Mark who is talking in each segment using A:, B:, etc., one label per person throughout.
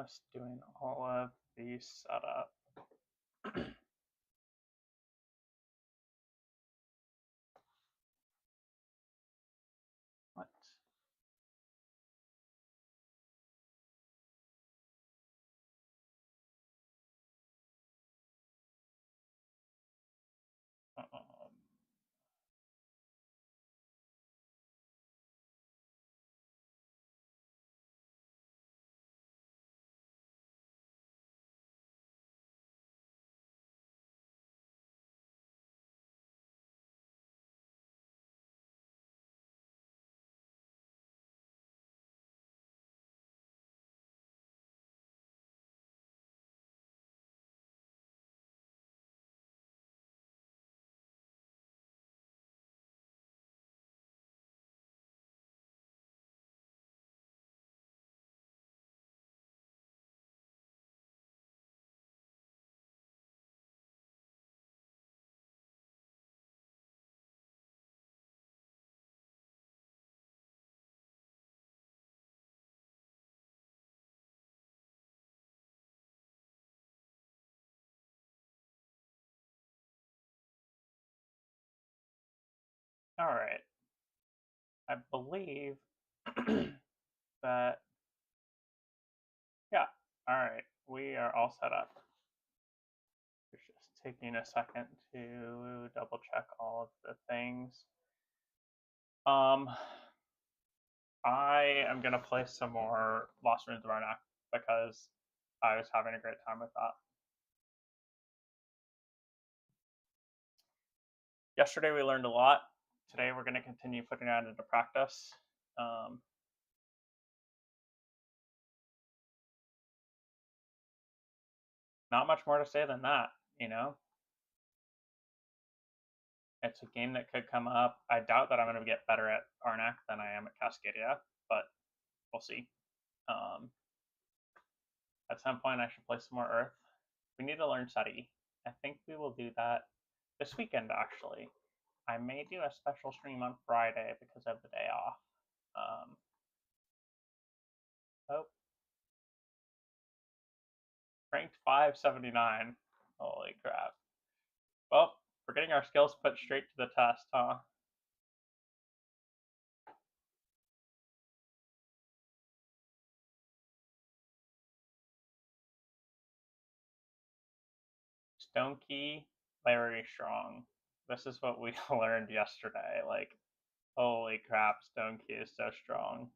A: just doing all of the setup. What? All right. I believe that, yeah. All right. We are all set up. It's just taking a second to double check all of the things. I am gonna play some more Lost Ruins of Arnak because I was having a great time with that. Yesterday we learned a lot. Today we're gonna continue putting that into practice. Not much more to say than that, you know? It's a game that could come up. I doubt that I'm going to get better at Arnak than I am at Cascadia, but we'll see. At some point, I should play some more Earth. We need to learn SETI. I think we will do that this weekend, actually. I may do a special stream on Friday because I have the day off. Oh. Ranked 579. Holy crap. Well, we're getting our skills put straight to the test, huh? Stone Key, very strong. This is what we learned yesterday. Like, holy crap, Stone Key is so strong.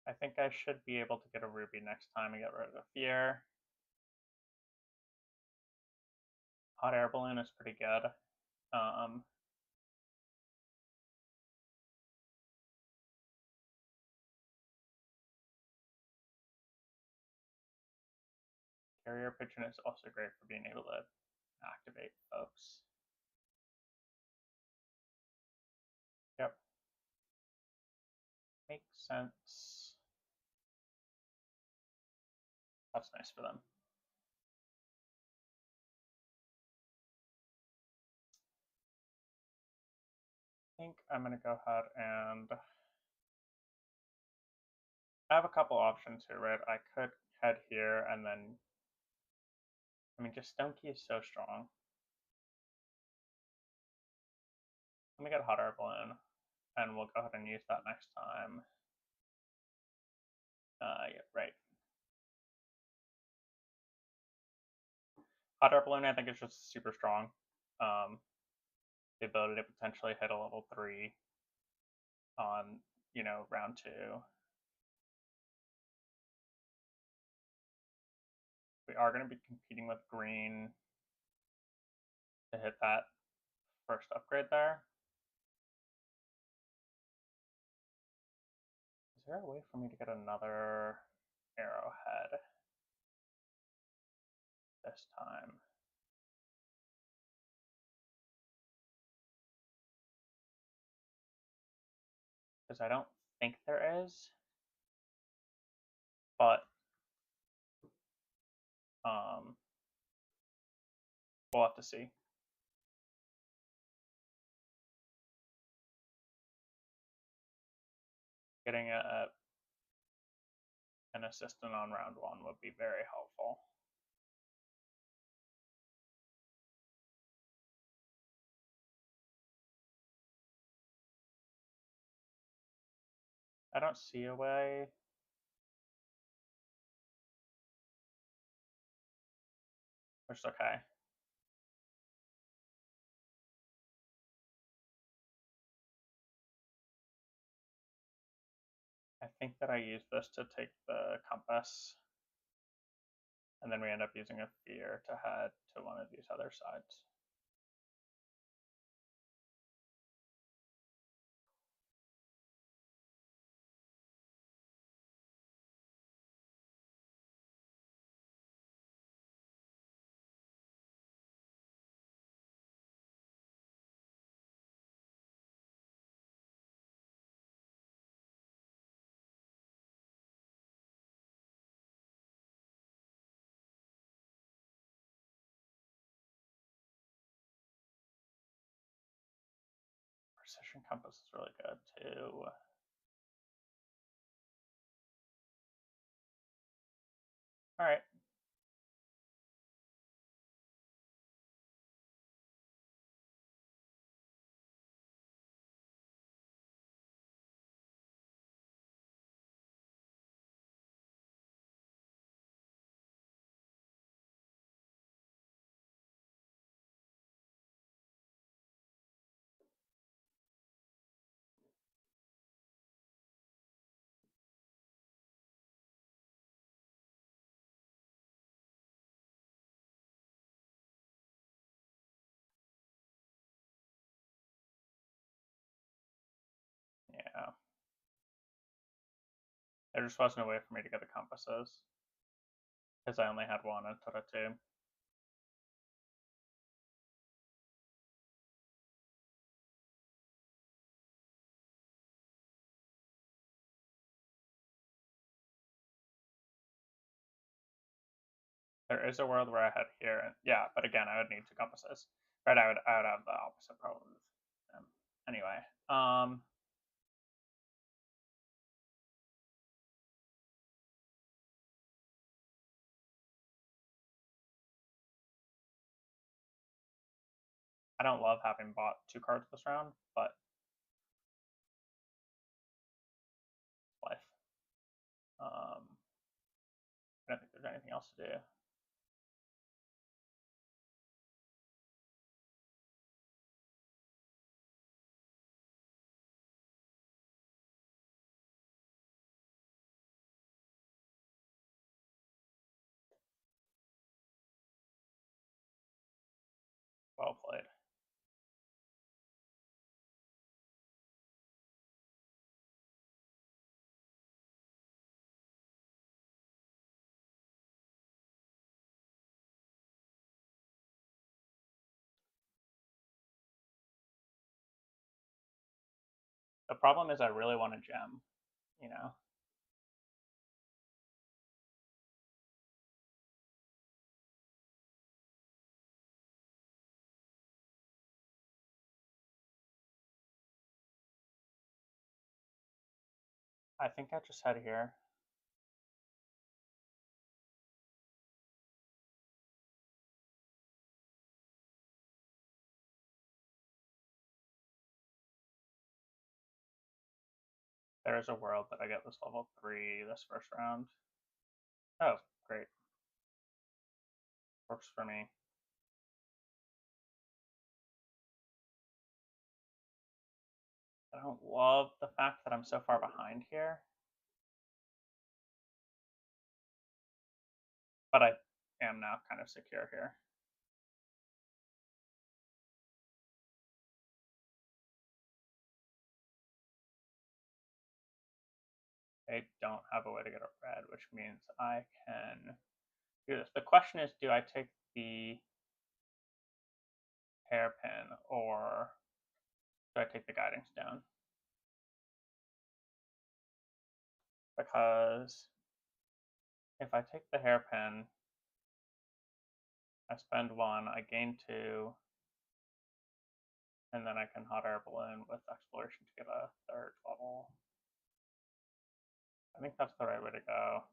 A: I think I should be able to get a ruby next time and get rid of the fear. Hot air balloon is pretty good. Carrier pigeon is also great for being able to activate folks. Yep. Makes sense. That's nice for them. I think I'm going to go ahead and I have a couple options here, right? I could head here and then, I mean, just Stone Key is so strong. Let me get Hot Air Balloon, and we'll go ahead and use that next time. Yeah, right. Hot Air Balloon, I think, is just super strong. The ability to potentially hit a level 3 on, round 2. We are going to be competing with green to hit that first upgrade there. Is there a way for me to get another arrowhead this time? Because I don't think there is. but we'll have to see. Getting an assistant on round 1 would be very helpful. I don't see a way. Which is okay. I think that I use this to take the compass, and then we end up using a fear to head to one of these other sides. Precision compass is really good too. All right. Yeah. There just wasn't a way for me to get the compasses, because I only had one instead of two. There is a world where I had here, and yeah, but again, I would need two compasses. Right, I would have the opposite problem with them. Anyway, I don't love having bought 2 cards this round, but life. I don't think there's anything else to do. Well played. The problem is I really want a gem, you know? I think I just head here. There is a world that I get this level 3 this first round. Oh, great. Works for me. I don't love the fact that I'm so far behind here, but I am now kind of secure here. I don't have a way to get a red, which means I can do this. The question is, do I take the hairpin or do I take the guiding stone? Because If I take the hairpin, I spend 1, I gain 2, and then I can hot air balloon with exploration to get a 3rd level. I think that's the right way to go.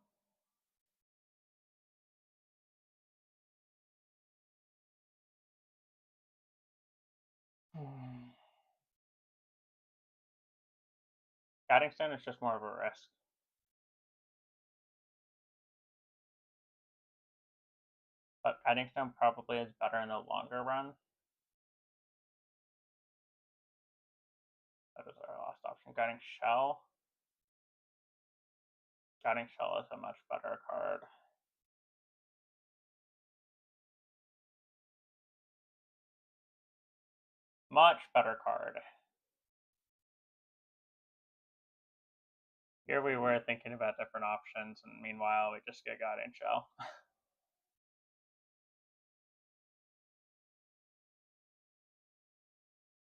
A: Guiding stone is just more of a risk. But guiding stone probably is better in the longer run. That is our last option. Guiding shell. Guiding shell is a much better card. Much better card. Here we were thinking about different options, and meanwhile we just get guiding shell.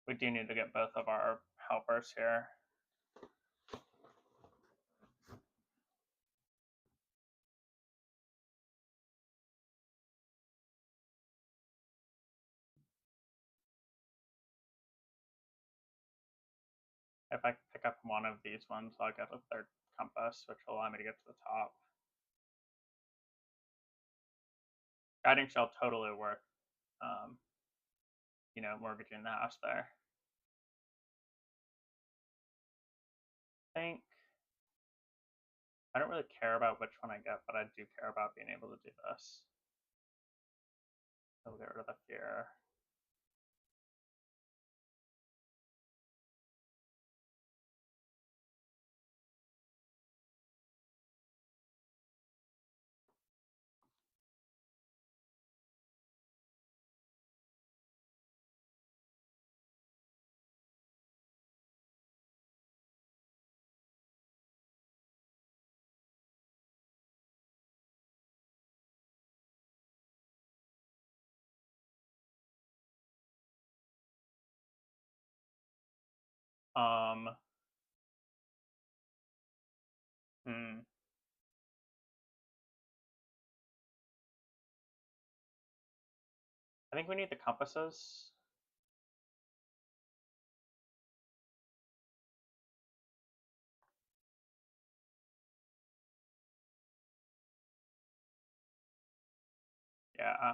A: We do need to get both of our helpers here. If I pick up one of these ones, I'll get a 3rd compass, which will allow me to get to the top. Guiding shell totally worth, mortgaging the house there. I think I don't really care about which one I get, but I do care about being able to do this. So we'll get rid of the fear. Um, hmm. I think we need the compasses. Yeah.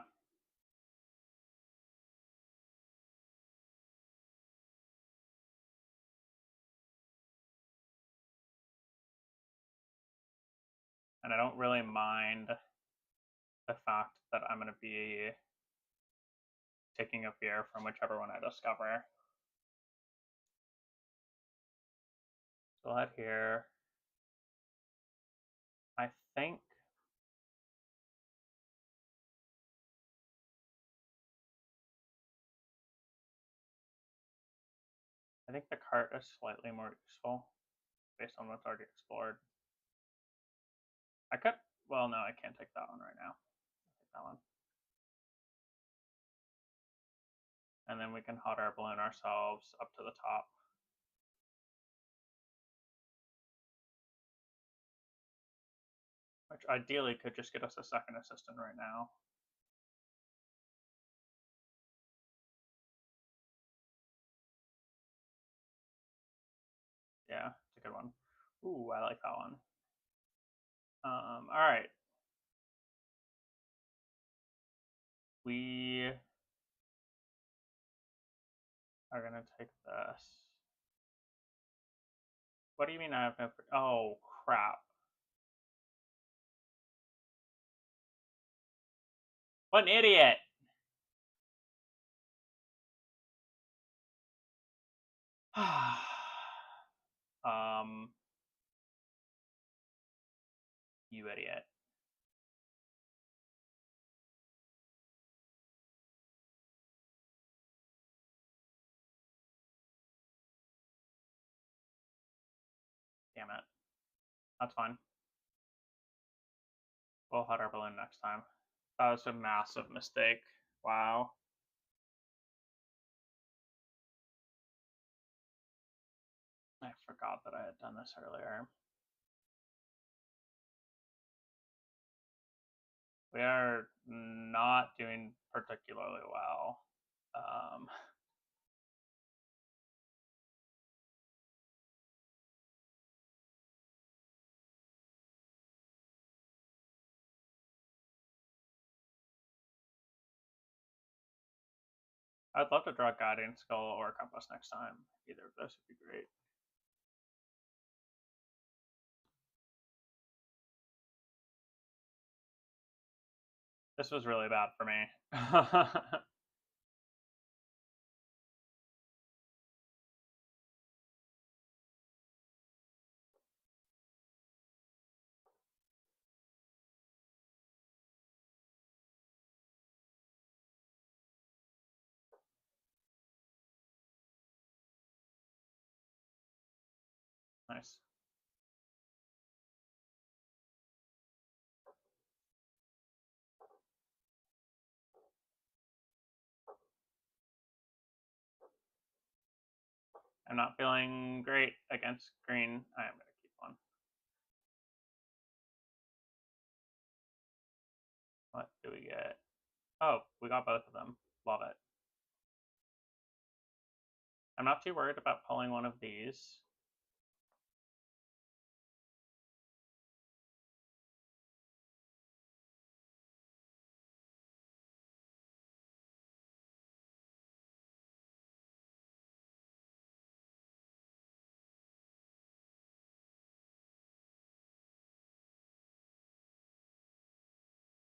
A: And I don't really mind the fact that I'm going to be taking a fear from whichever one I discover. So we'll head here. I think the cart is slightly more useful based on what's already explored. I could, well, no, I can't take that one right now. I'll take that one. And then we can hot air balloon ourselves up to the top. Which ideally could just get us a 2nd assistant right now. Yeah, it's a good one. Ooh, I like that one. All right. We are going to take this. What do you mean I have no... Oh, crap. What an idiot! You idiot. Damn it. That's fine. We'll hot air balloon next time. That was a massive mistake. Wow. I forgot that I had done this earlier. We are not doing particularly well. I'd love to draw Guiding Skull or Compass next time. Either of those would be great. This was really bad for me. Nice. I'm not feeling great against green. I am going to keep one. What do we get? Oh, we got both of them. Love it. I'm not too worried about pulling one of these.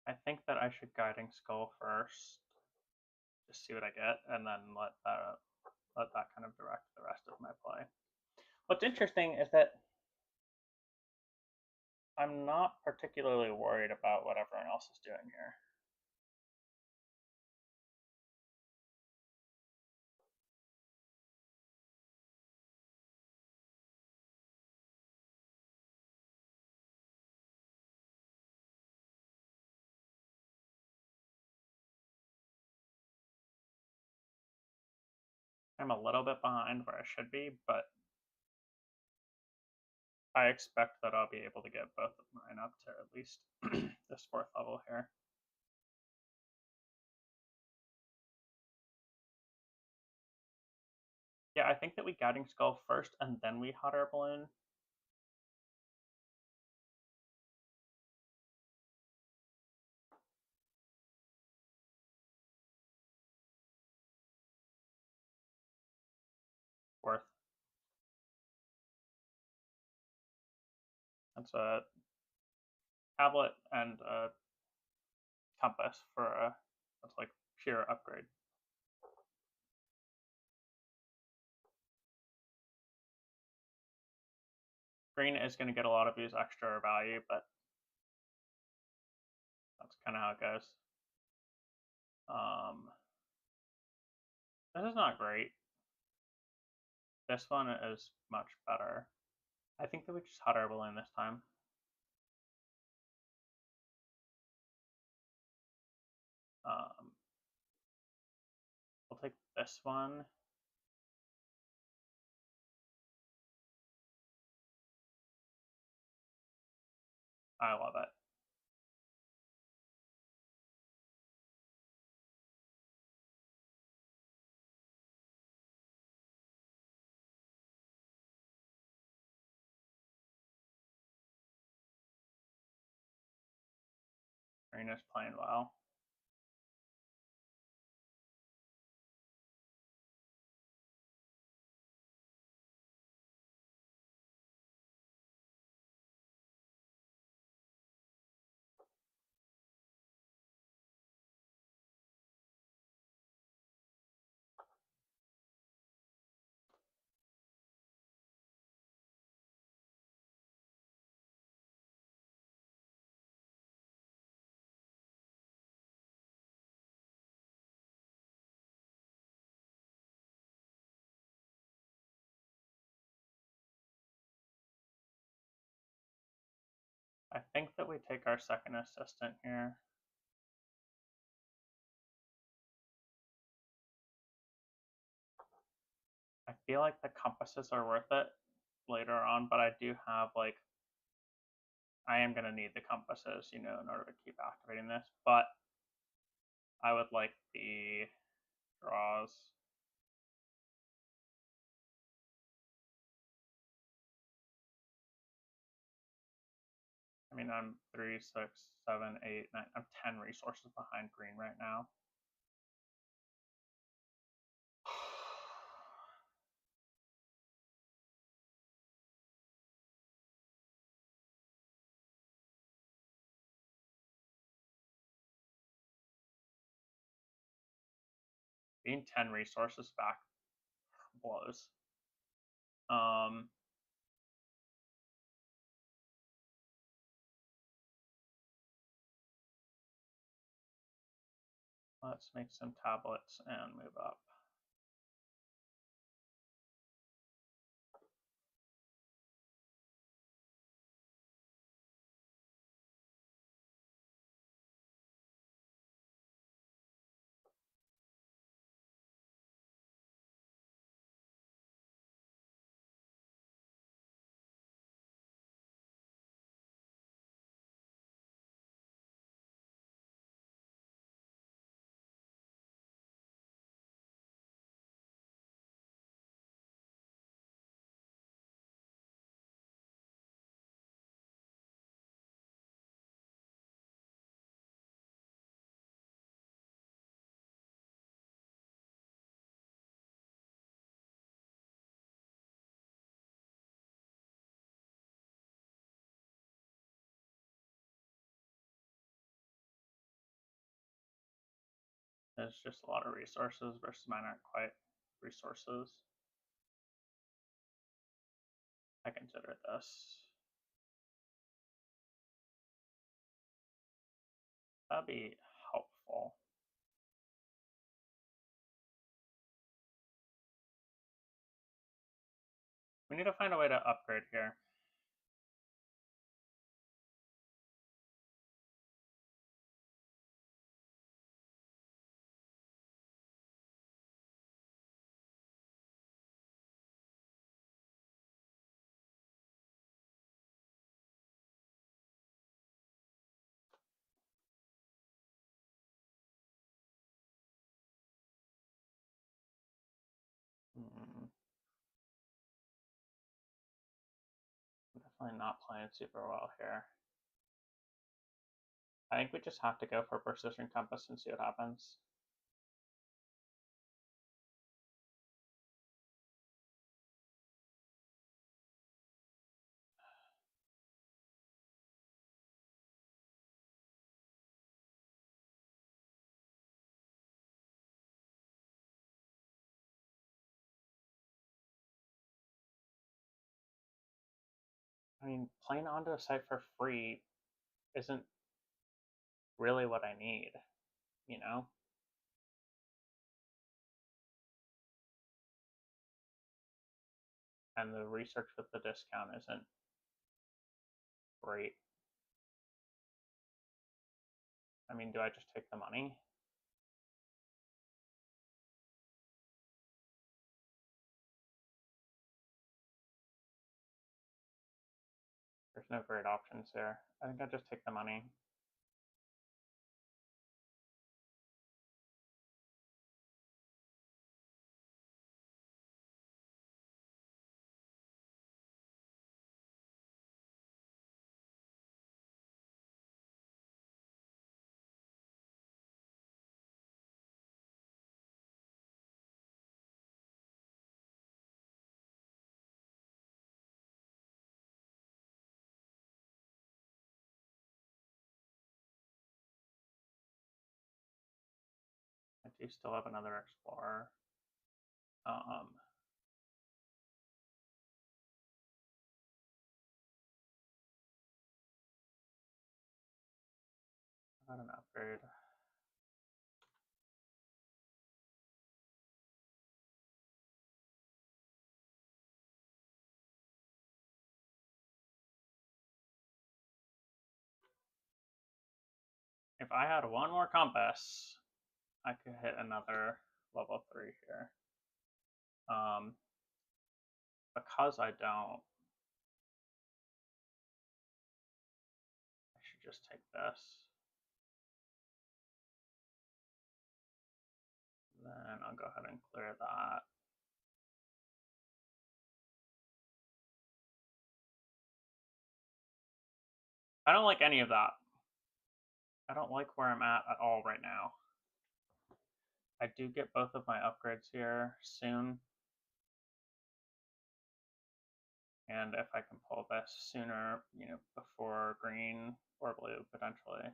A: I think that I should Guiding Skull first. Just see what I get, and then let that kind of direct the rest of my play. What's interesting is that I'm not particularly worried about what everyone else is doing here. I'm a little bit behind where I should be, but I expect that I'll be able to get both of mine up to at least this 4th level here. Yeah, I think that we Guiding Skull first and then we Hot Air Balloon. Worth. That's a tablet and a compass for a, that's like pure upgrade. Green is going to get a lot of these extra value, but that's kind of how it goes. This is not great. This one is much better. I think that we just Hot Air Balloon this time. We'll take this one. I love it. Green is playing well. I think that we take our second assistant here. I feel like the compasses are worth it later on, but I do have like I am going to need the compasses, in order to keep activating this, but I would like the draws. I mean, I'm 3, 6, 7, 8, 9. I'm 10 resources behind green right now. Being 10 resources back blows. Let's make some tablets and move up. There's just a lot of resources versus mine aren't quite resources. I consider this. That'd be helpful. We need to find a way to upgrade here. I'm definitely not playing super well here. I think we just have to go for precision compass and see what happens. I mean, playing onto a site for free isn't really what I need, you know? And the research with the discount isn't great. I mean, do I just take the money? There's no great options here. I think I just take the money. I do still have another explorer. I got an upgrade. If I had one more compass, I could hit another level 3 here. Because I don't, just take this. Then I'll go ahead and clear that. I don't like any of that. I don't like where I'm at all right now. I do get both of my upgrades here soon. And if I can pull this sooner, before green or blue, potentially.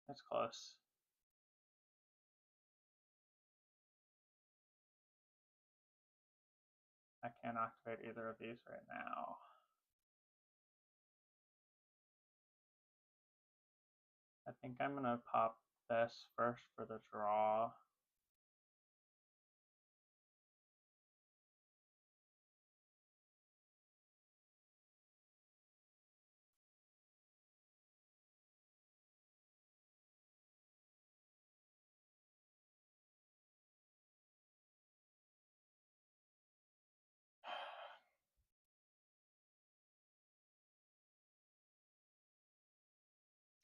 A: It's close. I can't activate either of these right now. I think I'm going to pop this first for the draw.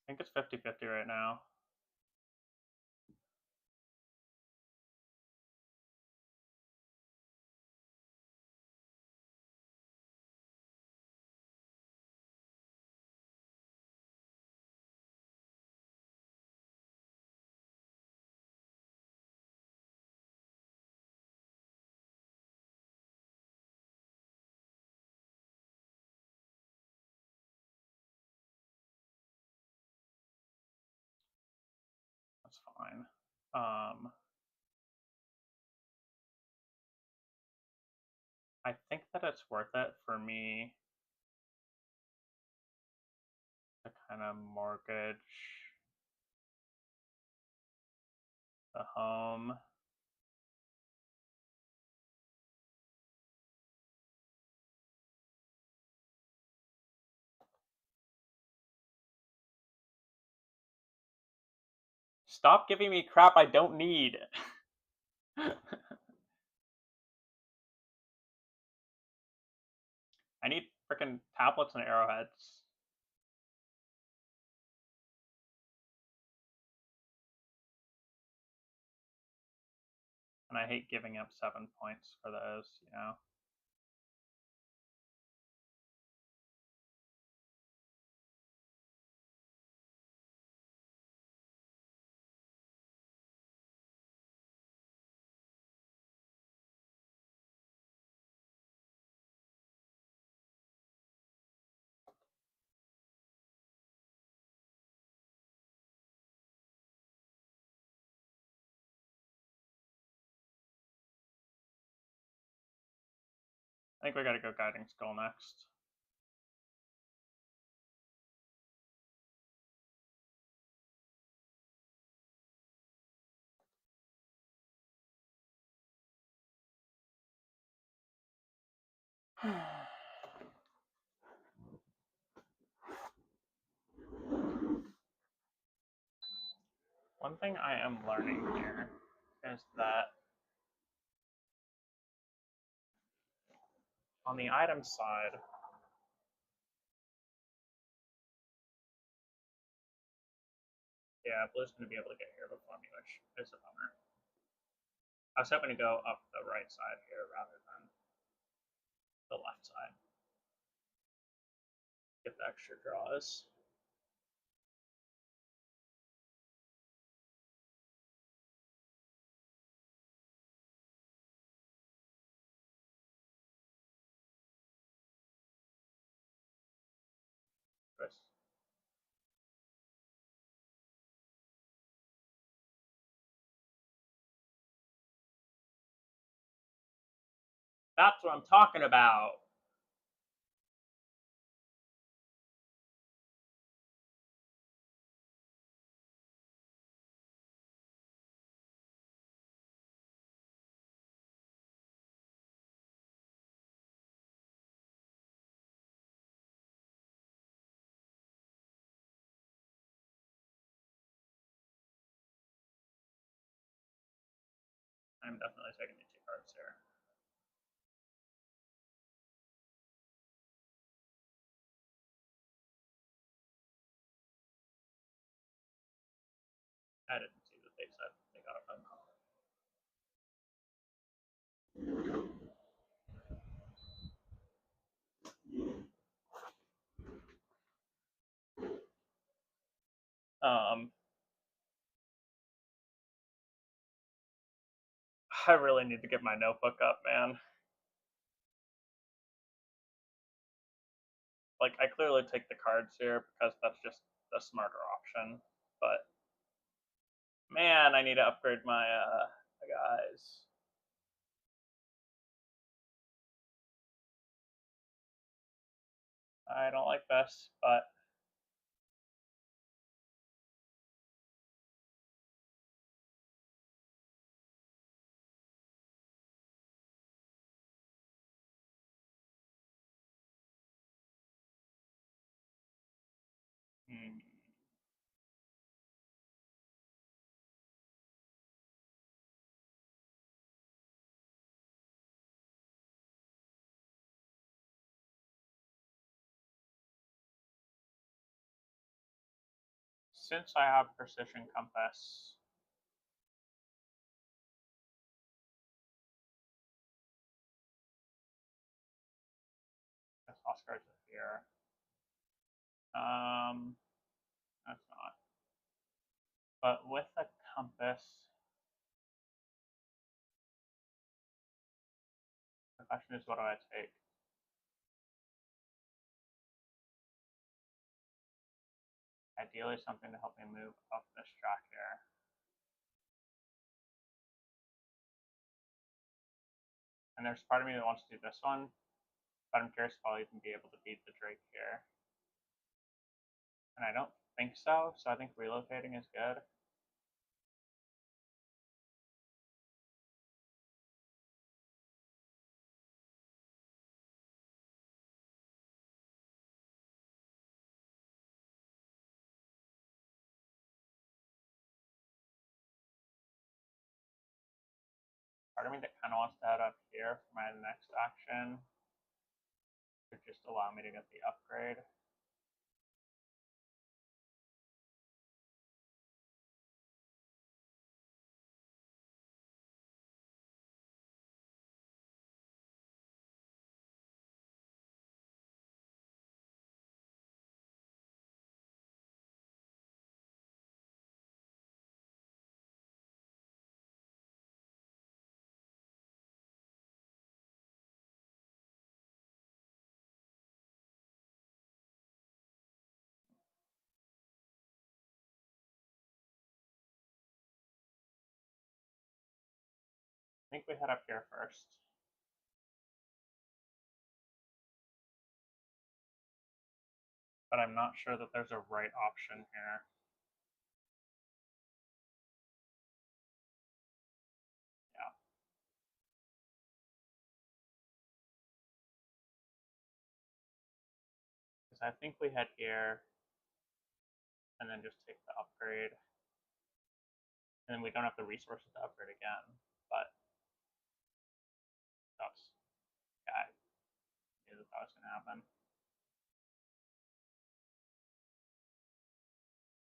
A: I think it's 50-50 right now. That's fine. I think that it's worth it for me to kind of mortgage the home. Stop giving me crap I don't need. I need freaking tablets and arrowheads. And I hate giving up 7 points for those. I think we gotta go Guiding Skull next. One thing I am learning here is that on the item side, yeah, Blue's going to be able to get here before me, which is a bummer. I was hoping to go up the right side here rather than the left side. Get the extra draws. Chris. That's what I'm talking about. I'm definitely taking the 2 cards here. I didn't see that they said they got a phone call. I really need to get my notebook up, man. Like, I clearly take the cards here because that's just the smarter option. But man, I need to upgrade my guys. I don't like this, but since I have precision compass, this Oscar's here. That's not. But with a compass, the question is, what do I take? Ideally, something to help me move up this track here. And there's part of me that wants to do this one, but I'm curious if I'll even be able to beat the Drake here. And I don't think so, so I think relocating is good. Part of me that kind of wants to head up here for my next action to just allow me to get the upgrade. I think we head up here first. But I'm not sure that there's a right option here. Yeah. Because I think we head here and then just take the upgrade. And then we don't have the resources to upgrade again. But that's, yeah, I knew that was going to happen.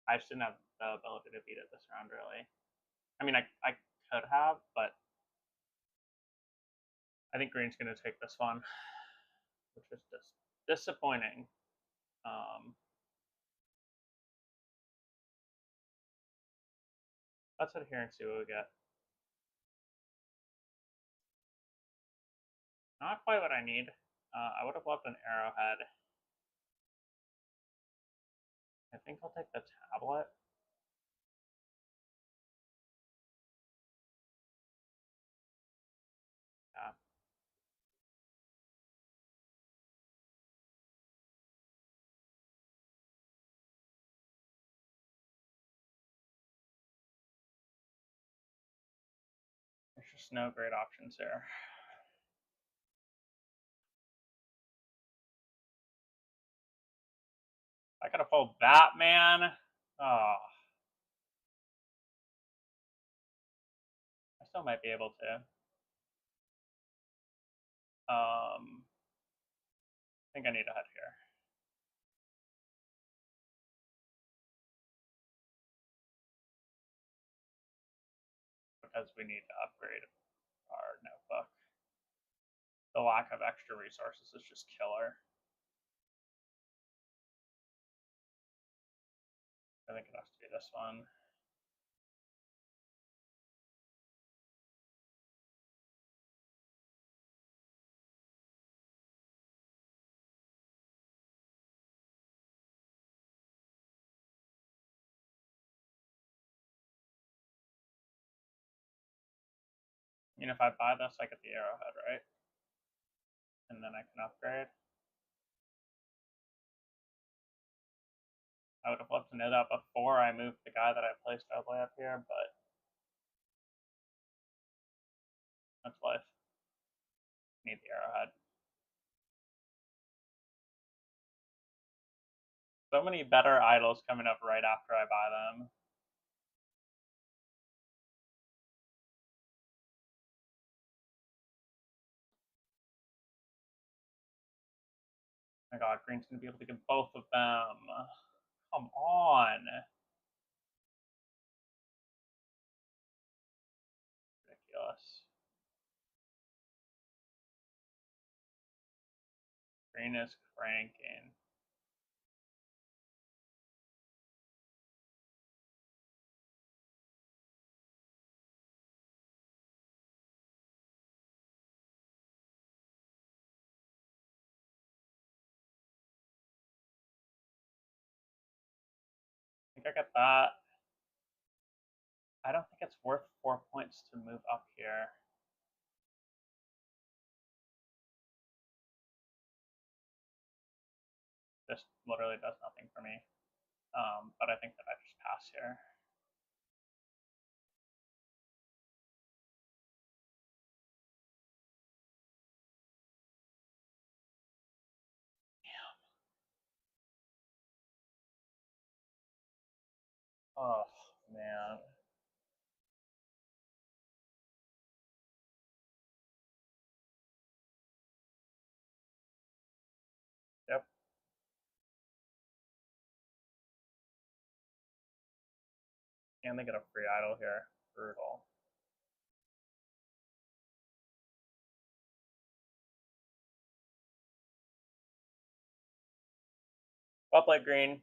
A: I just didn't have the ability to beat it this round, really. I mean, I could have, but I think green's going to take this one, which is just disappointing. Let's head here and see what we get. Not quite what I need. I would have loved an arrowhead. I think I'll take the tablet. Yeah. There's just no great options here. I gotta pull Batman. Oh. I still might be able to. I think I need to head here. because we need to upgrade our notebook. The lack of extra resources is just killer. I think it has to be this one. I mean, if I buy this, I get the arrowhead, right? And then I can upgrade. I would have loved to know that before I moved the guy that I placed all the way up here, but that's life. Need the arrowhead. So many better idols coming up right after I buy them. Oh my god, green's gonna be able to get both of them. Come on. Ridiculous. Green is cranking. I think I get that. I don't think it's worth 4 points to move up here. This literally does nothing for me. But I think that I just pass here. Oh, man. Yep. And they get a free idol here. Brutal. Well played, green.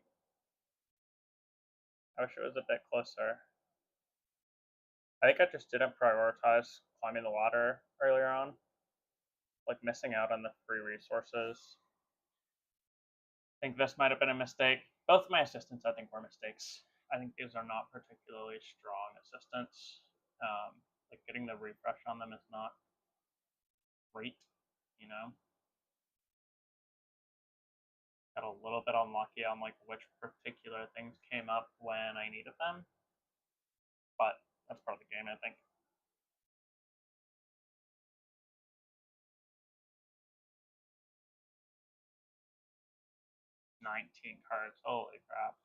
A: I wish it was a bit closer. I think I just didn't prioritize climbing the ladder earlier on. Like missing out on the free resources. I think this might have been a mistake. Both of my assistants, I think, were mistakes. I think these are not particularly strong assistants. Like getting the refresh on them is not great, you know. Got a little bit unlucky on like which particular things came up when I needed them, but that's part of the game, I think. 19 cards. Holy crap.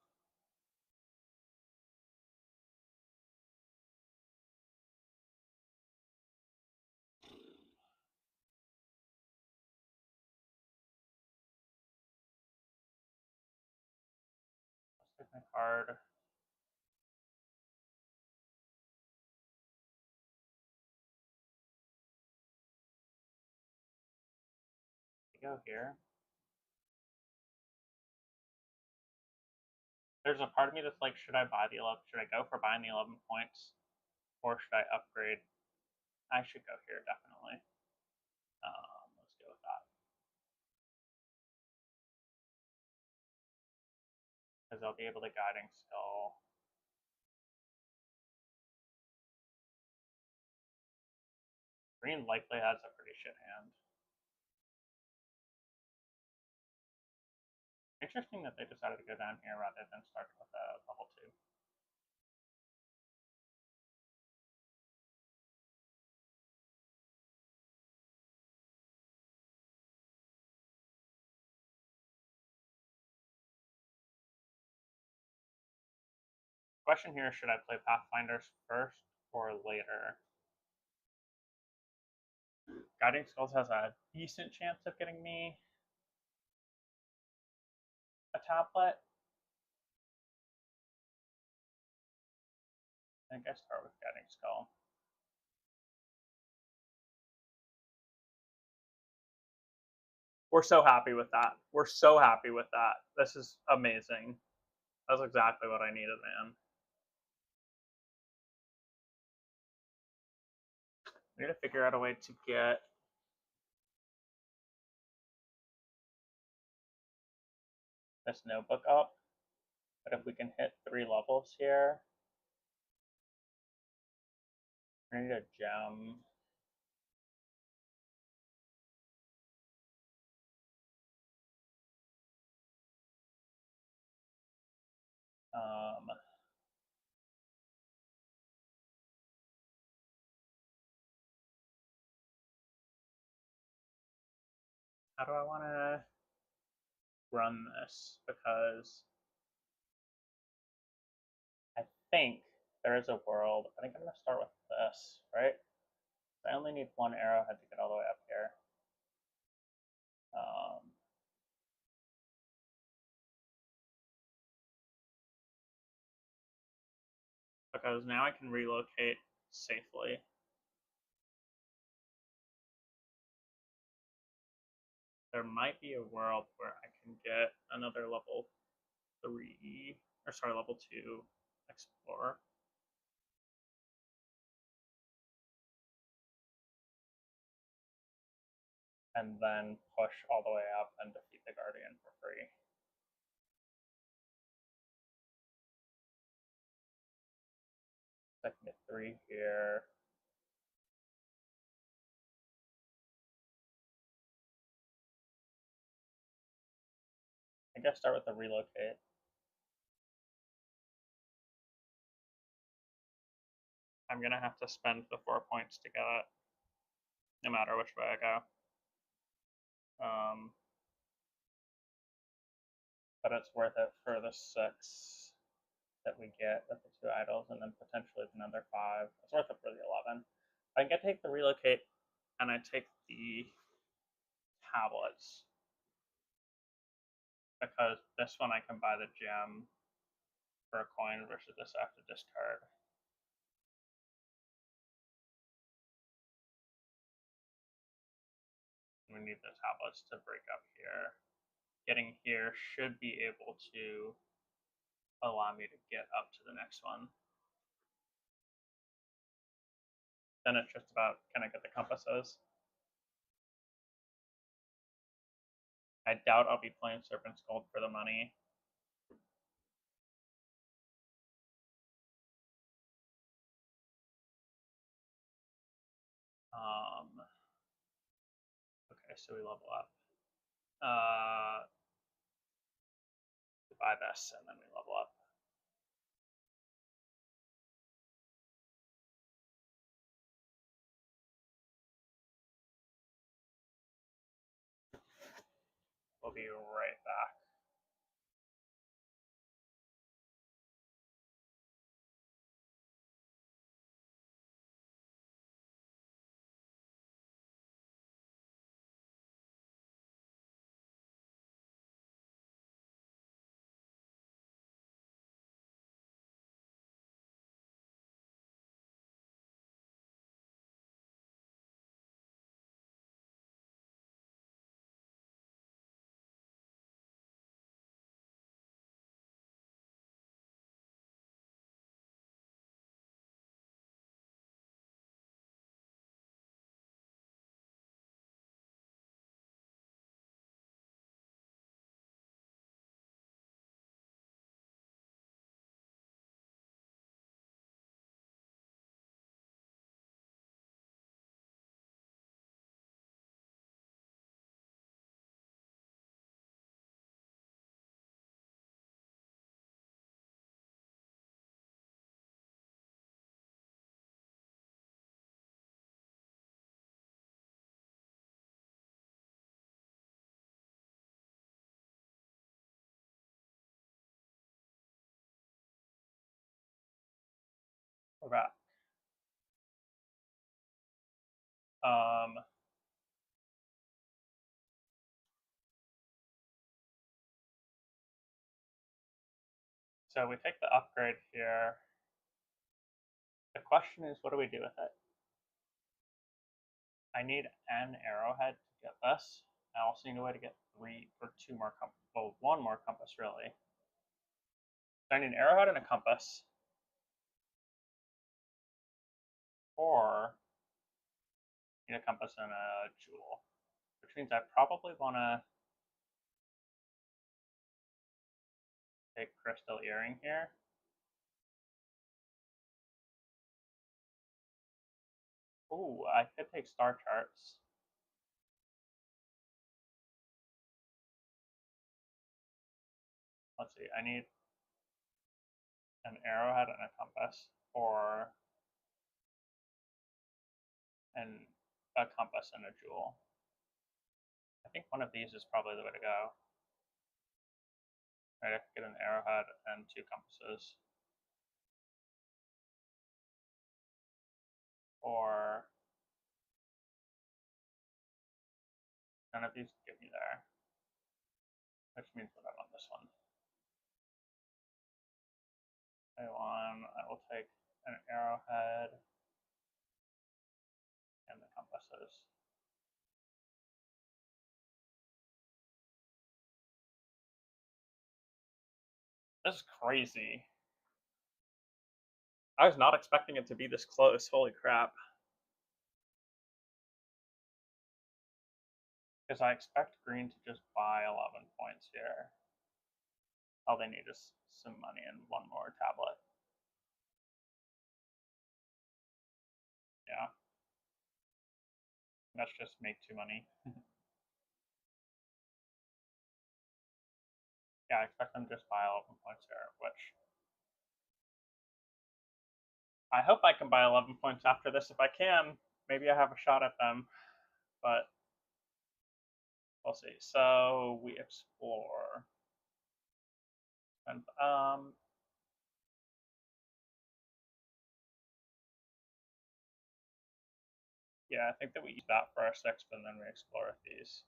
A: Let's take my card. Go here. There's a part of me that's like, should I buy the 11? Should I go for buying the 11 points, or should I upgrade? I should go here definitely. Let's go with that because I'll be able to guiding skill. Green likely has a pretty shit hand. Interesting that they decided to go down here rather than start with a level 2. Question here, should I play Pathfinders first or later? Guiding Skulls has a decent chance of getting me a tablet. I think I start with Guiding Skull. We're so happy with that. We're so happy with that. This is amazing. That's exactly what I needed, man. We need to figure out a way to get this notebook up. But if we can hit 3 levels here, we need a gem. How do I want to run this? Because I think there is a world. I think I'm going to start with this, right? I only need 1 arrowhead to get all the way up here. Because now I can relocate safely. There might be a world where I can get another level 3, or sorry, level 2 explorer. And then push all the way up and defeat the Guardian for free. So I can get 3 here. I guess start with the relocate. I'm gonna have to spend the 4 points to get it, no matter which way I go. But it's worth it for the 6 that we get with the 2 idols, and then potentially another 5. It's worth it for the 11. I can take the relocate, and I take the tablets, because this one I can buy the gem for a coin versus this I have to discard. We need the tablets to break up here. Getting here should be able to allow me to get up to the next one. Then it's just about, can I get the compasses? I doubt I'll be playing Serpent's Gold for the money. Okay, so we level up. We buy this, and then we level up. We'll be right back. We're back. So we take the upgrade here. The question is, what do we do with it? I need an arrowhead to get this, I also need a way to get two more compass. Well, one more compass, really. So I need an arrowhead and a compass. Or I need a compass and a jewel. Which means I probably want to take crystal earring here. Ooh, I could take star charts. Let's see, I need an arrowhead and a compass, or a compass and a jewel. I think one of these is probably the way to go. Right, I could get an arrowhead and two compasses. Or none of these get me there. Which means that I want this one. I will take an arrowhead and the compasses. This is crazy. I was not expecting it to be this close, holy crap. Because I expect green to just buy 11 points here. All they need is some money and one more tablet. Yeah. Let's just make 2 money. Yeah, I expect them to just buy 11 points here, which I hope I can buy 11 points after this. If I can, maybe I have a shot at them, but we'll see. So we explore. And yeah, I think that we use that for our 6th, and then we explore with these.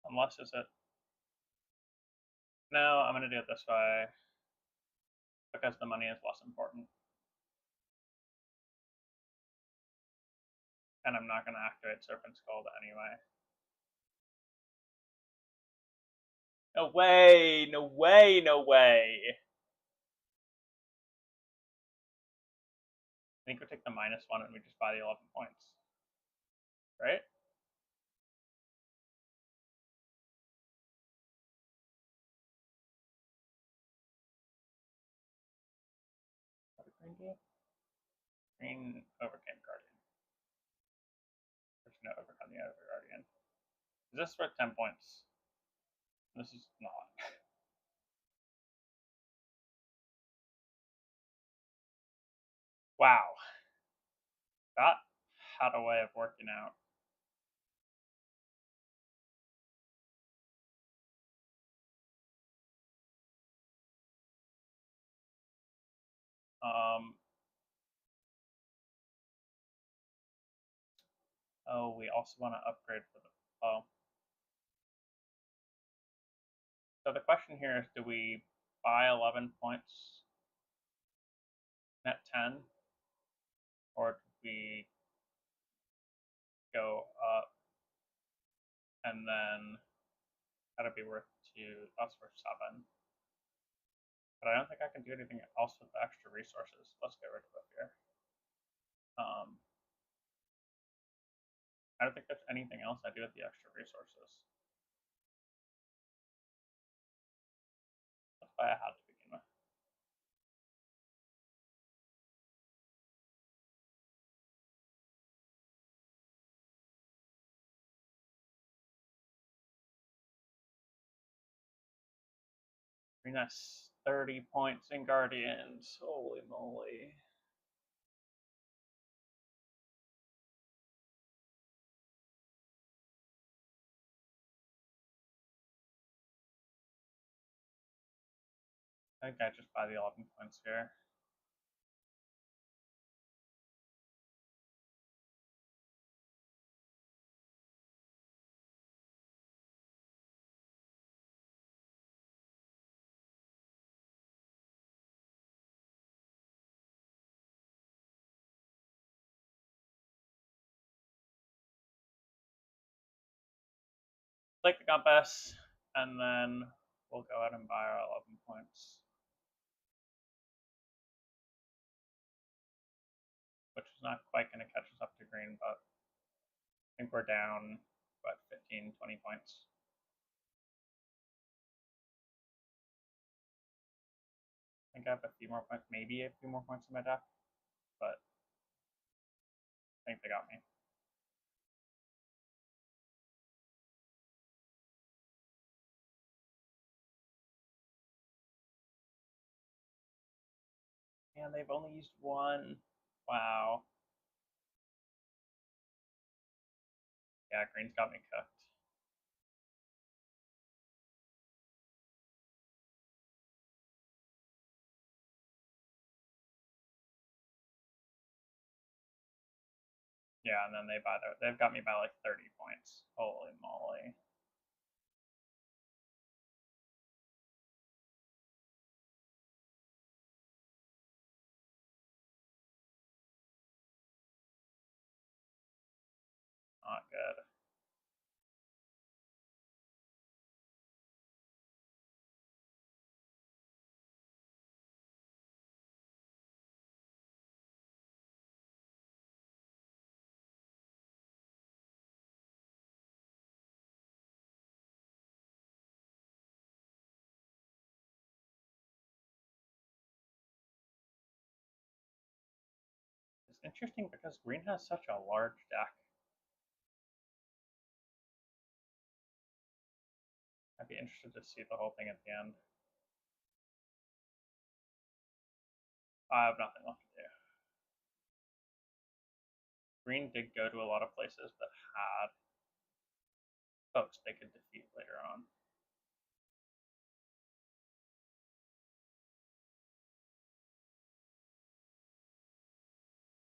A: Unless is it? No, I'm gonna do it this way because the money is less important, and I'm not gonna activate Serpent's Gold anyway. No way! No way! No way! I think we take the -1 and we just buy the 11 points, right? What did green do? Green overcame Guardian. There's no overcome the other Guardian. Is this worth 10 points? This is not. Wow. That had a way of working out. Oh, we also want to upgrade for the bow. So the question here is, do we buy 11 points, net 10, or do we go up and then that'd be worth 2, that's worth 7. But I don't think I can do anything else with the extra resources. Let's get rid of it here. I don't think there's anything else I do with the extra resources. That's why I had to begin with. I mean, that's 30 points in Guardians. Holy moly. I think I just buy the 11 points here. take the compass, and then we'll go ahead and buy our 11 points. Which is not quite going to catch us up to green, but I think we're down, what, 15, 20 points. I think I have a few more points, maybe a few more points in my deck, but I think they got me. And they've only used one. Wow. Yeah, green's got me cooked. Yeah, and then they've got me by like 30 points. Holy moly. Not good. It's interesting because green has such a large deck. I'd be interested to see the whole thing at the end. I have nothing left to do. Green did go to a lot of places that had folks they could defeat later on.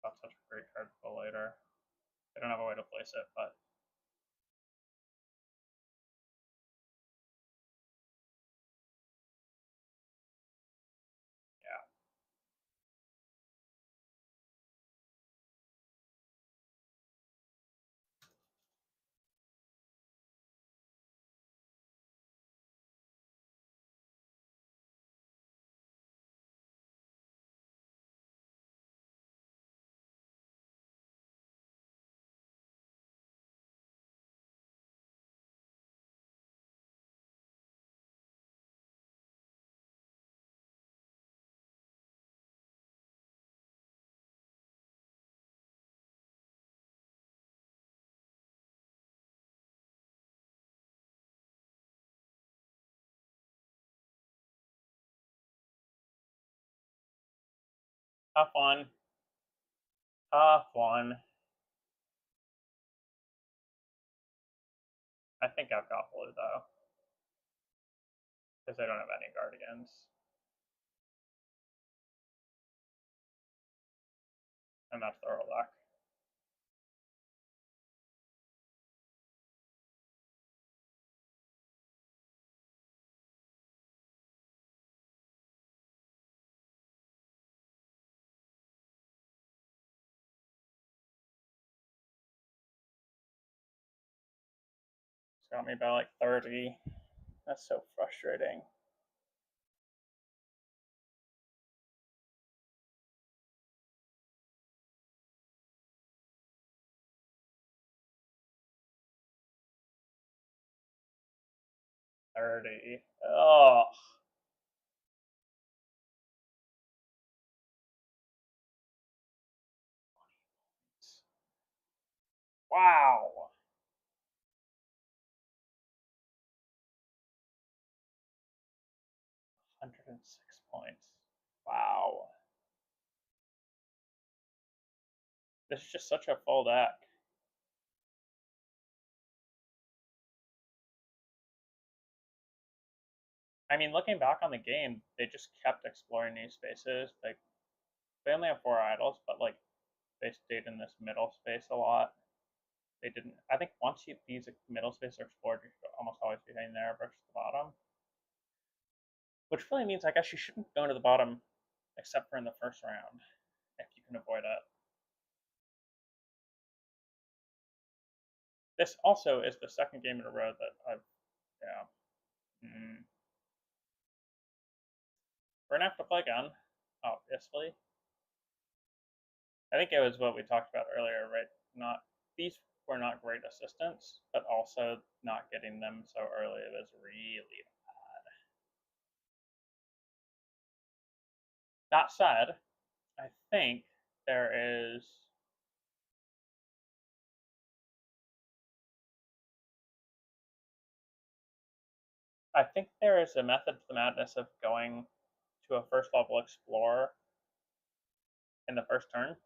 A: That's such a great card to pull later. They don't have a way to place it, but yeah. Tough one. Tough one. I think I've got blue though. Because I don't have any guardians. And that's the rollback. It's got me by like 30. That's so frustrating. Oh. Wow. 106 points. Wow. This is just such a full deck. I mean, looking back on the game, they just kept exploring new spaces. Like, they only have 4 idols, but like, they stayed in this middle space a lot. They didn't. I think once these middle spaces are explored, you should almost always be hitting there versus the bottom. Which really means I guess you shouldn't go to the bottom except for in the first round, if you can avoid it. This also is the second game in a row that I've, yeah. We're gonna have to play again, obviously. I think it was what we talked about earlier, right? Not these were not great assistants, but also not getting them so early was really bad. That said, I think there is a method to the madness of going to a first level explorer in the first turn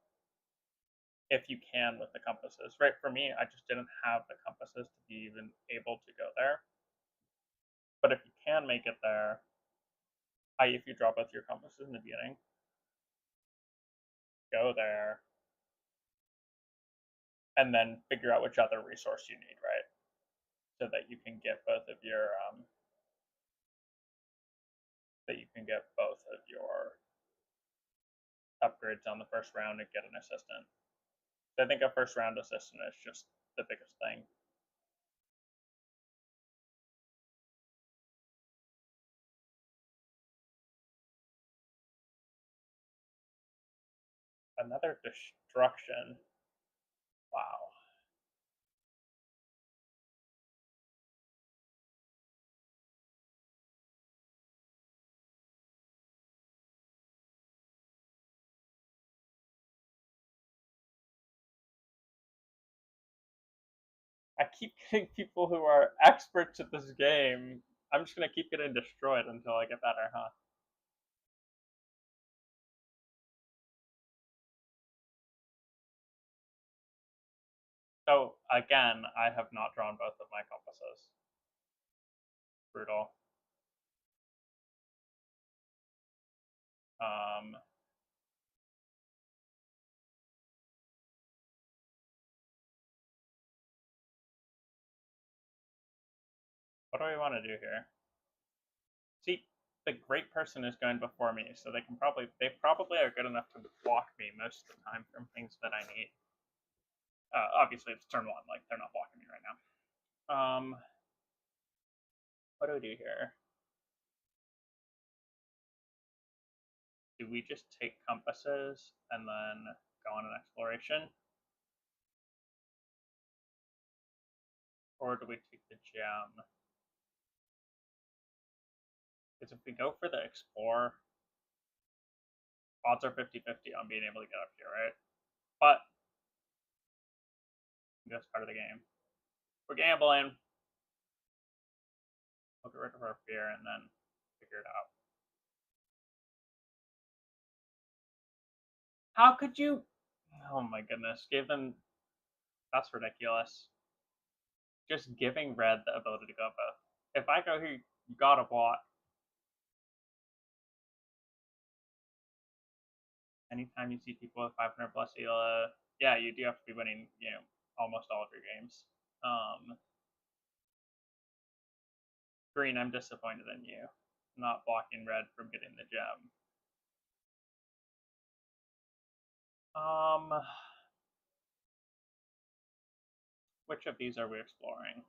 A: if you can with the compasses. Right, for me, I just didn't have the compasses to be even able to go there. But if you can make it there, i.e. if you draw both your compasses in the beginning, go there, and then figure out which other resource you need, right? So that you can get both of your upgrades on the first round and get an assistant. So I think a first round assistant is just the biggest thing. Another destruction. Wow. I keep getting people who are experts at this game. I'm just gonna keep getting destroyed until I get better, huh? So again, I have not drawn both of my compasses. Brutal. Um, what do we want to do here? See, the great person is going before me, so they probably are good enough to block me most of the time from things that I need. Obviously, it's turn one, like they're not blocking me right now. What do we do here? Do we just take compasses and then go on an exploration? Or do we take the gem? Because if we go for the explore, odds are 50-50 on being able to get up here, right? But that's part of the game. We're gambling. We'll get rid of our fear and then figure it out. How could you? Oh my goodness, give them. That's ridiculous. Just giving red the ability to go both. If I go here, you gotta block. Anytime you see people with 500 plus ELA, yeah, you do have to be winning, almost all of your games. Green, I'm disappointed in you. Not blocking red from getting the gem. Which of these are we exploring?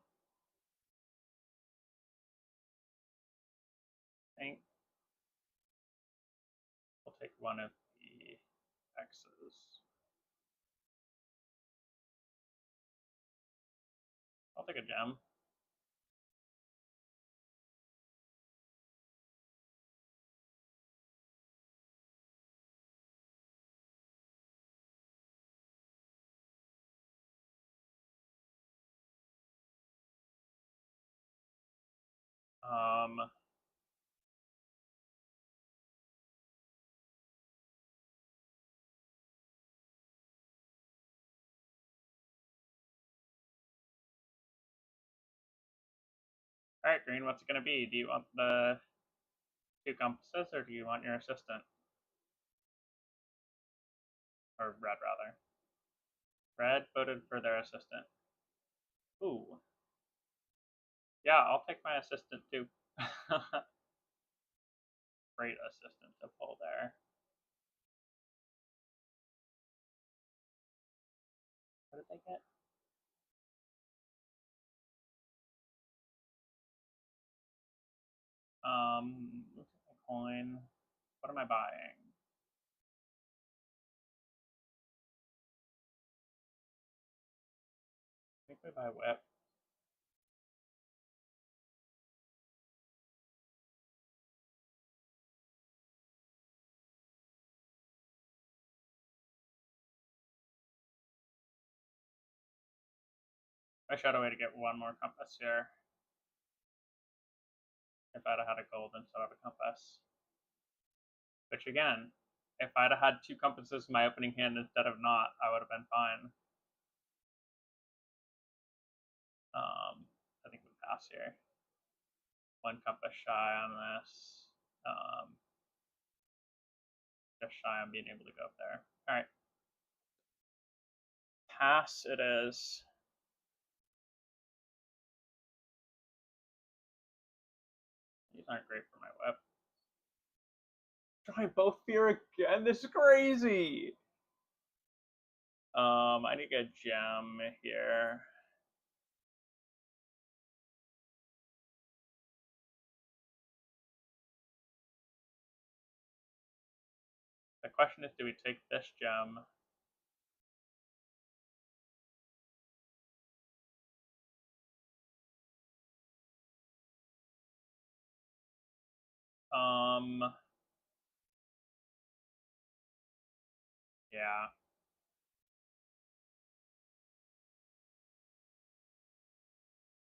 A: I think we'll take one of the X's. I'll take a gem. All right, Green, what's it going to be? Do you want the two compasses or do you want your assistant? Or red, rather. Red voted for their assistant. Ooh. Yeah, I'll take my assistant too. Great assistant to pull there. What did they get? Looks like a coin. What am I buying? I think we buy whip. I should have a way to get one more compass here. If I'd have had a gold instead of a compass. Which again, if I'd have had two compasses in my opening hand instead of not, I would have been fine. I think we pass here. One compass shy on this. Just shy on being able to go up there. Alright. Pass it is. These aren't great for my whip. Try both fear again? This is crazy! I need to get a gem here. The question is, do we take this gem? Yeah.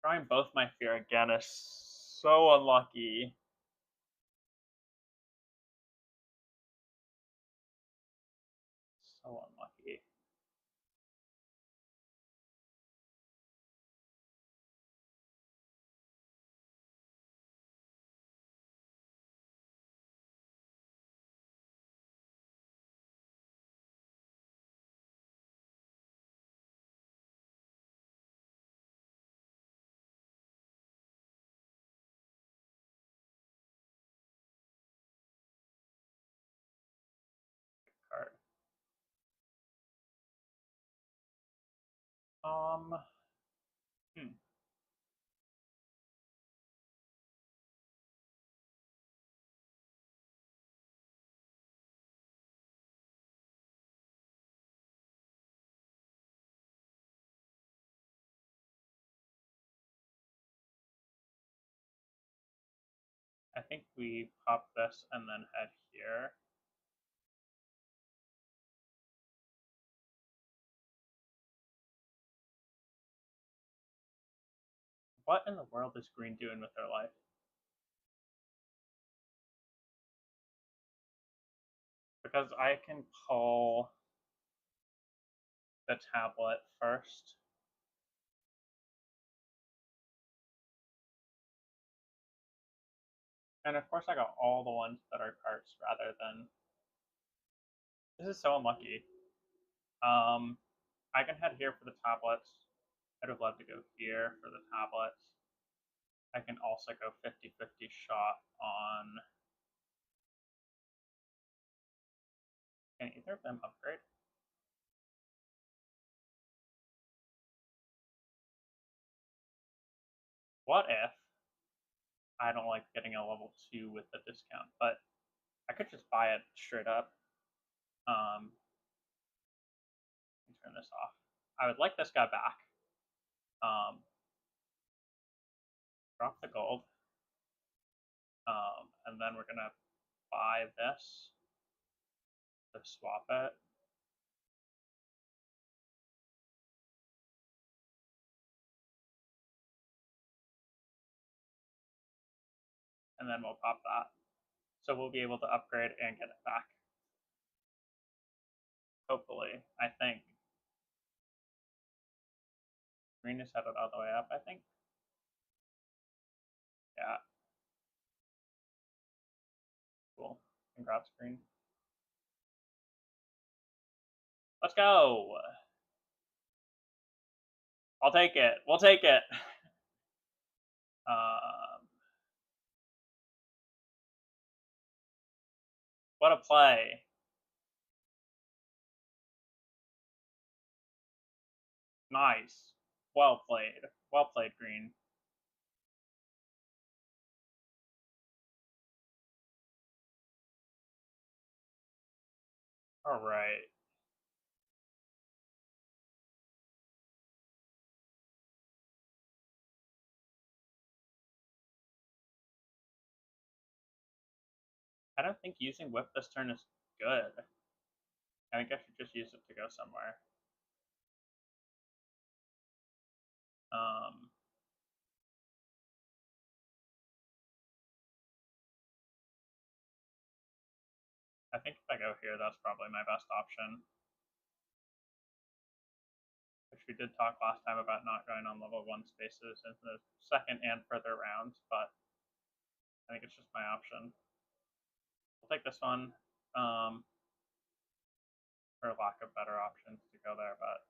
A: Trying both my fear again is so unlucky. So unlucky. Card. Hmm. I think we pop this and then head here. What in the world is green doing with their life? Because I can pull the tablet first. And of course I got all the ones that are cards rather than... This is so unlucky. I can head here for the tablets. I'd have loved to go here for the tablets. I can also go 50-50 shot on... Can either of them upgrade? What if I don't like getting a level 2 with the discount, but I could just buy it straight up. Turn this off. I would like this guy back. Drop the gold. And then we're gonna buy this to swap it. And then we'll pop that. So we'll be able to upgrade and get it back. Hopefully, I think. Green is headed all the way up, I think. Yeah. Cool. Congrats, Green. Let's go! I'll take it. We'll take it. What a play. Nice. Well played. Well played, Green. All right. I don't think using whip this turn is good. I think I should just use it to go somewhere. Um, I think if I go here, that's probably my best option. Which we did talk last time about not going on level 1 spaces in the second and further rounds, but I think it's just my option. We'll take this one, for lack of better options to go there, but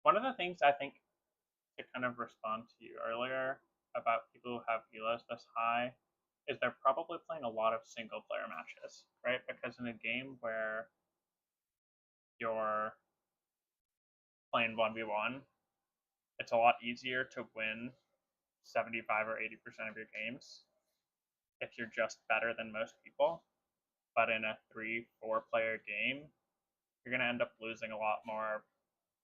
A: one of the things I think, to kind of respond to you earlier about people who have elos this high, is they're probably playing a lot of single player matches, right? Because in a game where you're playing 1v1, it's a lot easier to win 75 or 80% of your games if you're just better than most people. But in a 3-4 player game, you're going to end up losing a lot more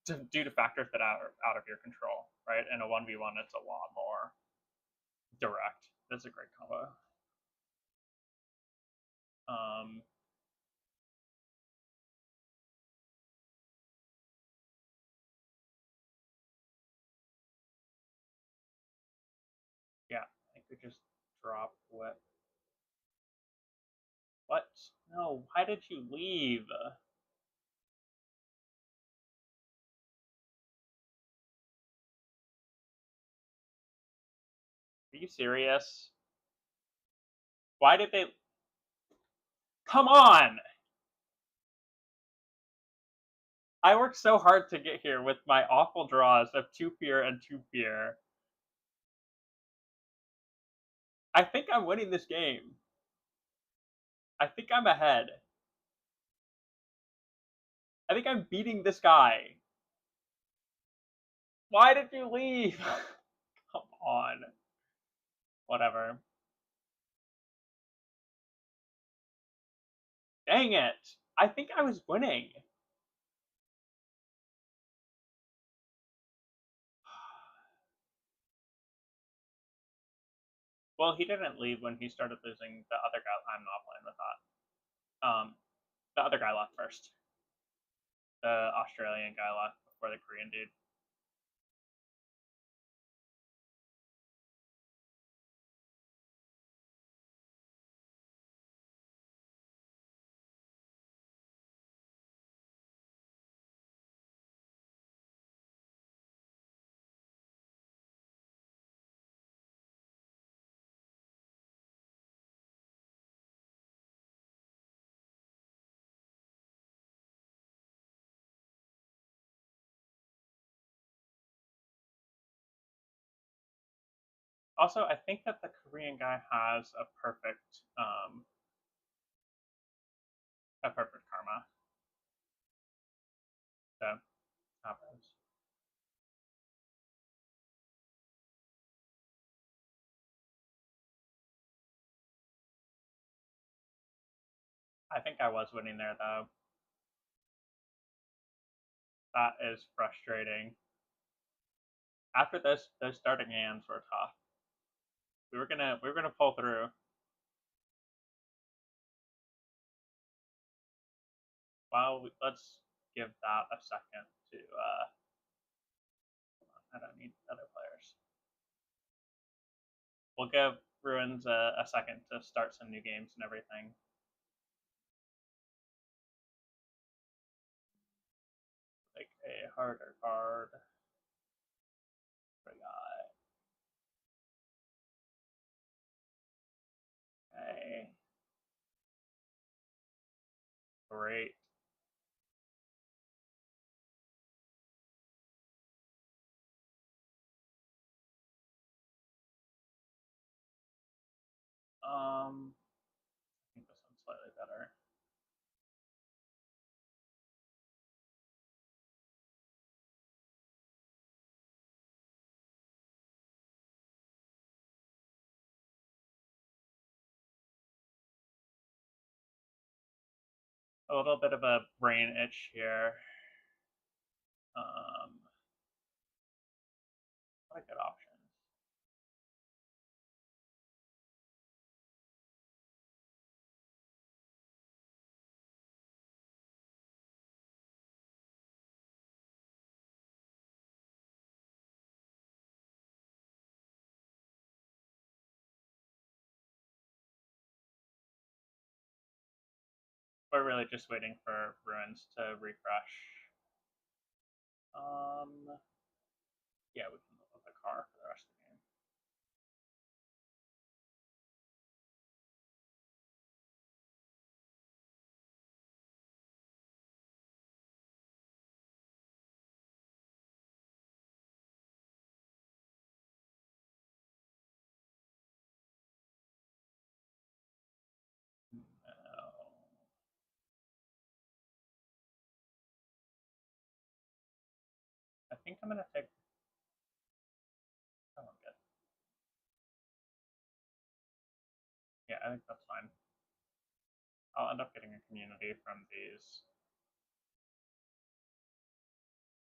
A: due to factors that are out of your control, right? In a 1v1, it's a lot more direct. That's a great combo. Um, yeah, I think we just drop whip. What? No, why did you leave? Are you serious? Why did they? Come on! I worked so hard to get here with my awful draws of 2 fear and 2 fear. I think I'm winning this game. I think I'm ahead. I think I'm beating this guy. Why did you leave? Come on. Whatever. Dang it. I think I was winning. Well, he didn't leave when he started losing. The other guy, I'm not playing with that. The other guy left first. The Australian guy left before the Korean dude. Also, I think that the Korean guy has a perfect karma. So happens. I think I was winning there though. That is frustrating. After this, those starting hands were tough. We were gonna pull through. Well, let's give that a second to. I don't need other players. We'll give Ruins a second to start some new games and everything. Like a harder card. We got. Okay. Great. I think this one's slightly better. a little bit of a brain itch here. What a good option. We're really just waiting for ruins to refresh. Yeah, we can live with a car for the rest of the game. No. I think I'm gonna take. Oh, good. Yeah, I think that's fine. I'll end up getting a community from these,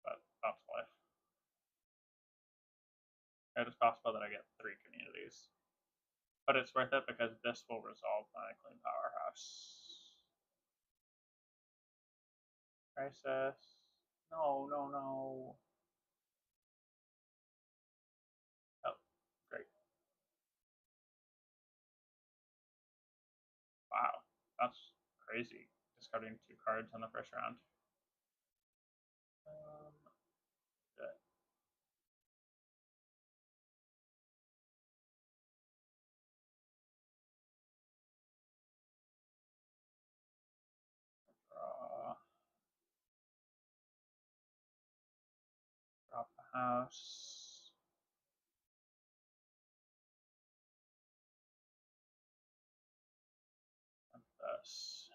A: but that's life. It is possible that I get 3 communities, but it's worth it because this will resolve my clean powerhouse. Crisis. No, no, no. Oh, great. Wow, that's crazy. Discarding 2 cards in the first round. Good. Draw. Drop the house. And this.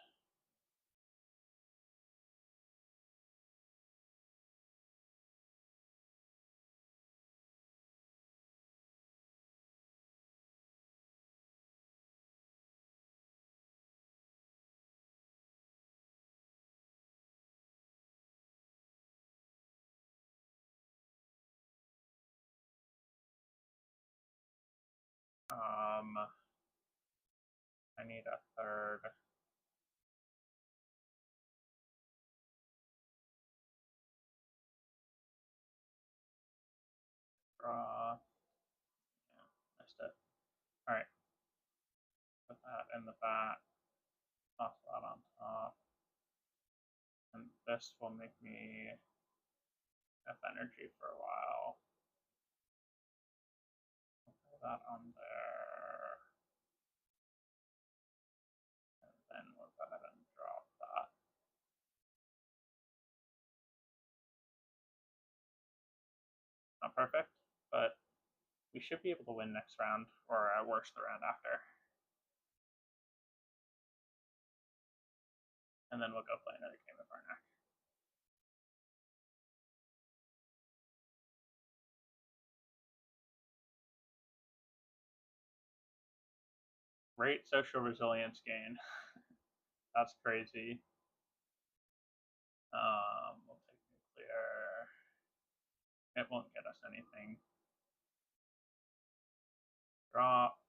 A: I need a third. Draw. Yeah, missed it. Alright. Put that in the back. Toss that on top. And this will make me have energy for a while. Put that on there. And then we'll go ahead and drop that. Not perfect, but we should be able to win next round, or at worst the round after. And then we'll go play another game of Arnak. Great social resilience gain. That's crazy. We'll take nuclear. It won't get us anything. Drop.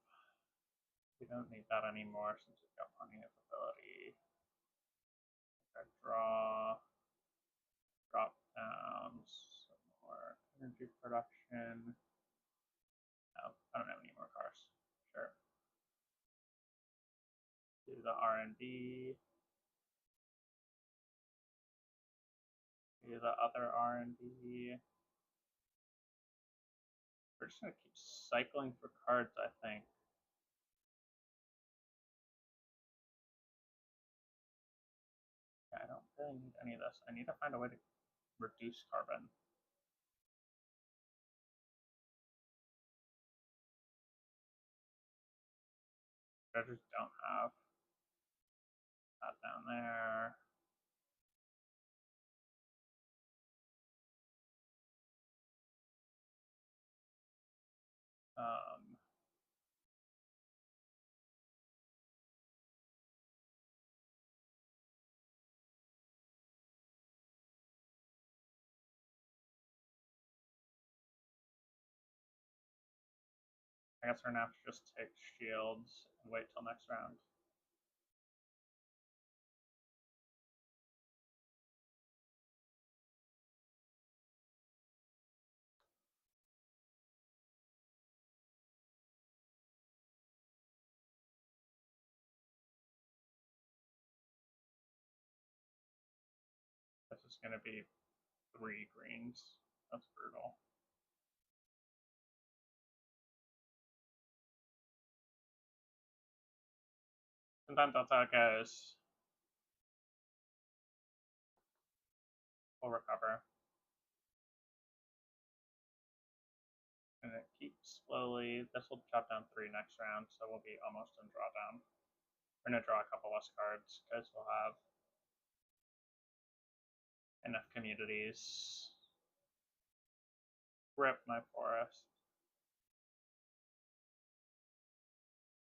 A: We don't need that anymore since we've got plenty of ability. Draw. Drop down some more energy production. No, I don't have any more cars. Sure. Do the R&D. Do the other R&D. We're just gonna keep cycling for cards, I think. Yeah, I don't really need any of this. I need to find a way to reduce carbon. I just don't have that down there. Um, I guess we're gonna have to just take shields and wait till next round. This is gonna be 3 greens. That's brutal. Sometimes that's how it goes. We'll recover. And it keeps slowly. This will chop down 3 next round, so we'll be almost in drawdown. We're gonna draw a couple less cards because we'll have enough communities. Rip my forest.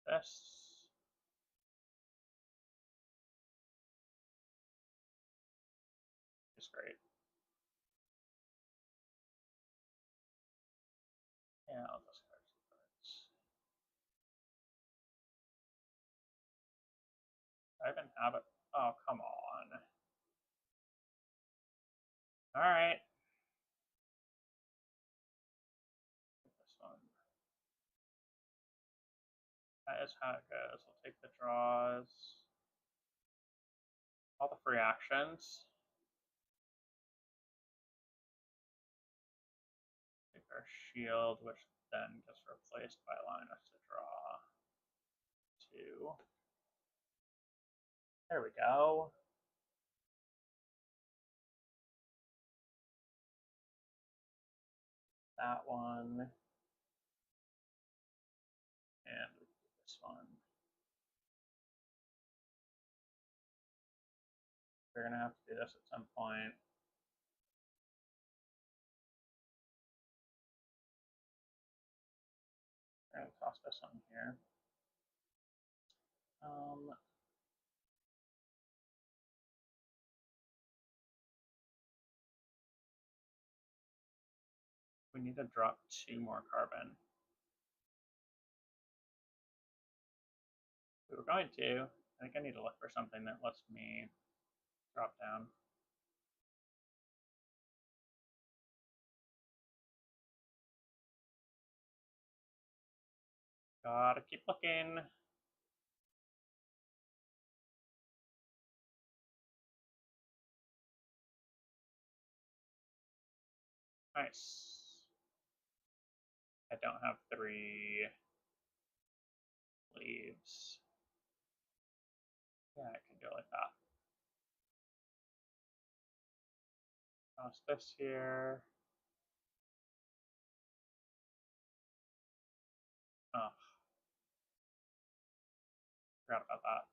A: This is great. Yeah, I'll discard 2 cards. I even have it. Oh, come on. Alright. This one. That is how it goes. We'll take the draws. All the free actions. Take our shield, which then gets replaced by allowing us to draw 2. There we go. That one. And this one. We're gonna have to do this at some point. We're gonna toss this one here. We need to drop 2 more carbon. We were going to. I think I need to look for something that lets me drop down. Gotta keep looking. Nice. I don't have 3 leaves. Yeah, I can do it like that. Toss this here. Oh, forgot about that.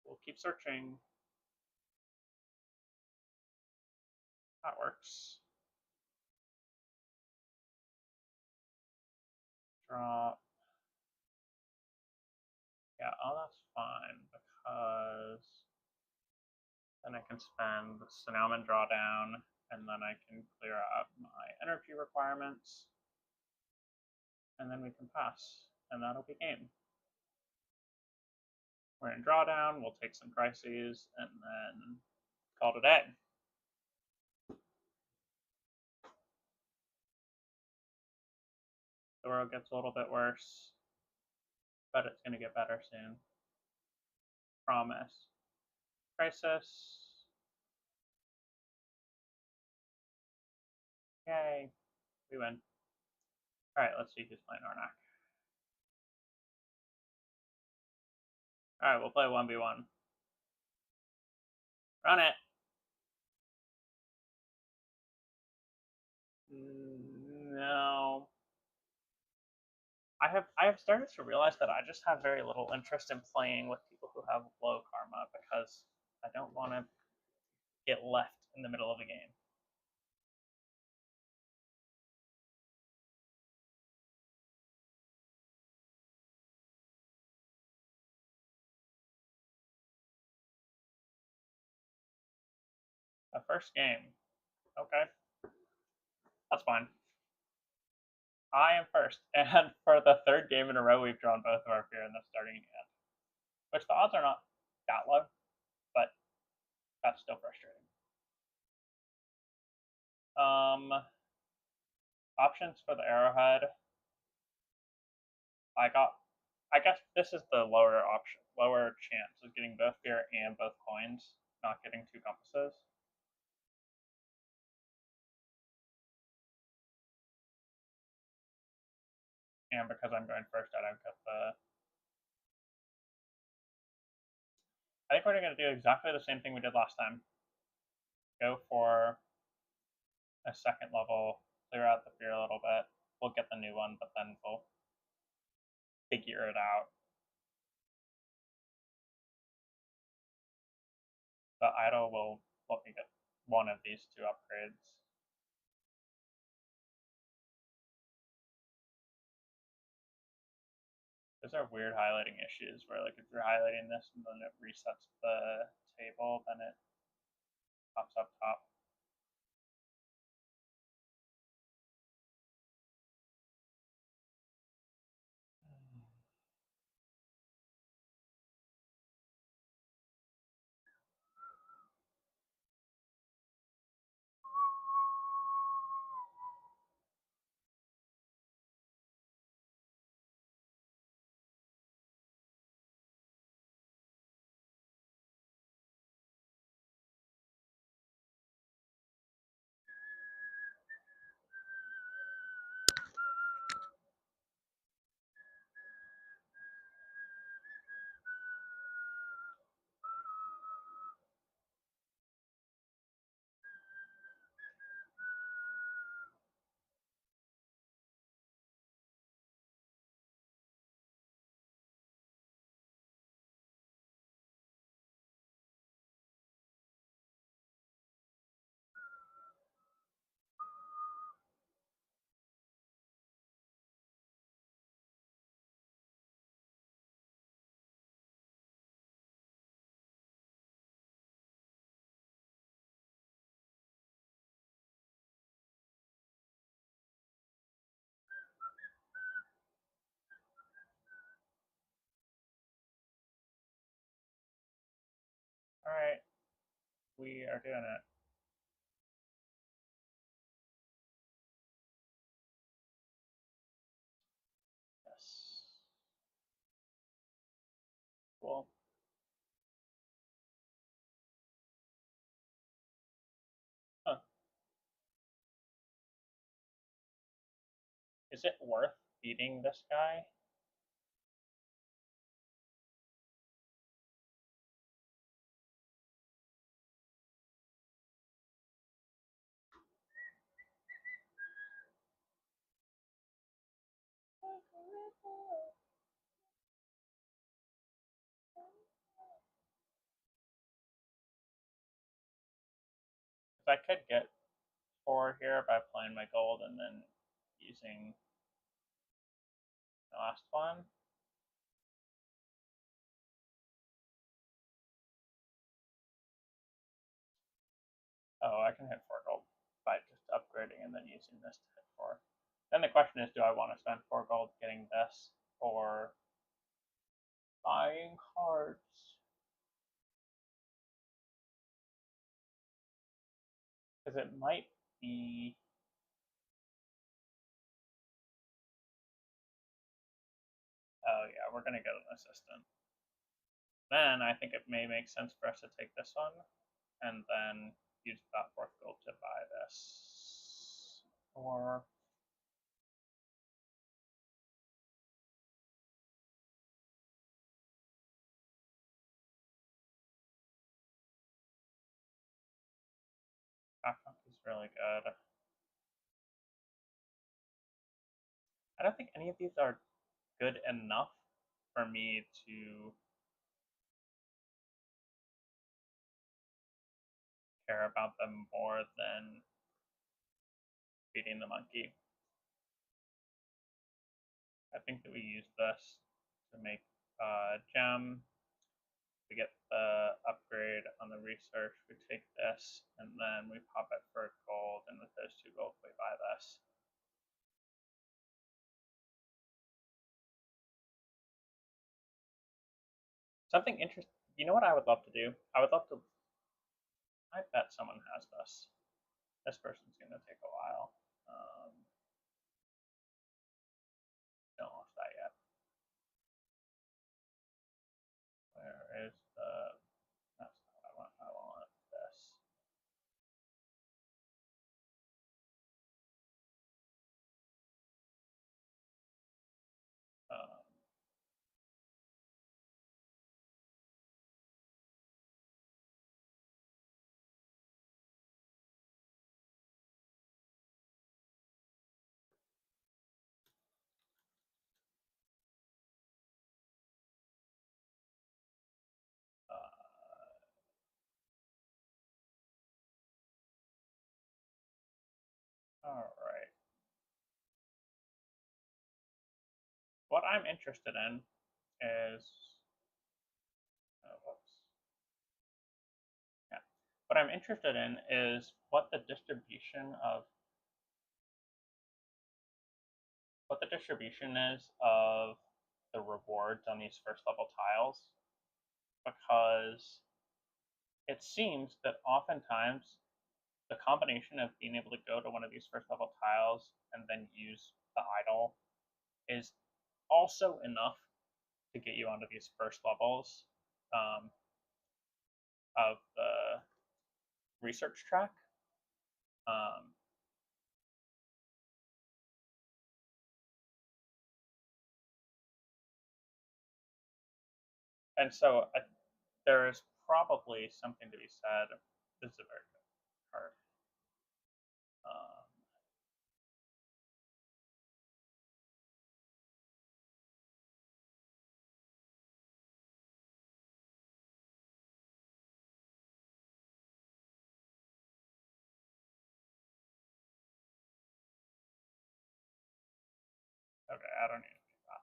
A: We'll keep searching. That works. Drop. Yeah, oh, that's fine because then I can spend, so now I'm in drawdown, and then I can clear up my energy requirements, and then we can pass, and that'll be game. We're in drawdown, we'll take some crises, and then call it a day. The world gets a little bit worse, but it's going to get better soon. Promise. Crisis. Yay. We win. Alright, let's see who's playing Arnak. Alright, we'll play 1v1. Run it! No. I have started to realize that I just have very little interest in playing with people who have low karma because I don't want to get left in the middle of a game. A first game. Okay. That's fine. I am first, and for the third game in a row, we've drawn both of our fear in the starting hand, which the odds are not that low, but that's still frustrating. Options for the arrowhead. I guess this is the lower option, lower chance of getting both fear and both coins, not getting two compasses. And because I'm going first, I don't get the. I think we're going to do exactly the same thing we did last time. Go for a second level, clear out the fear a little bit. We'll get the new one, but then we'll figure it out. The idol will let me get one of these two upgrades. Those are weird highlighting issues where, like, if you're highlighting this and then it resets the table, then it pops up top. All right, we are doing it. Yes. Cool. Huh. Is it worth beating this guy? If I could get 4 here by playing my gold and then using the last one. Oh, I can hit 4 gold by just upgrading and then using this to hit 4. Then the question is, do I want to spend 4 gold getting this or buying cards? Because it might be. Oh yeah, we're gonna get an assistant. Then I think it may make sense for us to take this one and then use that 4th gold to buy this. Or backup is really good. I don't think any of these are good enough for me to care about them more than feeding the monkey. I think that we use this to make gem. We get the upgrade on the research. We take this and then we pop it for gold, and with those 2 gold, we buy this. Something interesting. You know what I would love to do? I would love to. I bet someone has this. This person's gonna take a while. Don't watch that yet. Where is the? That's not what I want. I want this. Um, all right. What I'm interested in is. Whoops. Yeah. What I'm interested in is what the distribution is of the rewards on these first level tiles, because it seems that oftentimes the combination of being able to go to one of these first level tiles and then use the idol is also enough to get you onto these first levels um, of the research track. Um, and so there is probably something to be said. This is a very good card. Um, okay, I don't need to do that.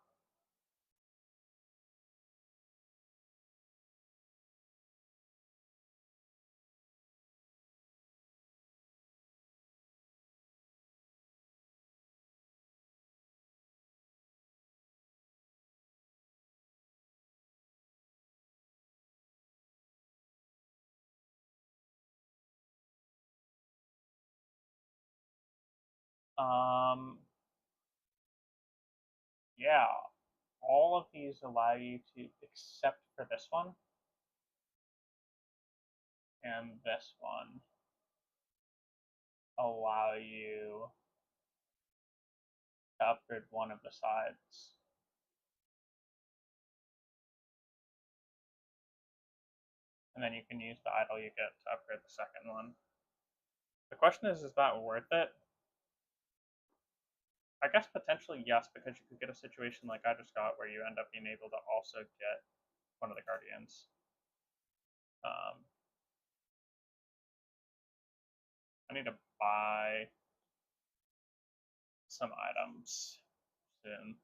A: Yeah, all of these allow you to, except for this one and this one, allow you to upgrade one of the sides. And then you can use the idol you get to upgrade the second one. The question is that worth it? I guess potentially yes, because you could get a situation like I just got where you end up being able to also get one of the Guardians. Um, I need to buy some items soon.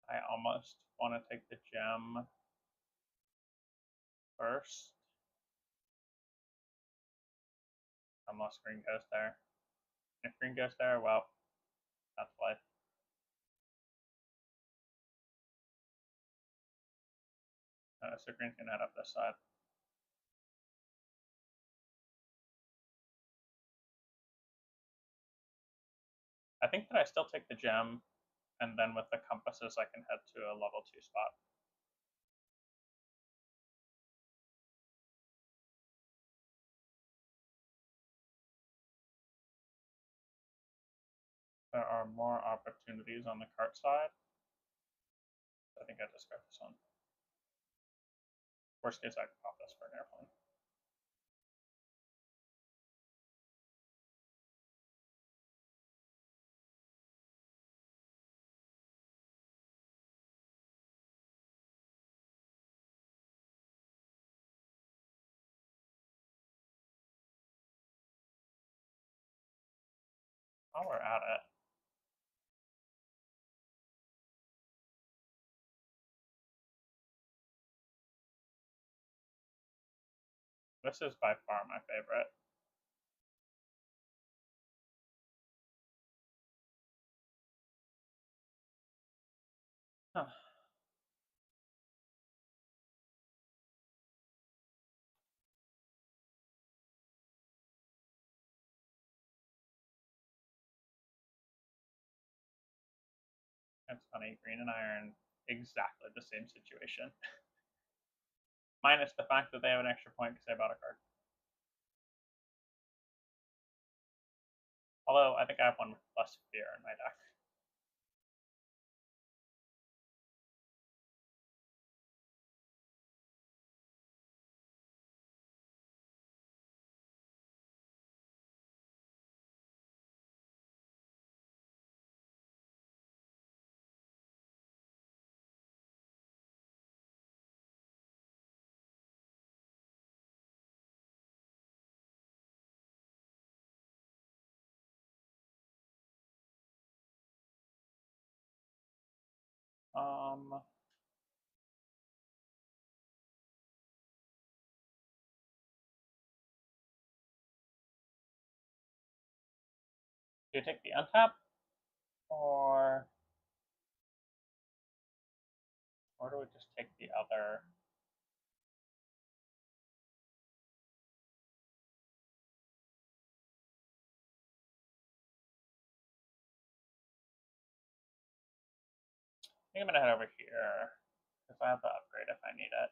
A: I almost want to take the gem first. Unless green goes there. If green goes there, well, that's life. So green can head up this side. I think that I still take the gem, and then with the compasses I can head to a level 2 spot. There are more opportunities on the cart side. I think I just got this one. Worst case, I can pop this for an airplane. While we're at it, this is by far my favorite. Huh. That's funny. Green and I are in exactly the same situation. Minus the fact that they have an extra point because they bought a card. Although, I think I have one with less fear in my deck. Do you take the untap, or do we just take the other? I think I'm gonna head over here because I have the upgrade if I need it.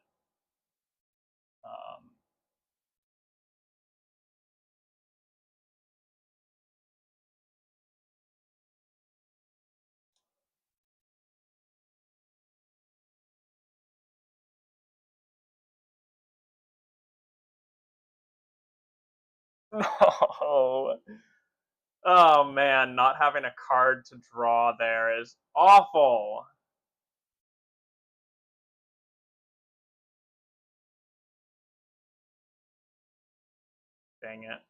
A: Oh, oh man, not having a card to draw there is awful. Dang it.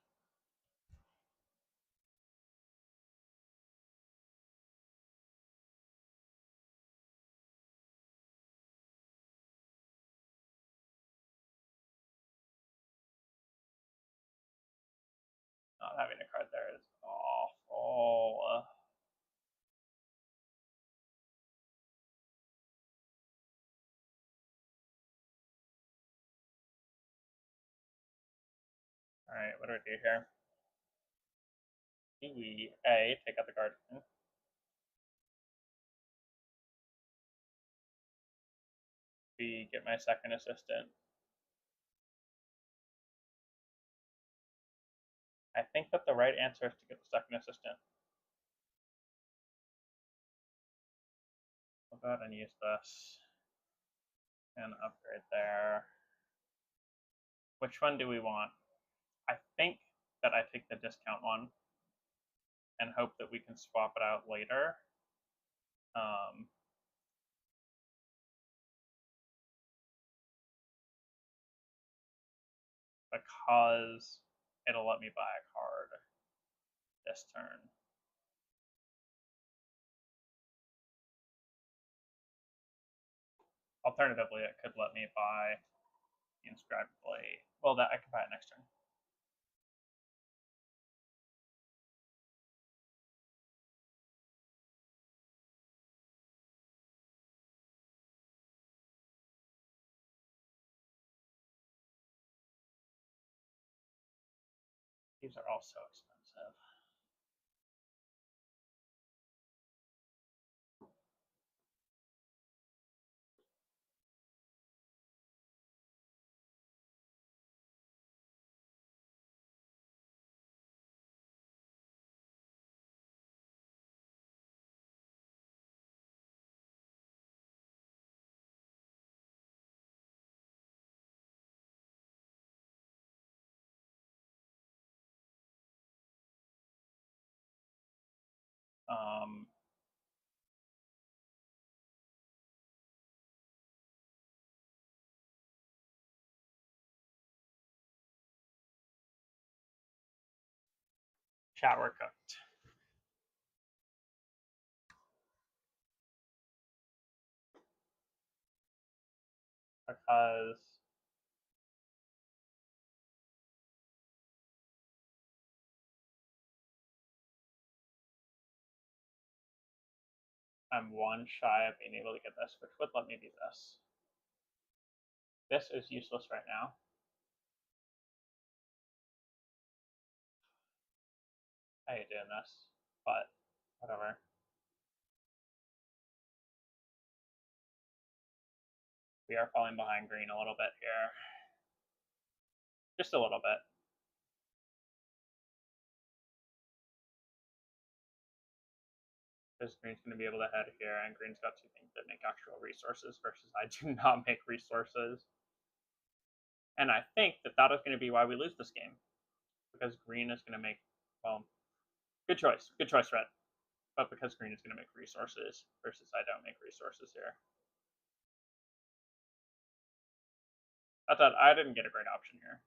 A: Not having a card there is awful. Alright, what do we do here? Do we A, take out the card? B, get my second assistant? I think that the right answer is to get the second assistant. I'll go ahead and use this and upgrade there. Which one do we want? I think that I take the discount one and hope that we can swap it out later. Because it'll let me buy a card this turn. Alternatively, it could let me buy the Inscribed Blade. Well, that I can buy it next turn. These are all so expensive. Chat, we're cooked. because I'm one shy of being able to get this, which would let me do this. This is useless right now. I hate doing this, but whatever. We are falling behind green a little bit here. Just a little bit. Because green's going to be able to head here, and green's got two things that make actual resources versus I do not make resources. And I think that that is going to be why we lose this game. Because green is going to make, well, good choice, red. But because green is going to make resources versus I don't make resources here. I thought I didn't get a great option here.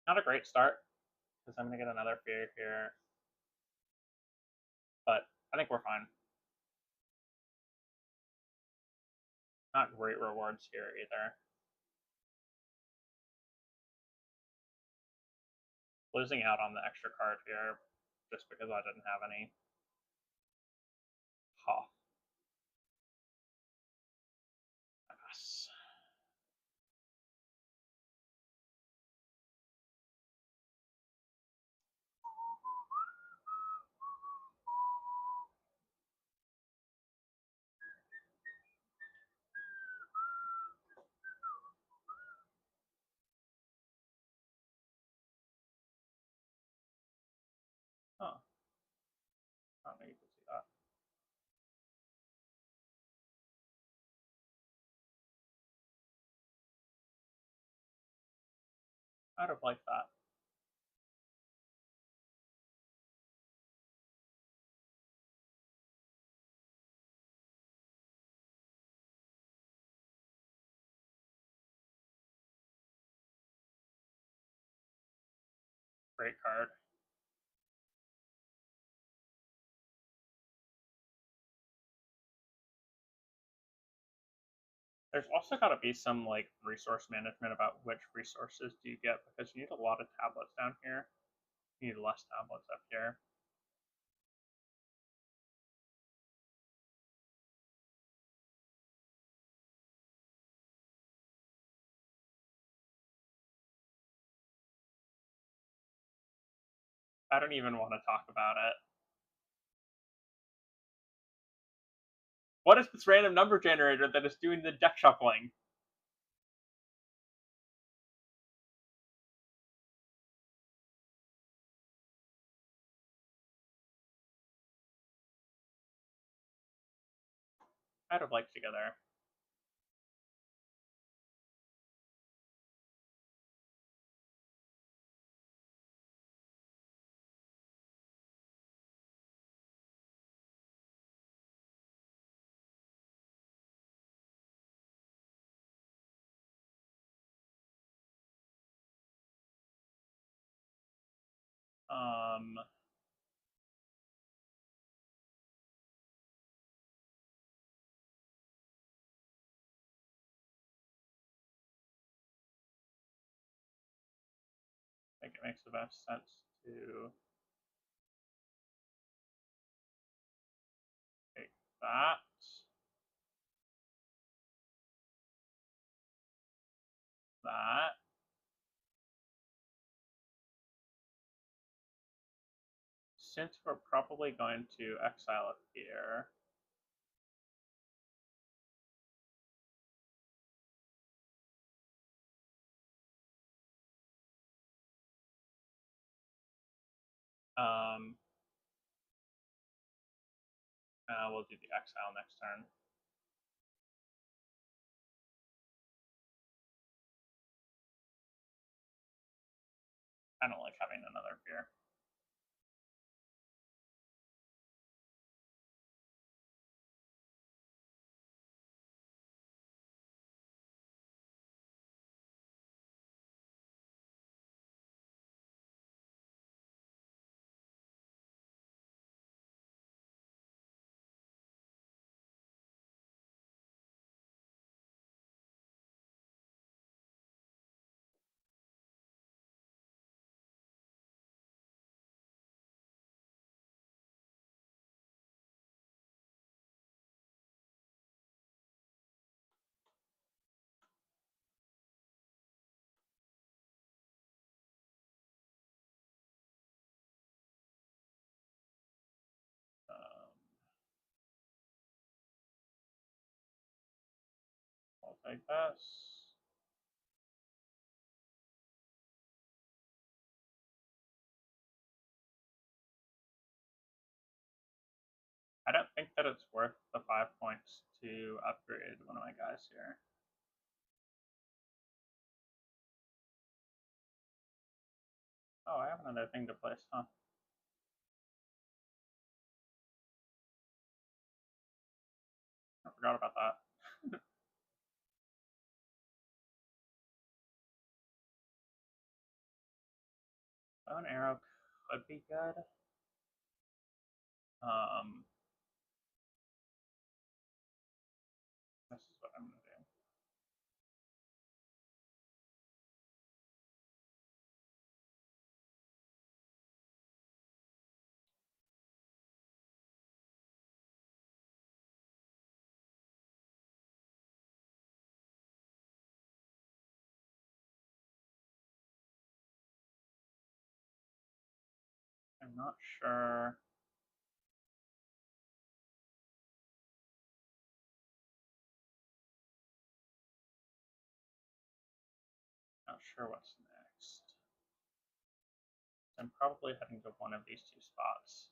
A: Not a great start, because I'm going to get another fear here. But I think we're fine. Not great rewards here either. Losing out on the extra card here just because I didn't have any. Ha. Yes. Huh. I don't know you can see that. I'd have liked that. Great card. There's also got to be some like resource management about which resources do you get, because you need a lot of tablets down here. You need less tablets up here. I don't even want to talk about it. What is this random number generator that is doing the deck shuffling? I'd have liked to go there. I think it makes the best sense to take that. That. Since we're probably going to exile it here, we'll do the exile next turn. I don't like having another fear. like this. I don't think that it's worth the 5 points to upgrade one of my guys here. Oh, I have another thing to place, huh? I forgot about that. Oh, an arrow could be good. This is what I'm gonna do. I'm not sure. Not sure what's next. I'm probably heading to one of these two spots.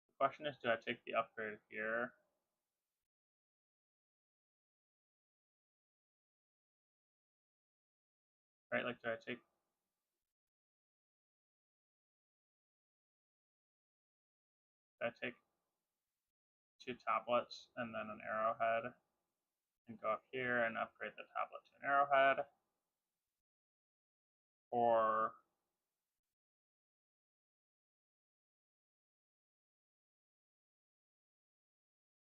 A: The question is, do I take the upgrade here? Right, like do I take two tablets and then an arrowhead and go up here and upgrade the tablet to an arrowhead? Or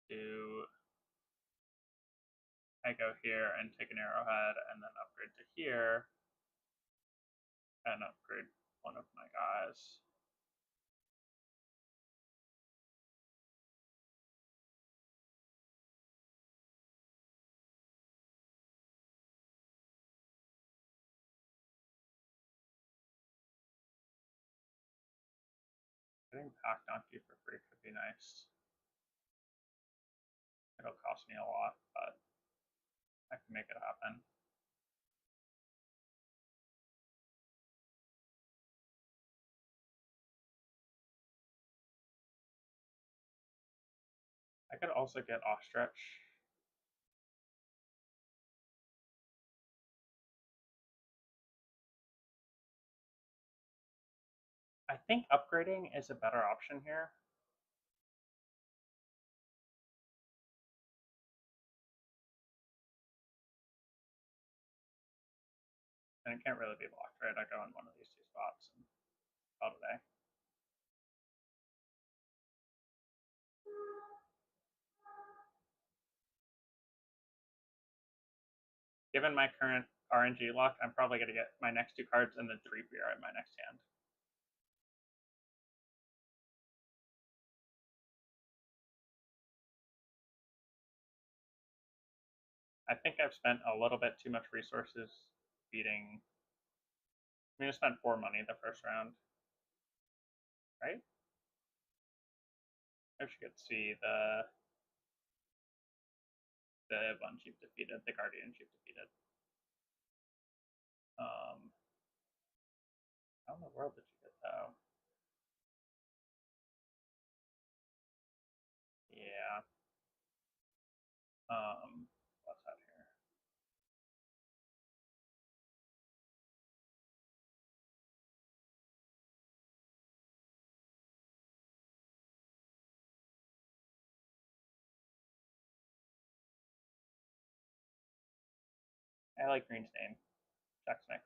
A: do I go here and take an arrowhead and then upgrade to here and upgrade one of my guys? Getting Pack Donkey for free could be nice. It'll cost me a lot, but I can make it happen. I could also get Ostrich. I think upgrading is a better option here. And it can't really be blocked, right? I go in one of these two spots and call it a day. Given my current RNG luck, I'm probably going to get my next two cards and then 3 BR in my next hand. I think I've spent a little bit too much resources beating. I'm going to spend 4 money the first round, right? I should get to see the one you've defeated, the Guardian you've defeated. How in the world did you get though? Yeah. What's that here? I like Green's name. Chex Mix.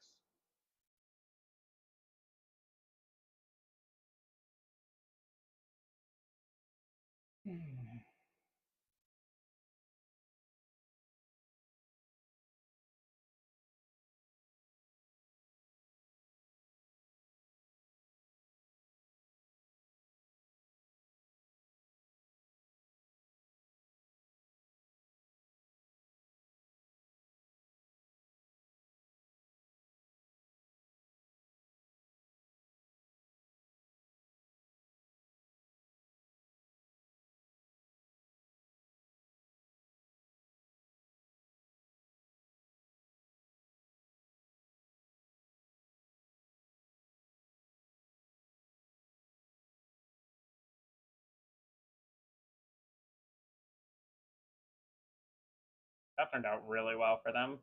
A: That turned out really well for them.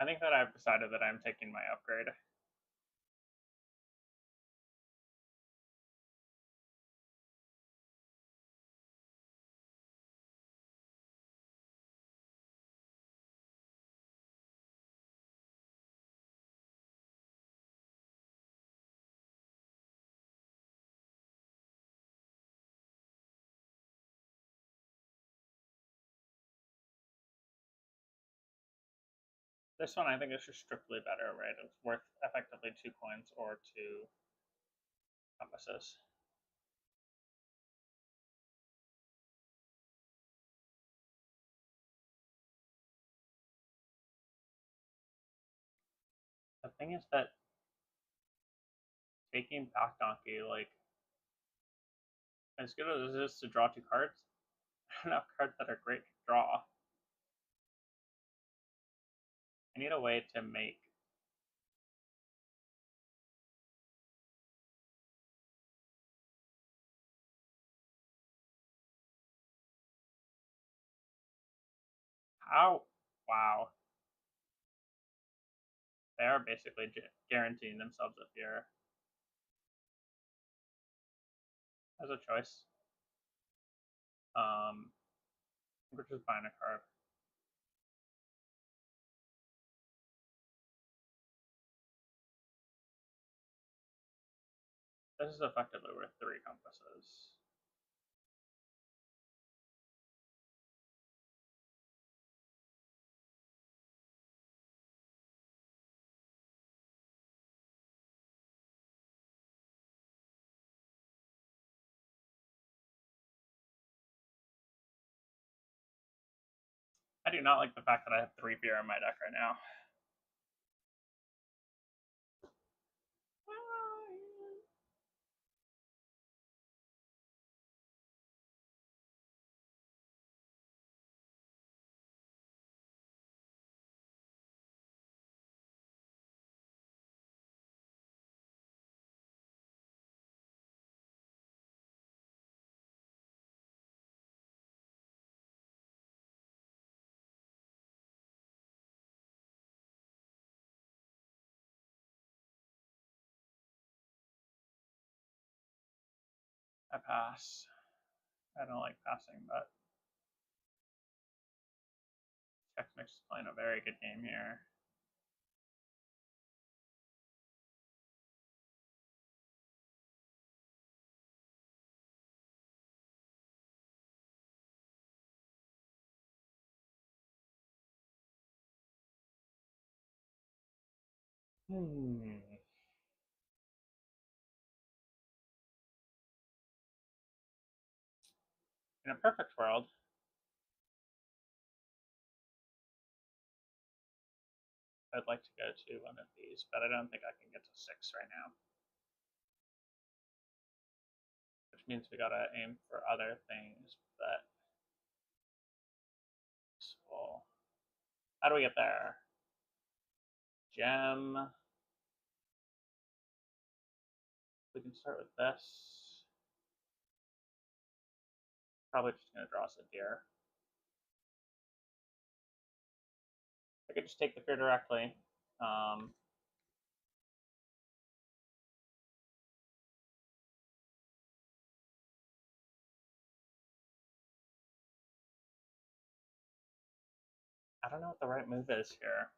A: I think that I've decided that I'm taking my upgrade. This one I think is just strictly better, right? It's worth effectively 2 coins or 2 compasses. The thing is that taking back donkey, like, as good as it is to draw 2 cards, I don't have cards that are great to draw. I need a way to make how wow. They are basically guaranteeing themselves a fear. As a choice. We're just buying a card. This is effectively worth 3 compasses. I do not like the fact that I have 3 fear in my deck right now. I pass. I don't like passing, but Chex Mix is playing a very good game here. In a perfect world, I'd like to go to one of these, but I don't think I can get to 6 right now. Which means we gotta aim for other things, but useful. How do we get there? Gem. We can start with this. Probably just gonna draw us a deer. I could just take the fear directly. I don't know what the right move is here.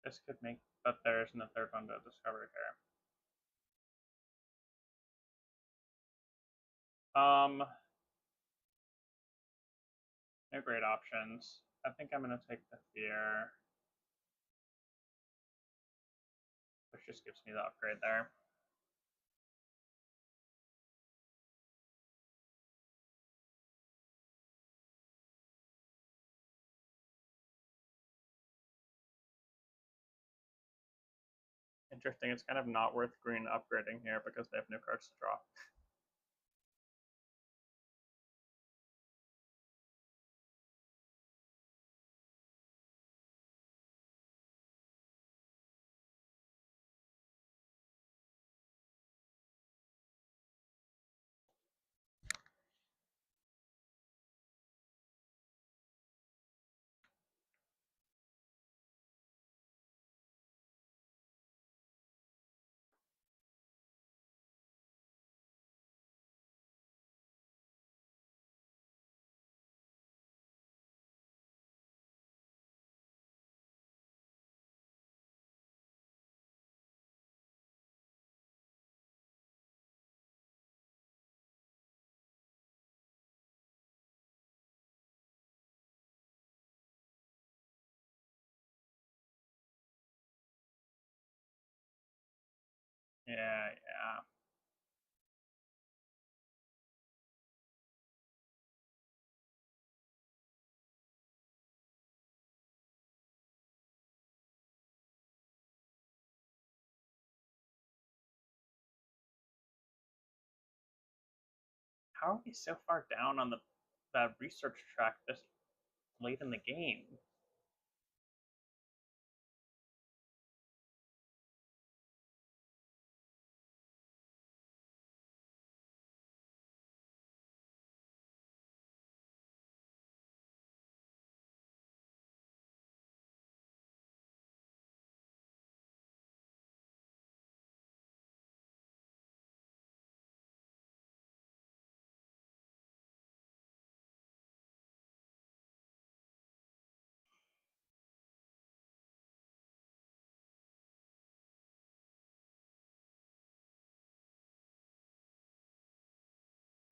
A: This could make, but there isn't a third one to discover here. No great options. I think I'm gonna take the fear, which just gives me the upgrade there. Interesting. It's kind of not worth green upgrading here because they have no cards to draw. Yeah, yeah. How are we so far down on the research track this late in the game?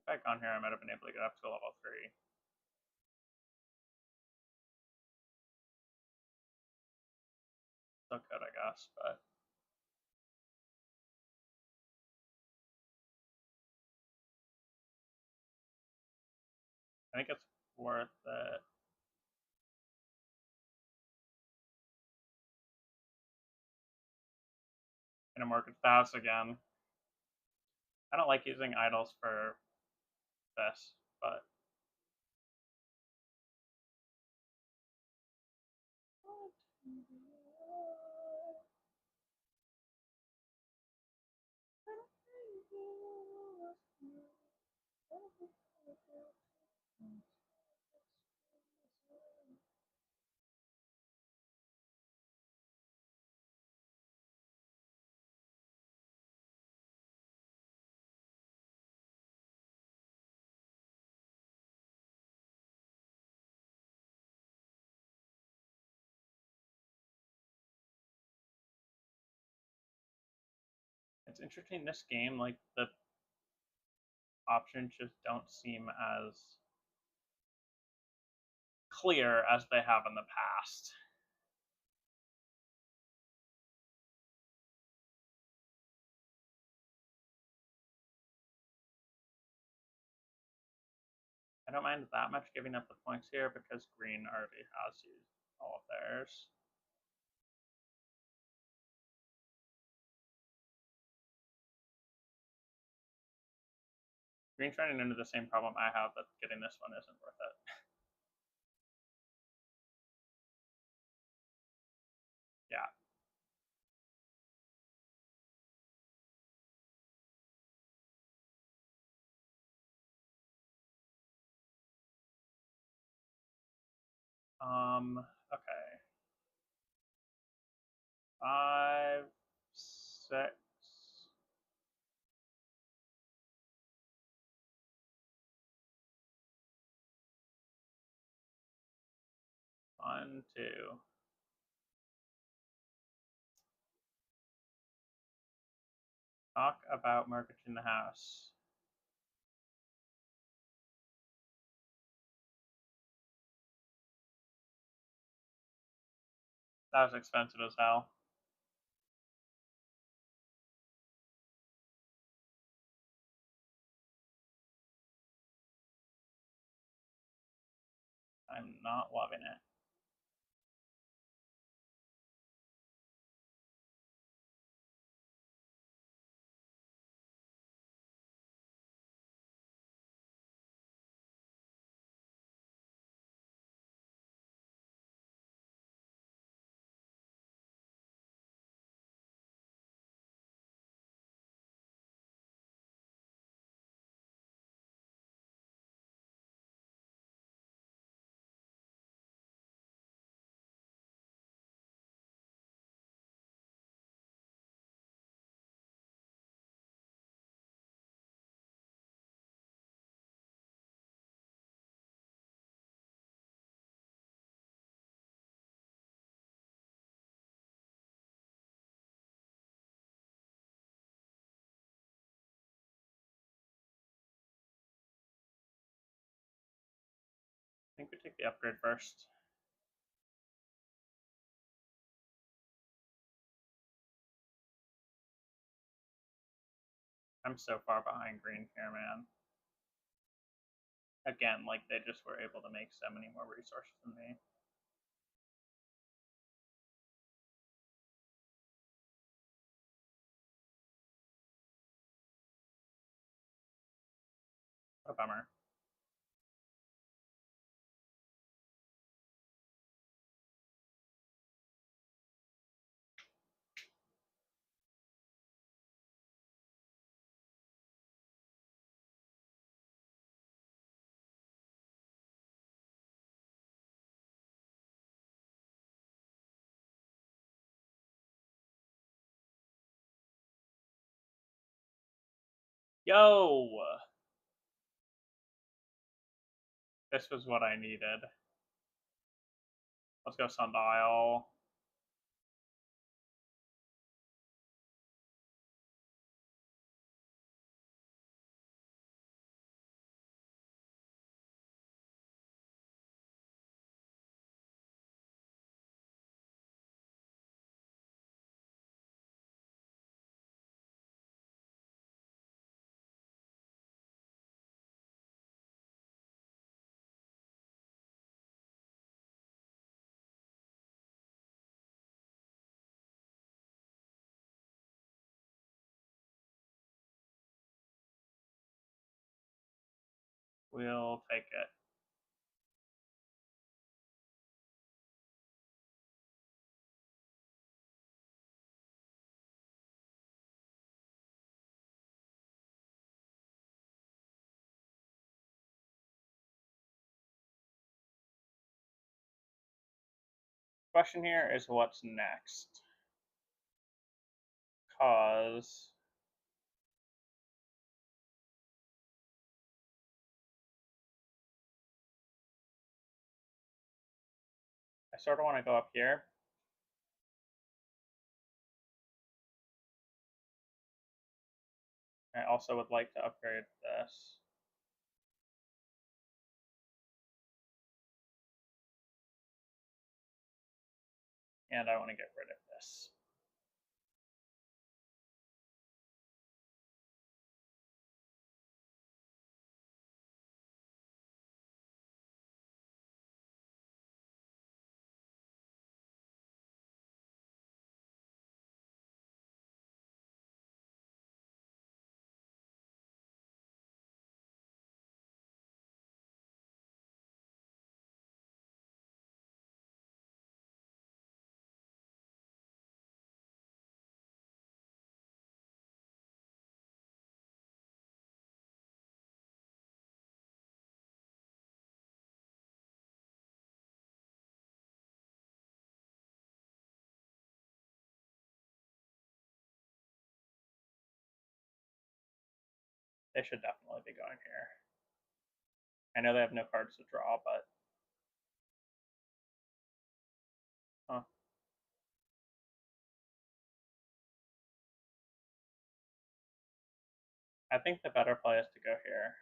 A: Back on here, I might have been able to get up to level 3. Still could, I guess, but I think it's worth it. Gonna mortgage the house again. I don't like using idols for this, but it's interesting. This game, like the options just don't seem as clear as they have in the past. I don't mind that much giving up the points here because green already has used all of theirs. Green's running into the same problem I have, but getting this one isn't worth it. Yeah. Okay. 5, 6. 1, 2. Talk about mortgaging the house. That was expensive as hell. I'm not loving it. take the upgrade first. I'm so far behind green here, man. Again, like, they just were able to make so many more resources than me. What a bummer. Yo! This was what I needed. Let's go Sundial. We'll take it. Question here is what's next? Cause I sort of want to go up here. I also would like to upgrade this. And I want to get rid of this. They should definitely be going here. I know they have no cards to draw, but huh. I think the better play is to go here.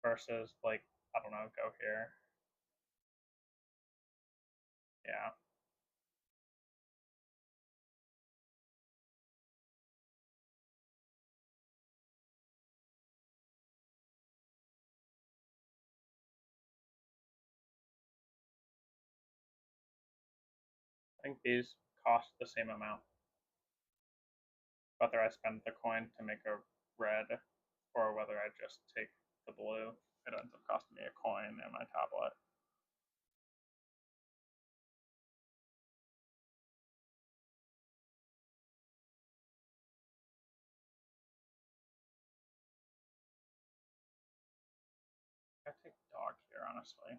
A: Versus, like, I don't know, go here. Yeah. I think these cost the same amount. Whether I spend the coin to make a red or whether I just take the blue, it ends up costing me a coin and my tablet. I take dog here, honestly.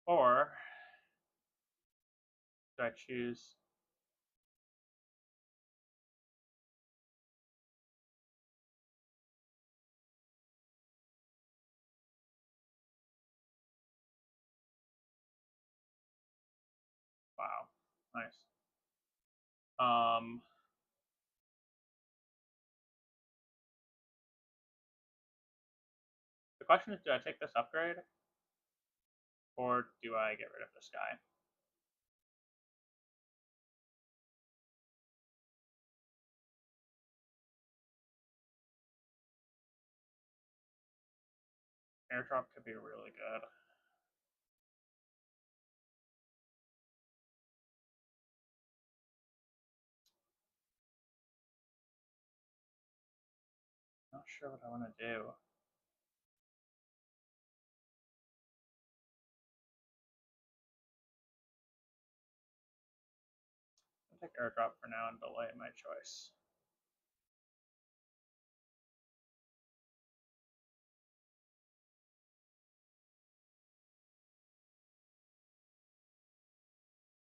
A: Or do I choose? Nice. Um, the question is, do I take this upgrade? Or do I get rid of this guy? Airdrop could be really good. Not sure what I want to do. I'll take airdrop for now and delay my choice.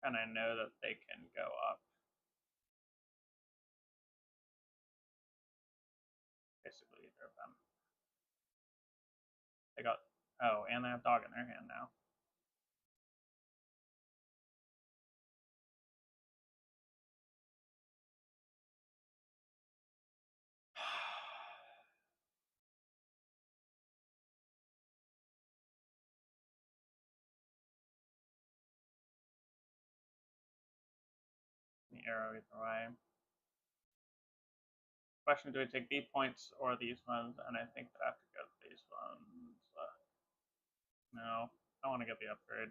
A: And I know that they can go up. Basically, either of them. They got, oh, and they have dog in their hand now. The arrow either way. Question, do I take these points or these ones? And I think that I have to go to these ones. No, I want to get the upgrade.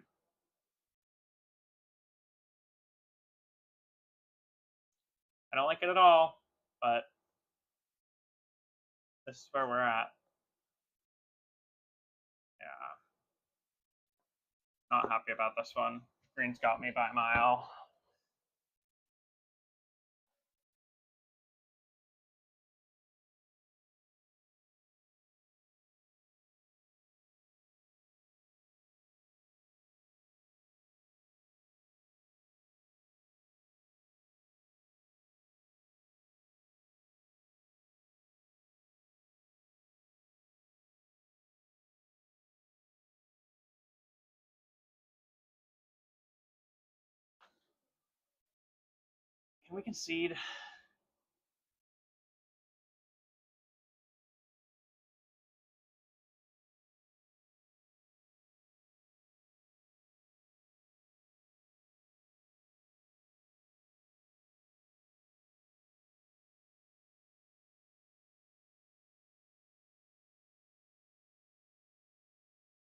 A: I don't like it at all, but this is where we're at. Yeah. Not happy about this one. Green's got me by a mile. Can we concede?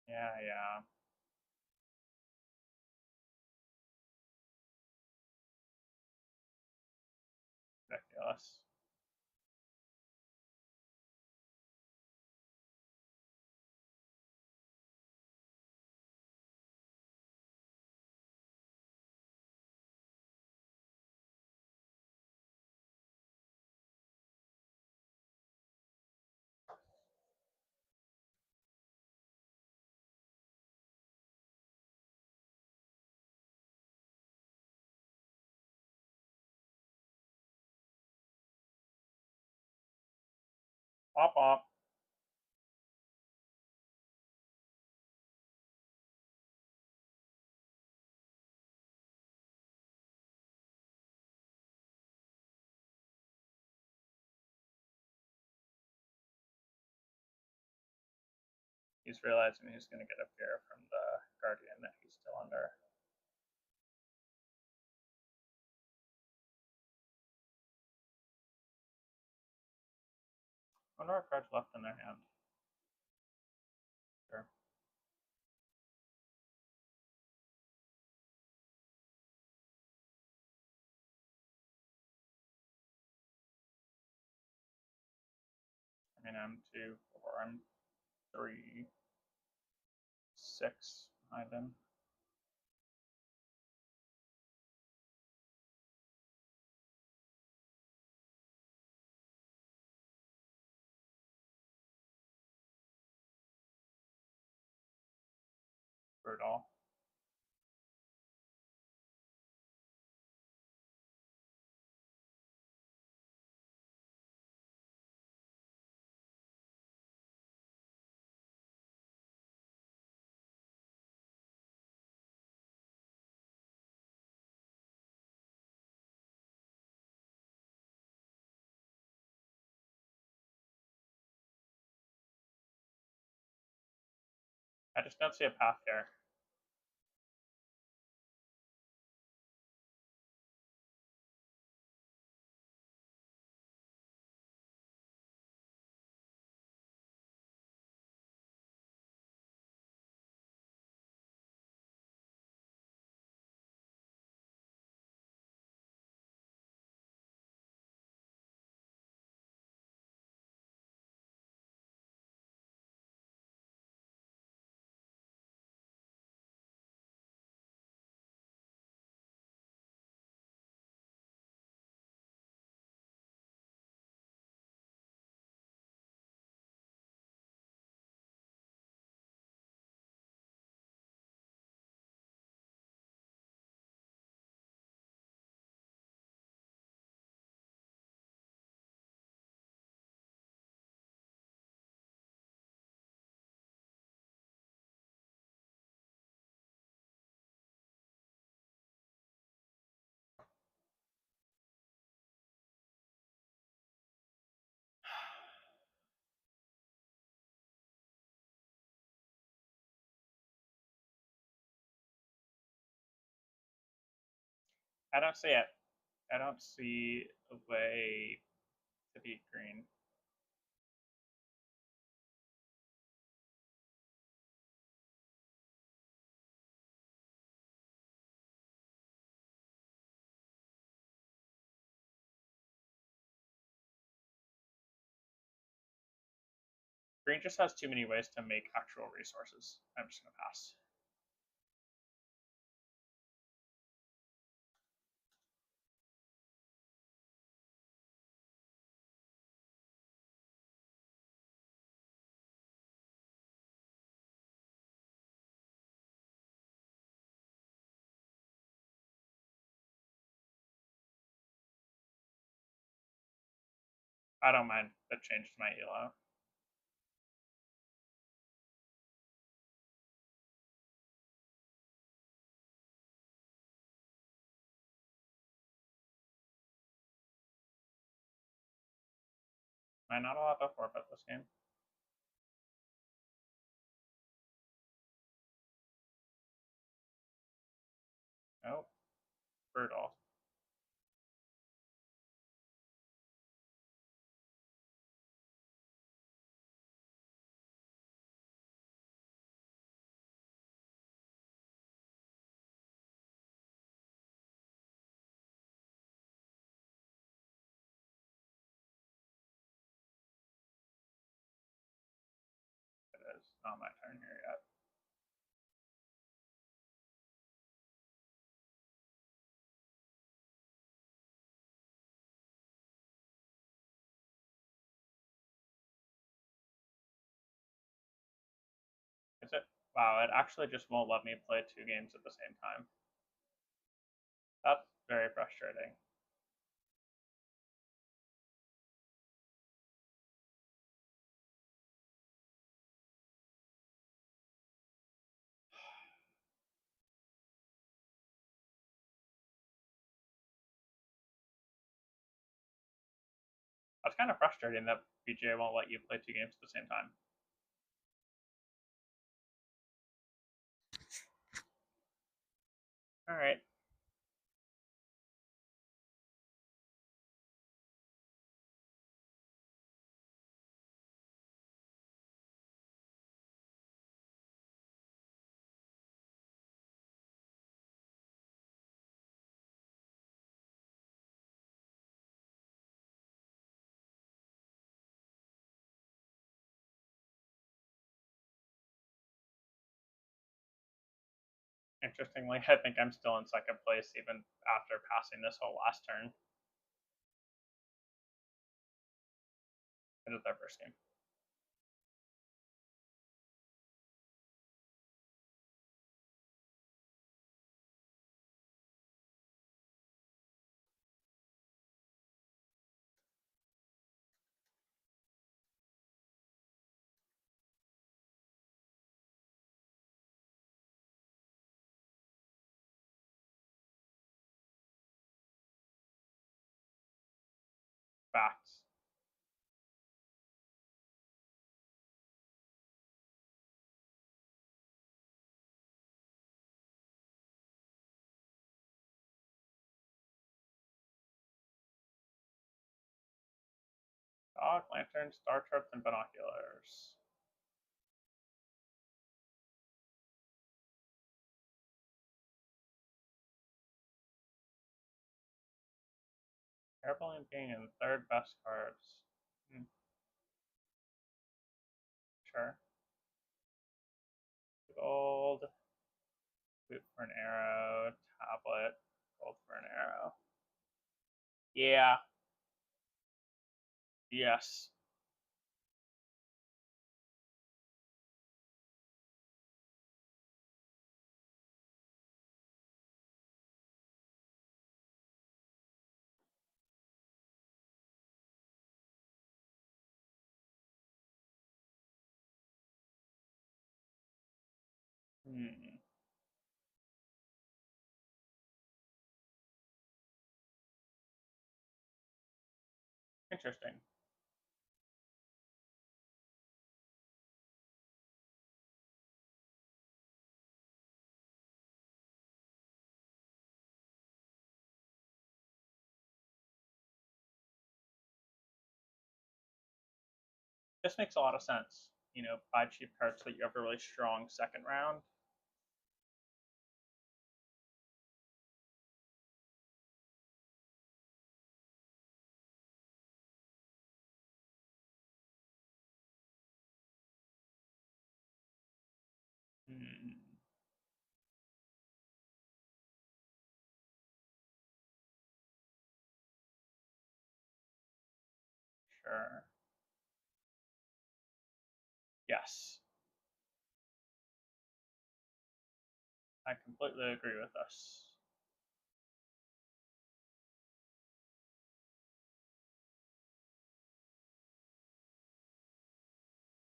A: Yeah. Ridiculous. Wop wop. He's realizing he's going to get a fear from the Guardian that he's still under. I wonder what cards left in their hand. Sure. I mean, I'm 2, 4, I'm 3, 6 behind him. Brutal. just don't see a path here. I don't see it. I don't see a way to beat green. Green just has too many ways to make actual resources. I'm just going to pass. I don't mind that changed my elo. Am I not allowed to forfeit this game? No. Brutal. It is not my turn here yet. Is it? Wow, it actually just won't let me play 2 games at the same time. That's very frustrating. That's kind of frustrating that BGA won't let you play 2 games at the same time. All right. Interestingly, I think I'm still in second place even after passing this whole last turn. It is their first game. Facts. Dog, lantern, star charts, and binoculars. Airplane being in third best cards. Sure. Gold. Boot for an arrow. Tablet. Gold for an arrow. Yeah. Yes. Hmm. Interesting. This makes a lot of sense. You know, buy cheap cards so that you have a really strong second round. Hmm. Sure. Yes. I completely agree with us.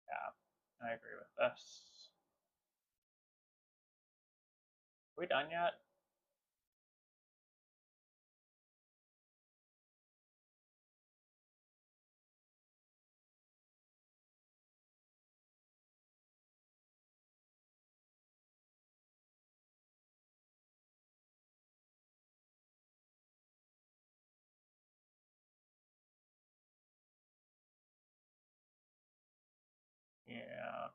A: Yeah, I agree with this. Are we done yet? Yeah.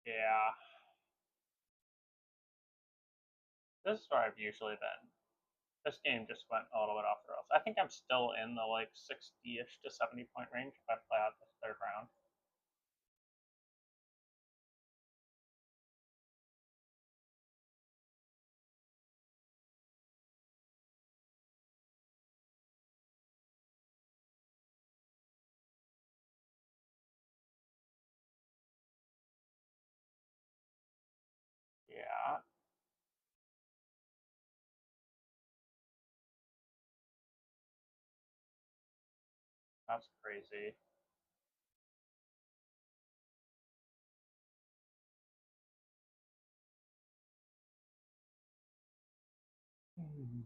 A: Yeah. This is where I've usually been. This game just went a little bit off the rails. I think I'm still in the like 60-ish to 70 point range if I play out this third round. Yeah. That's crazy. Hmm.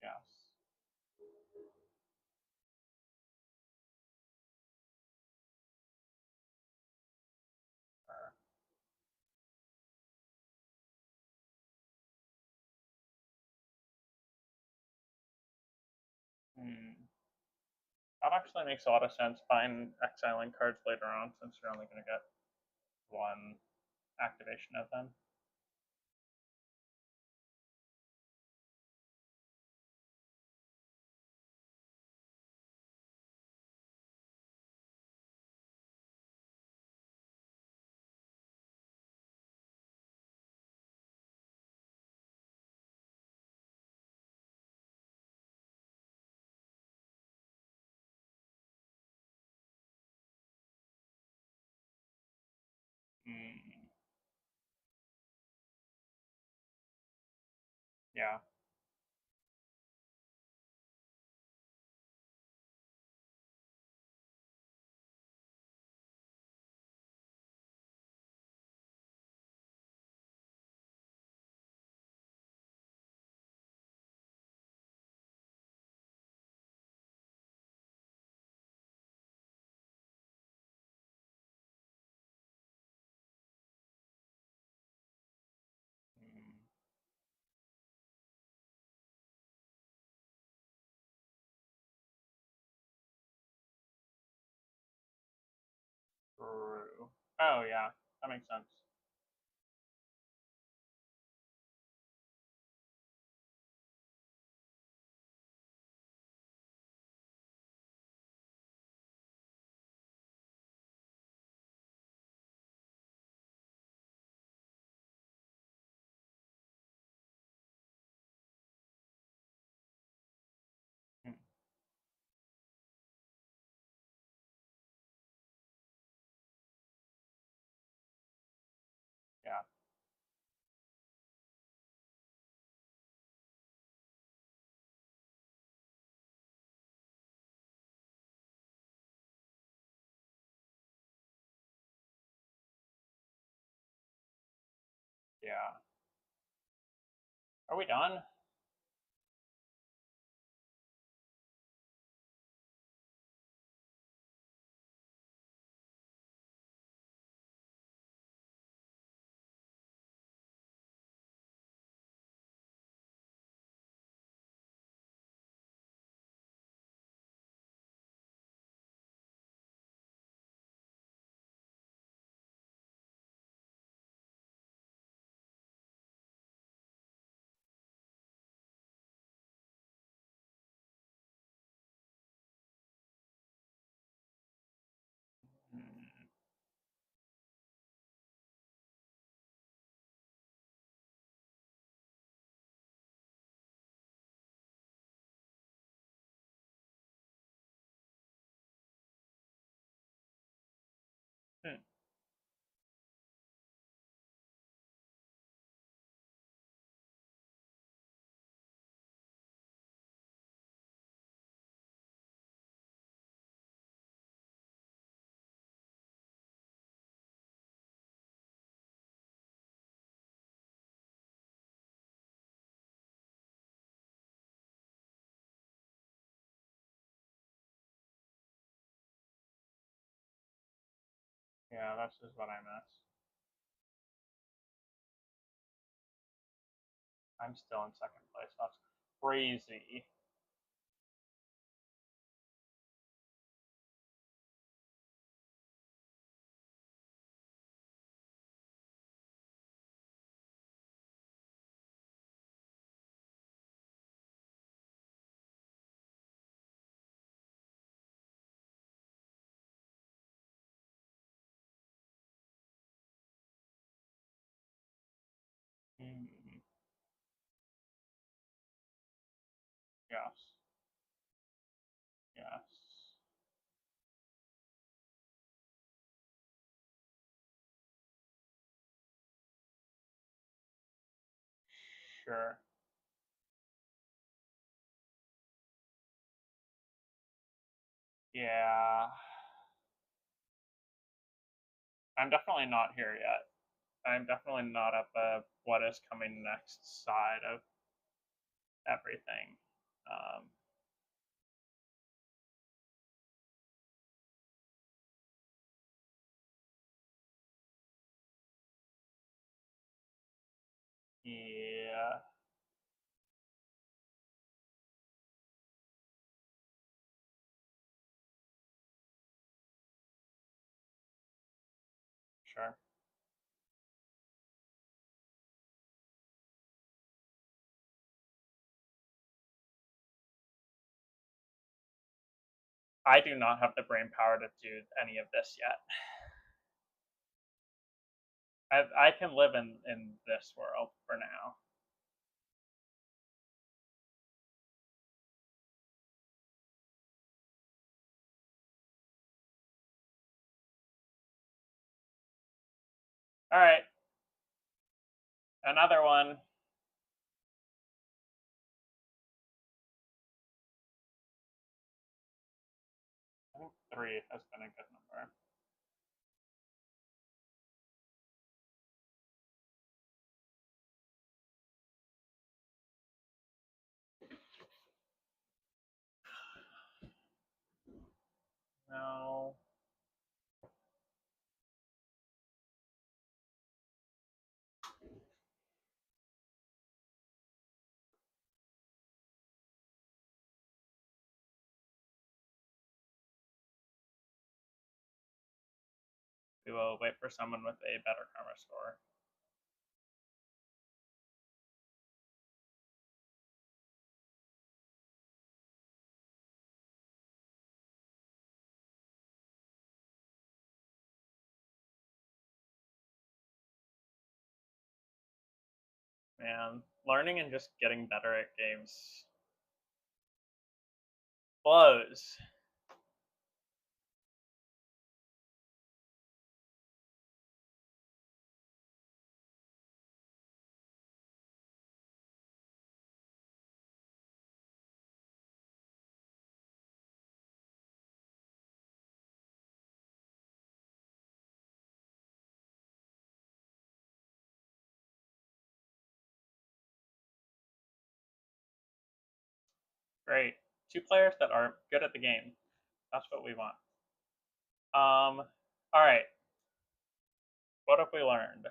A: Yes. Sure. Hmm. That actually makes a lot of sense buying exiling cards later on since you're only going to get one activation of them. Hmm. Yeah. Oh yeah, that makes sense. Hmm. Yeah, yeah. Are we done? Hmm. Hmm. Yeah, that's just what I miss. I'm still in second place. That's crazy. Hmm. Yes. Yes. Sure. Yeah. I'm definitely not here yet. I'm definitely not at the what is coming next side of everything. Um, yeah. Sure. I do not have the brain power to do any of this yet. I can live in this world for now. All right, another one. I think three has been a good number. No. We will wait for someone with a better karma score. Man, learning and just getting better at games blows. Great. 2 players that are good at the game. That's what we want. Alright. What have we learned?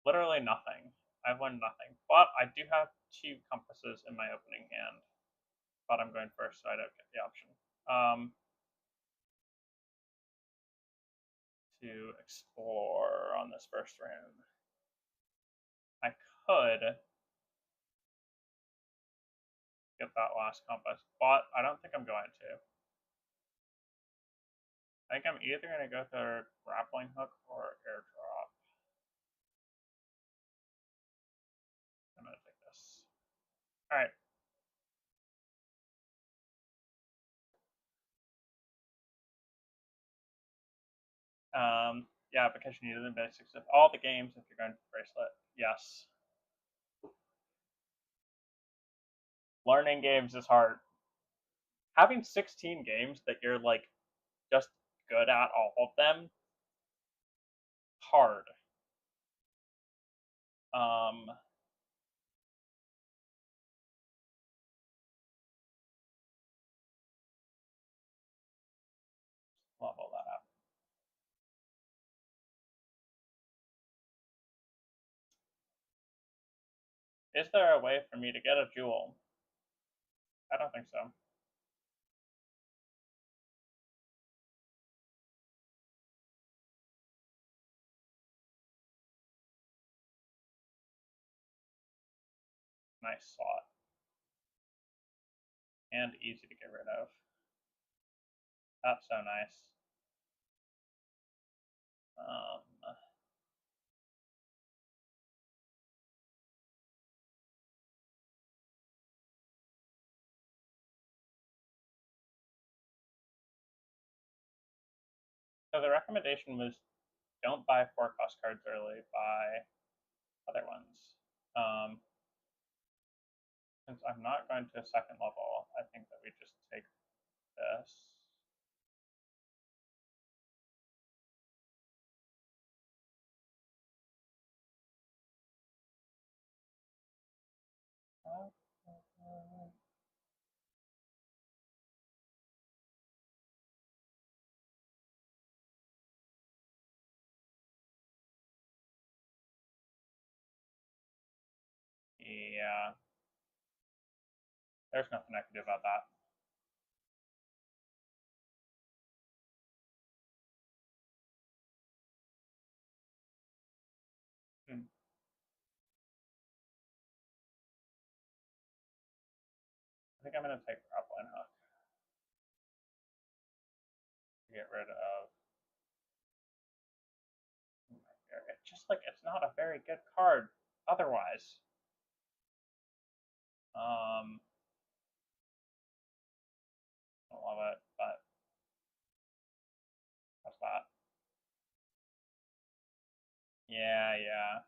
A: Literally nothing. I've learned nothing. But I do have 2 compasses in my opening hand. But I'm going first, so I don't get the option. To explore on this first room. I could get that last compass, but I don't think I'm going to. I think I'm either going to go for grappling hook or airdrop. I'm going to take this. Alright. Yeah, because you need the basics of all the games if you're going to bracelet. Yes. Learning games is hard. Having 16 games that you're like just good at all of them, hard. Level that up. Is there a way for me to get a jewel? I don't think so. Nice slot. And easy to get rid of. That's so nice. So the recommendation was don't buy 4 cost cards early, buy other ones. Since I'm not going to a second level, I think that we just take this. Yeah. There's nothing I can do about that. I think I'm going to take grappling hook to get rid of. It's just like it's not a very good card otherwise. Don't love it, but that's that. Yeah, yeah.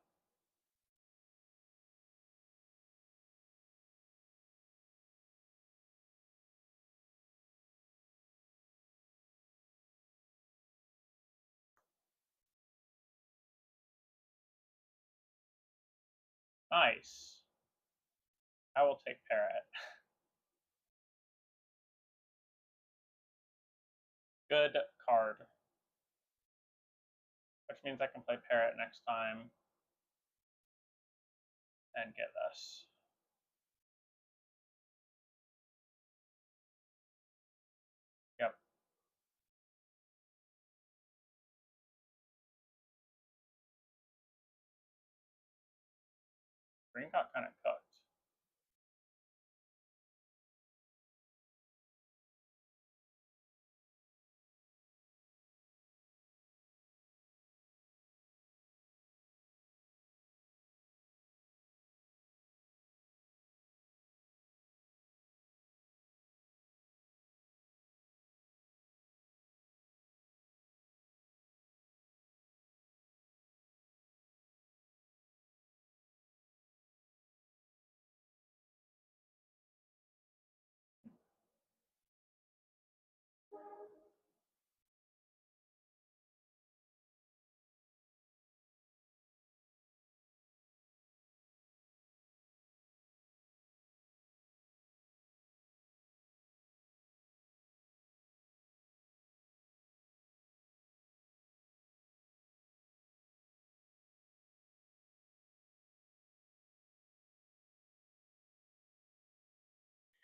A: Nice. I will take Parrot. Good card. Which means I can play Parrot next time and get this. Yep. chicken got kind of cooked.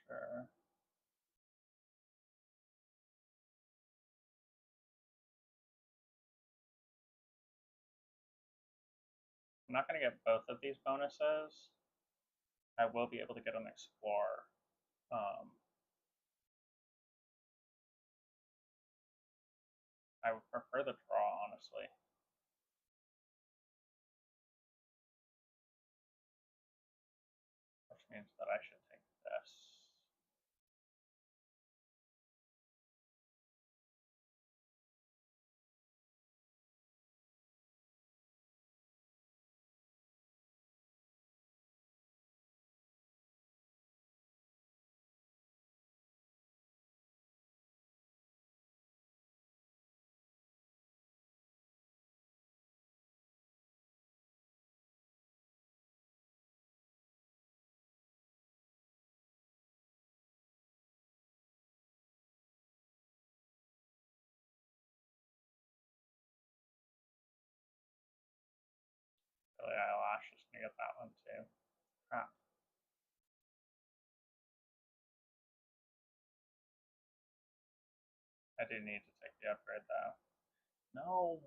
A: Sure. I'm not going to get both of these bonuses. I will be able to get an Explorer. I would prefer the draw, honestly. Which means that I should take this. Billy Eyelash is going to get that one too. Crap. I do need to take the upgrade though. No.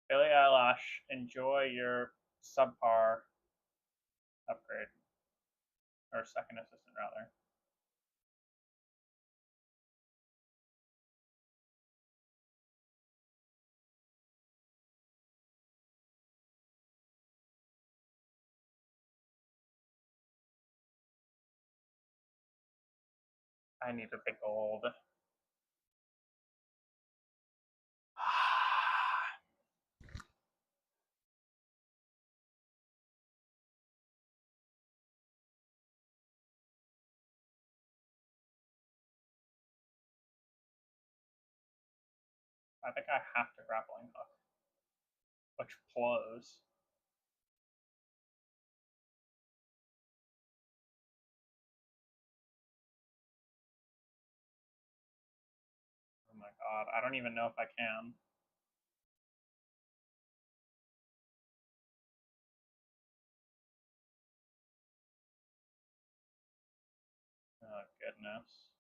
A: Billy Eyelash, enjoy your subpar upgrade. Or second assistant, rather. I need the gold. I think I have to grappling hook, which blows. Oh my god, I don't even know if I can. Oh goodness.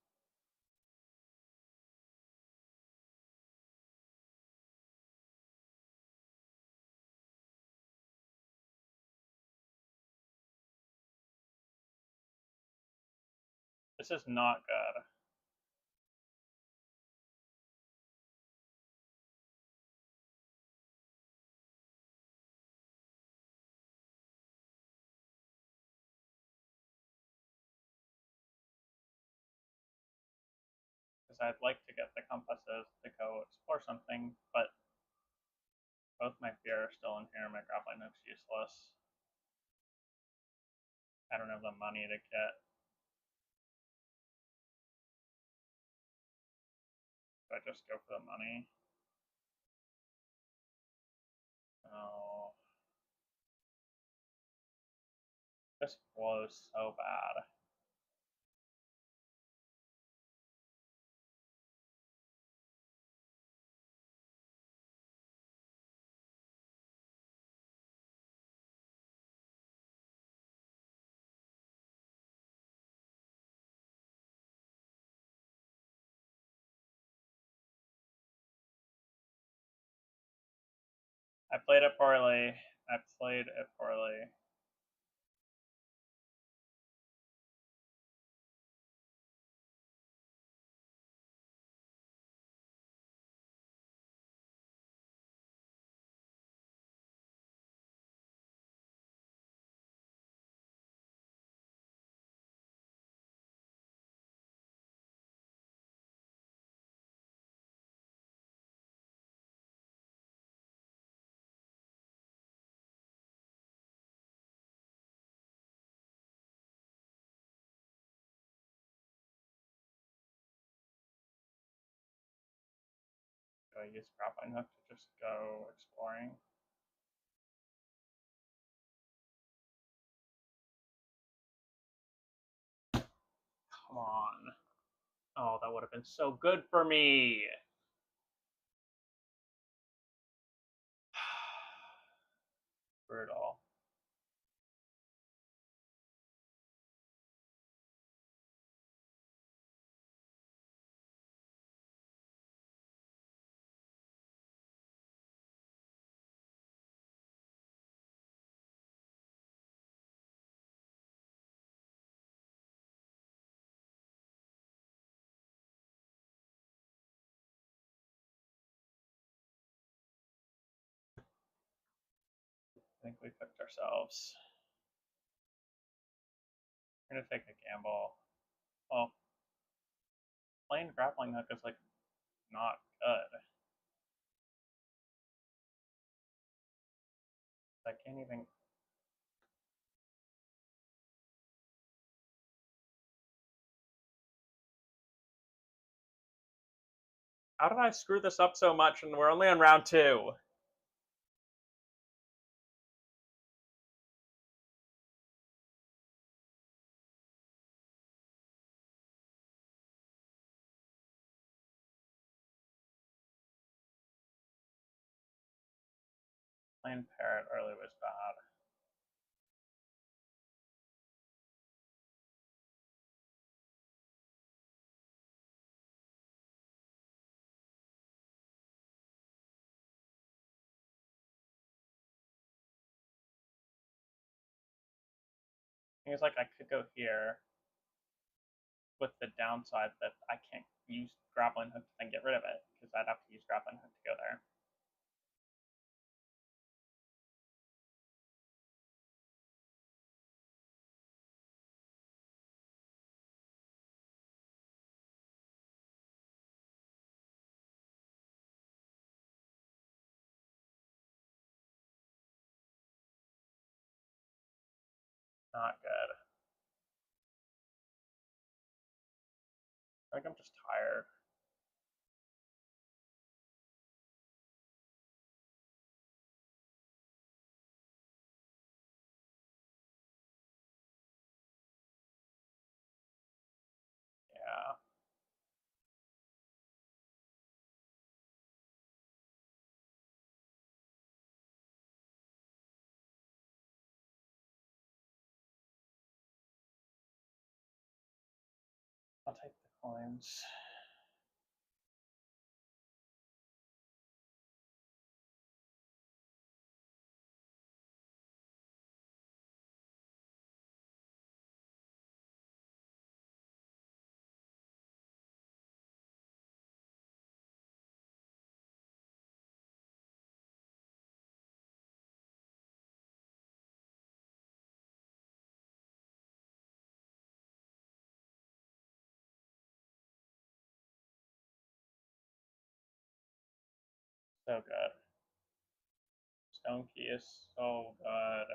A: This is not good. Because I'd like to get the compasses to go explore something, but both my fear are still in here. My grappling hook's useless. I don't have the money to get. Do I just go for the money? Oh. This blows so bad. I played it poorly. I played it poorly. Do I use grappling hook to just go exploring? Come on. Oh, that would have been so good for me. Brutal. I think we cooked ourselves. We're gonna take a gamble. Well, playing grappling hook is like not good. I can't even. How did I screw this up so much and we're only on round 2? Playing parrot early was bad. It's like I could go here with the downside that I can't use grappling hook and get rid of it because I'd have to use grappling hook to go there. Not good. I think I'm just tired. Yeah. I'll take the coins. So good. Stone key is so good.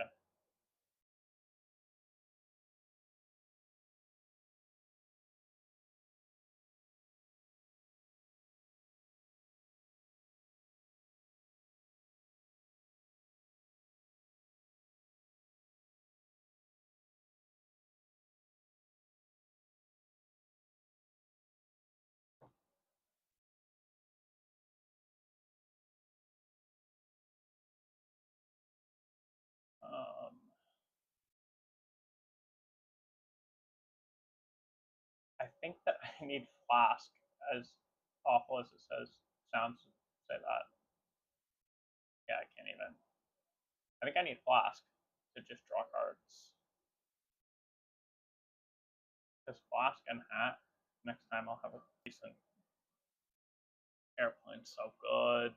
A: I think that I need flask, as awful as it sounds to say that. Yeah, I can't even. I think I need Flask to just draw cards. Because Flask and Hat, next time I'll have a decent airplane. So good.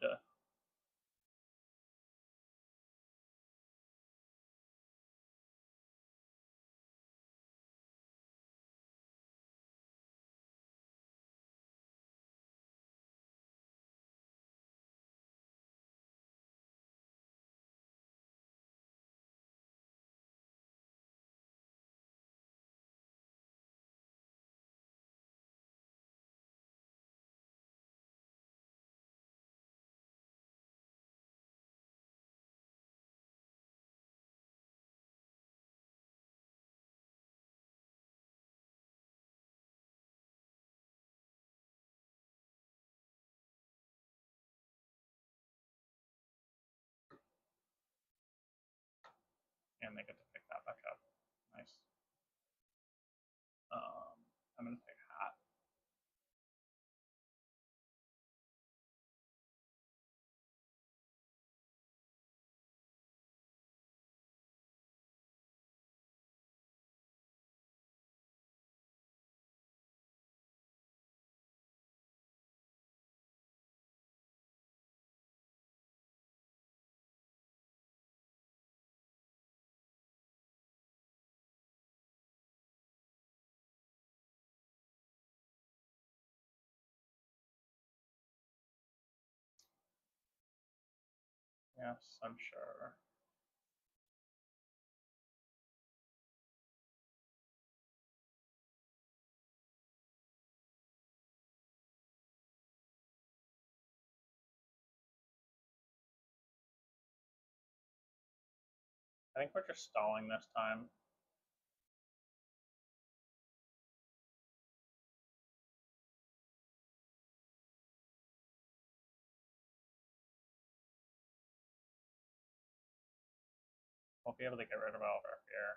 A: And they get to pick that back up. Nice. I'm gonna pick Hat. Yes, I'm sure. I think we're just stalling this time. We'll be able to get rid of all of our fear.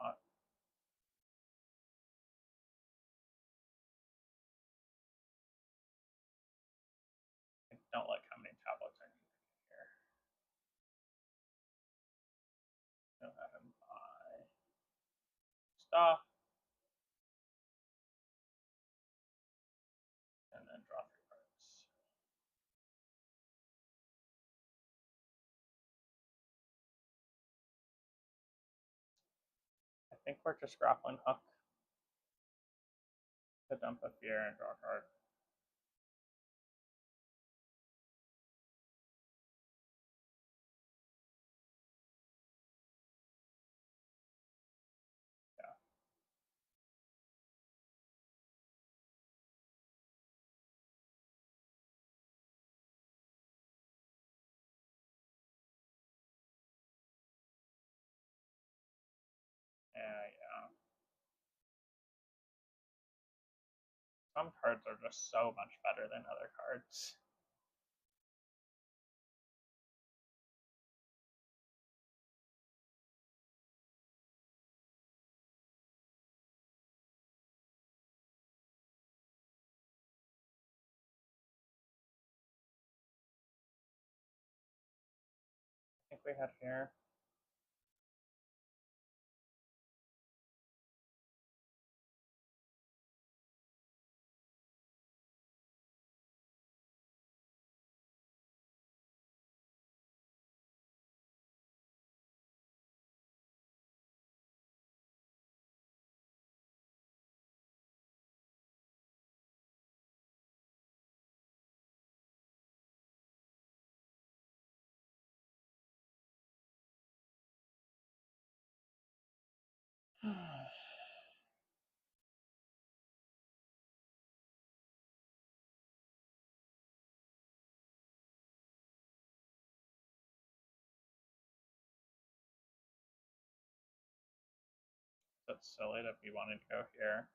A: Uh, I don't like how many tablets I need here. Go ahead and buy stuff, and then draw 3 cards. I think we're just grappling hook to dump a fear and draw a card. Yeah. Yeah. Some cards are just so much better than other cards. I think we had here. So that's silly to be wanting to go here.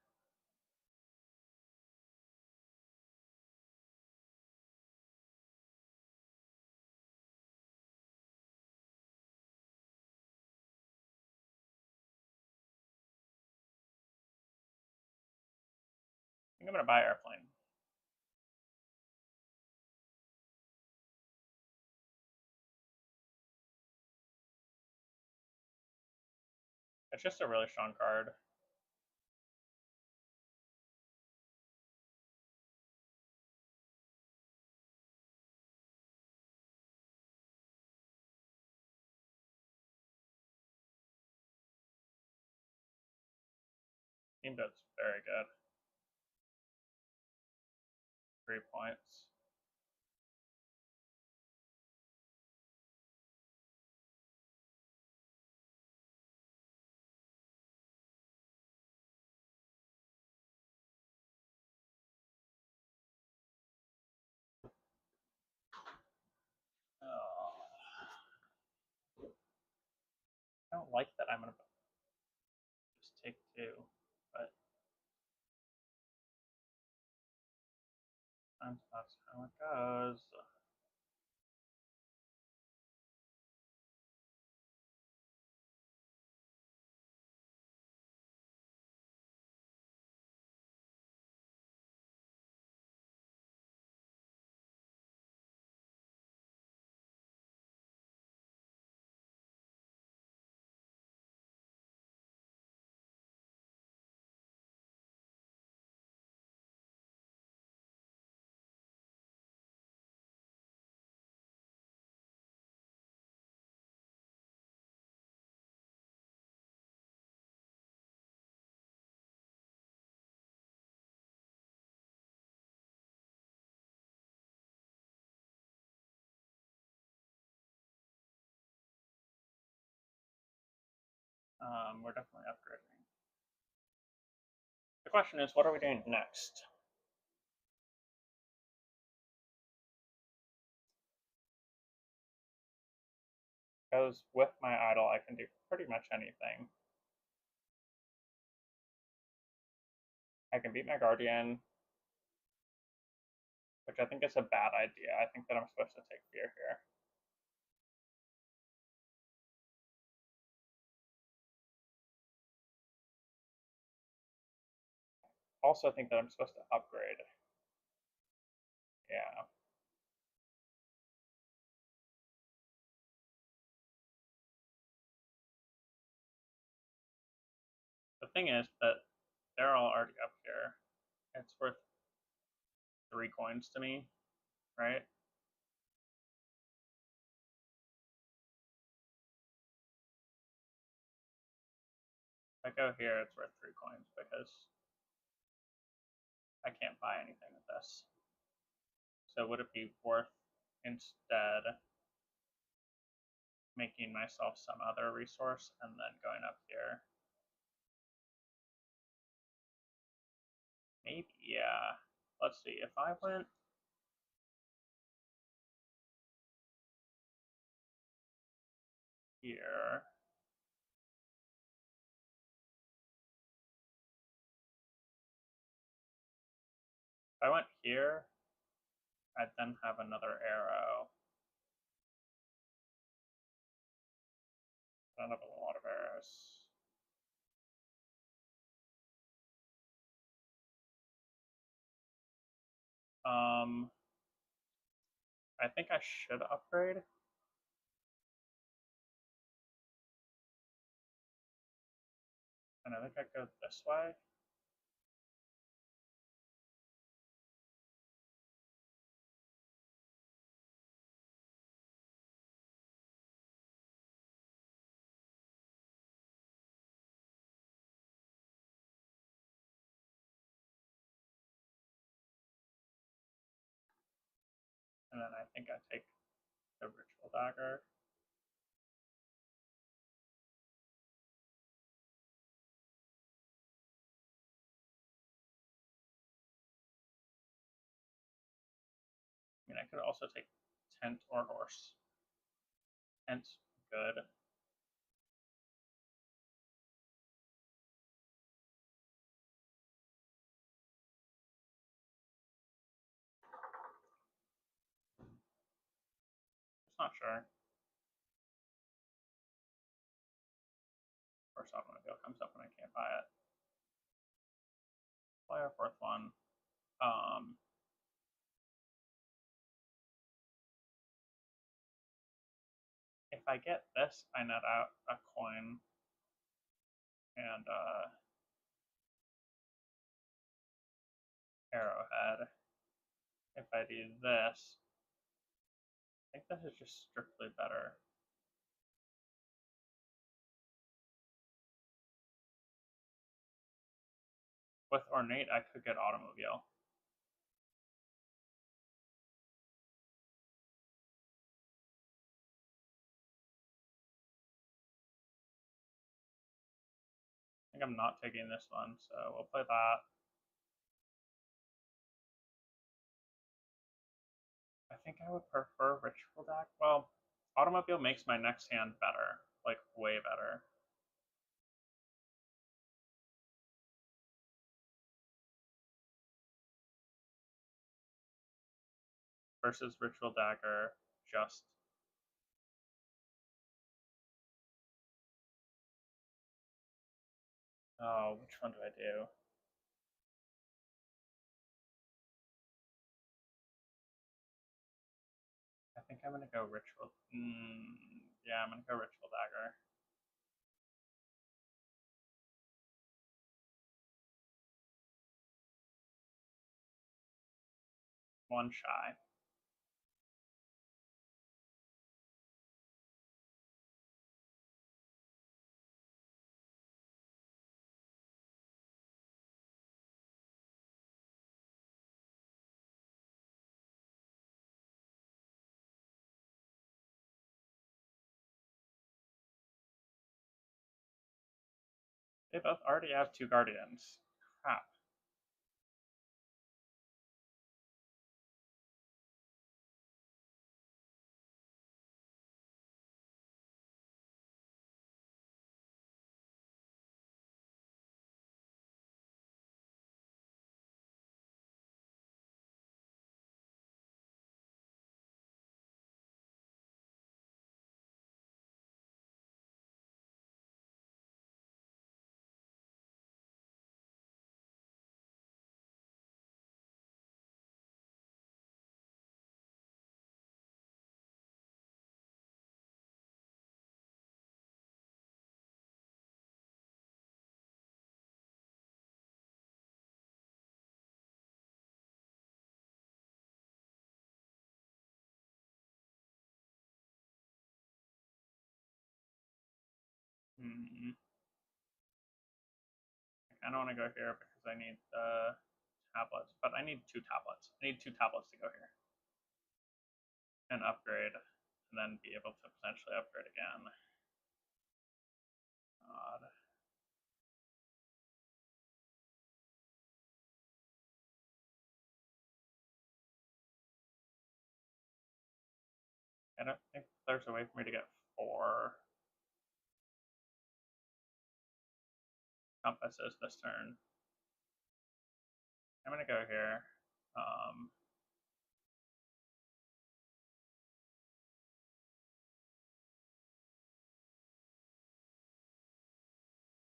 A: I think I'm gonna buy airplane. It's just a really strong card. Steamboat's very good. 3 points. Oh. I don't like that I'm gonna just take 2, but that's how it goes. We're definitely upgrading. The question is, what are we doing next? Because with my idol, I can do pretty much anything. I can beat my guardian, which I think is a bad idea. I think that I'm supposed to take fear here. Also think that I'm supposed to upgrade. Yeah. The thing is that they're all already up here. It's worth 3 coins to me, right? If I go here, it's worth 3 coins because I can't buy anything with this. So would it be worth instead making myself some other resource and then going up here? Maybe, yeah. Let's see, if I went here, if I went here, I'd then have another arrow. I don't have a lot of arrows. I think I should upgrade. And I think I go this way. And then I think I take the ritual dagger. I mean, I could also take tent or horse. Tent's good. Not sure. Of course, automobile comes up when I can't buy it. Play our fourth one. If I get this, I net out a coin and arrowhead. If I do this, I think this is just strictly better. With ornate, I could get automobile. I think I'm not taking this one, so we'll play that. I think I would prefer Ritual Deck. Well, Automobile makes my next hand better, like way better. Versus Ritual Dagger, just. Oh, which one do I do? I think I'm gonna go Ritual. Yeah, I'm gonna go Ritual Dagger. One shy. They both already have two Guardians. Crap. I don't want to go here because I need the tablets, but I need two tablets. I need two tablets to go here and upgrade, and then be able to potentially upgrade again. God. I don't think there's a way for me to get 4 compasses this turn. I'm gonna go here.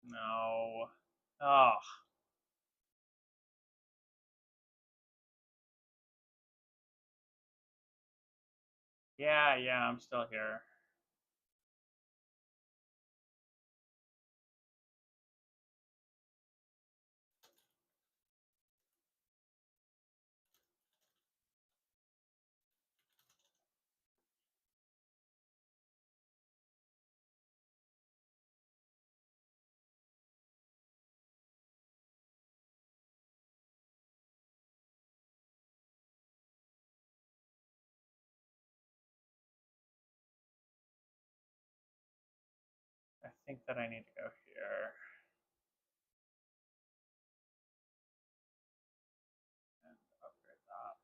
A: No. Oh. Yeah, I'm still here. I think that I need to go here. And upgrade that.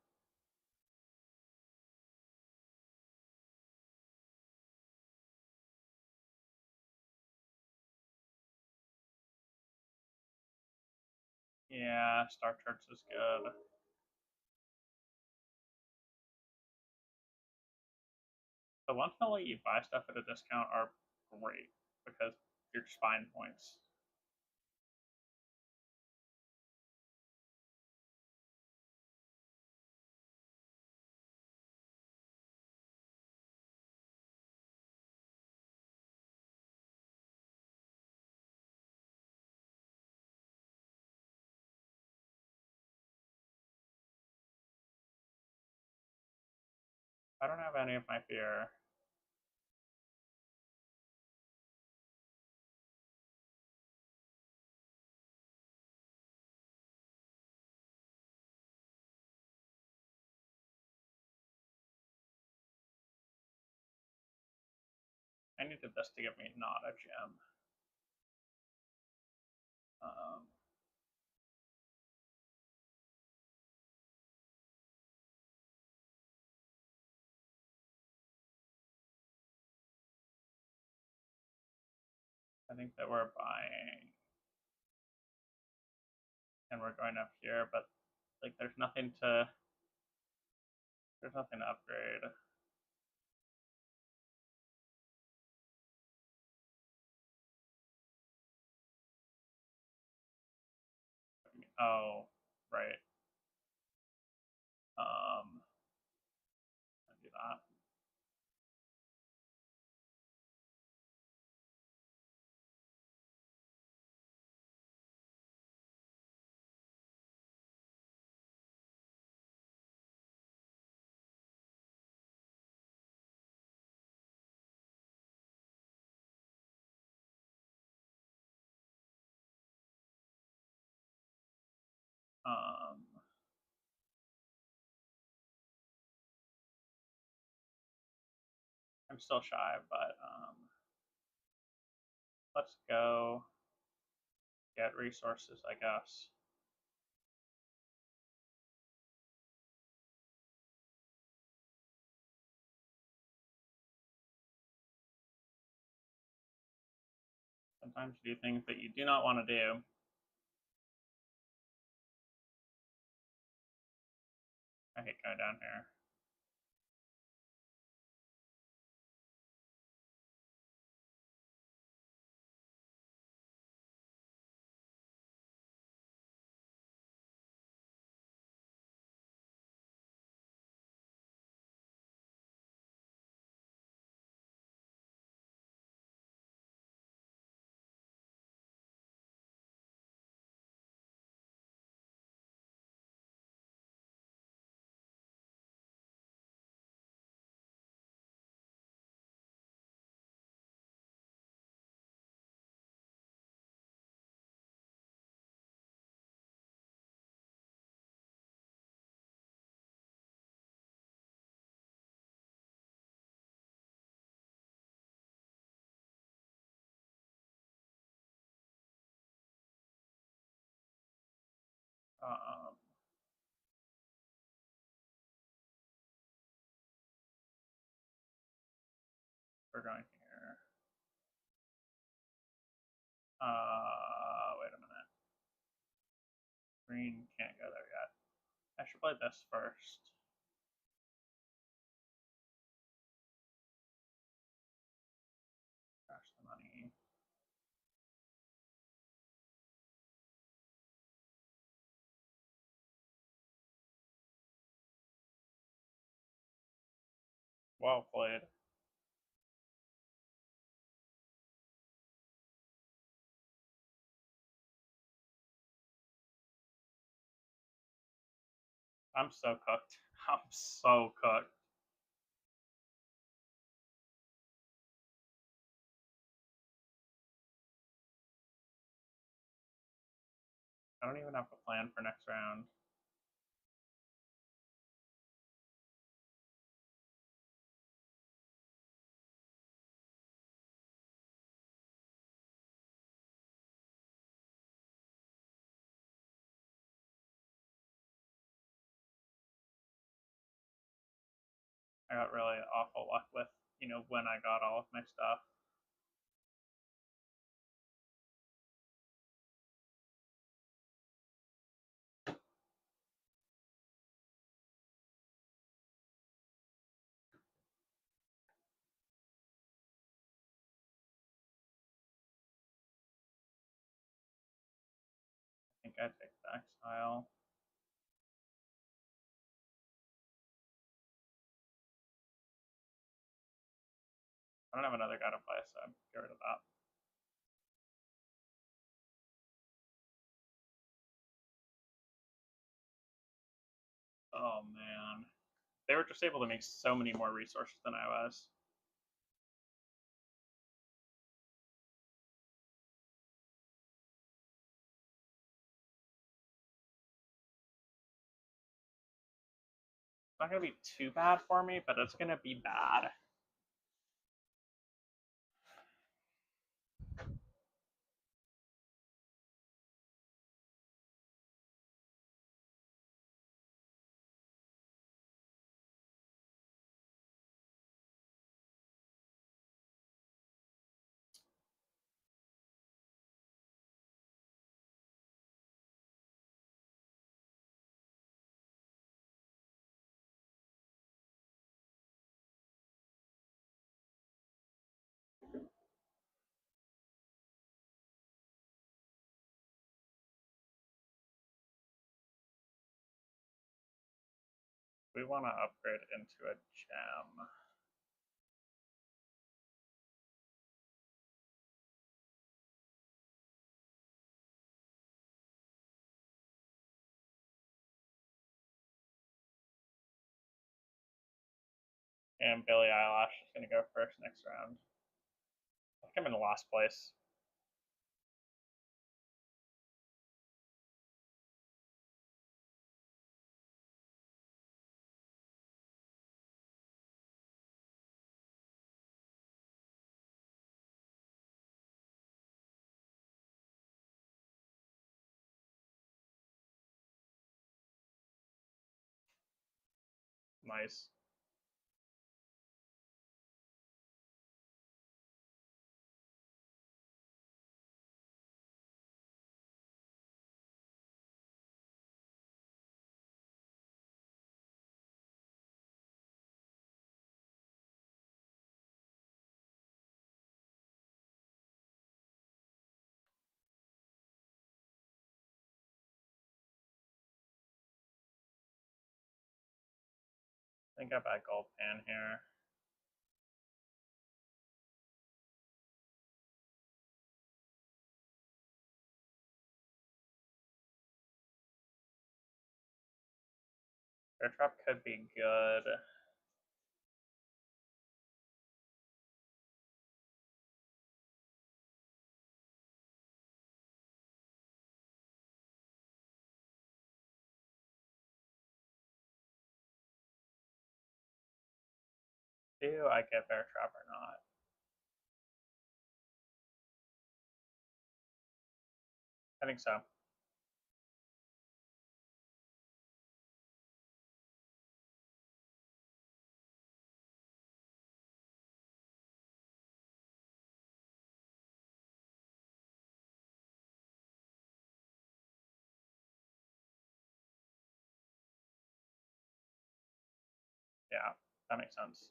A: Yeah, Star Church is good. The ones that let you buy stuff at a discount are great because you're just buying points. I don't have any of my fear. I needed this to give me not a gem. Um, I think that we're buying, and we're going up here, but like there's nothing to upgrade. Oh, right. I do that. Um, I'm still shy, but let's go get resources, I guess. Sometimes you do things that you do not want to do. I hate going down here. Um, we're going here. Wait a minute. Green can't go there yet. I should play this first. Crash the money. Well played. I'm so cooked. I'm so cooked. I don't even have a plan for next round. I got really awful luck with, when I got all of my stuff. I take the exile. I don't have another guy to play, so I'm get rid of that. Oh man. They were just able to make so many more resources than I was. It's not going to be too bad for me, but it's going to be bad. We want to upgrade into a gem. And Billie Eilish is going to go first next round. I think I'm in the last place. Nice. I think I bet gold pan here. Bear trap could be good. Do I get bear trap or not? I think so. Yeah, that makes sense.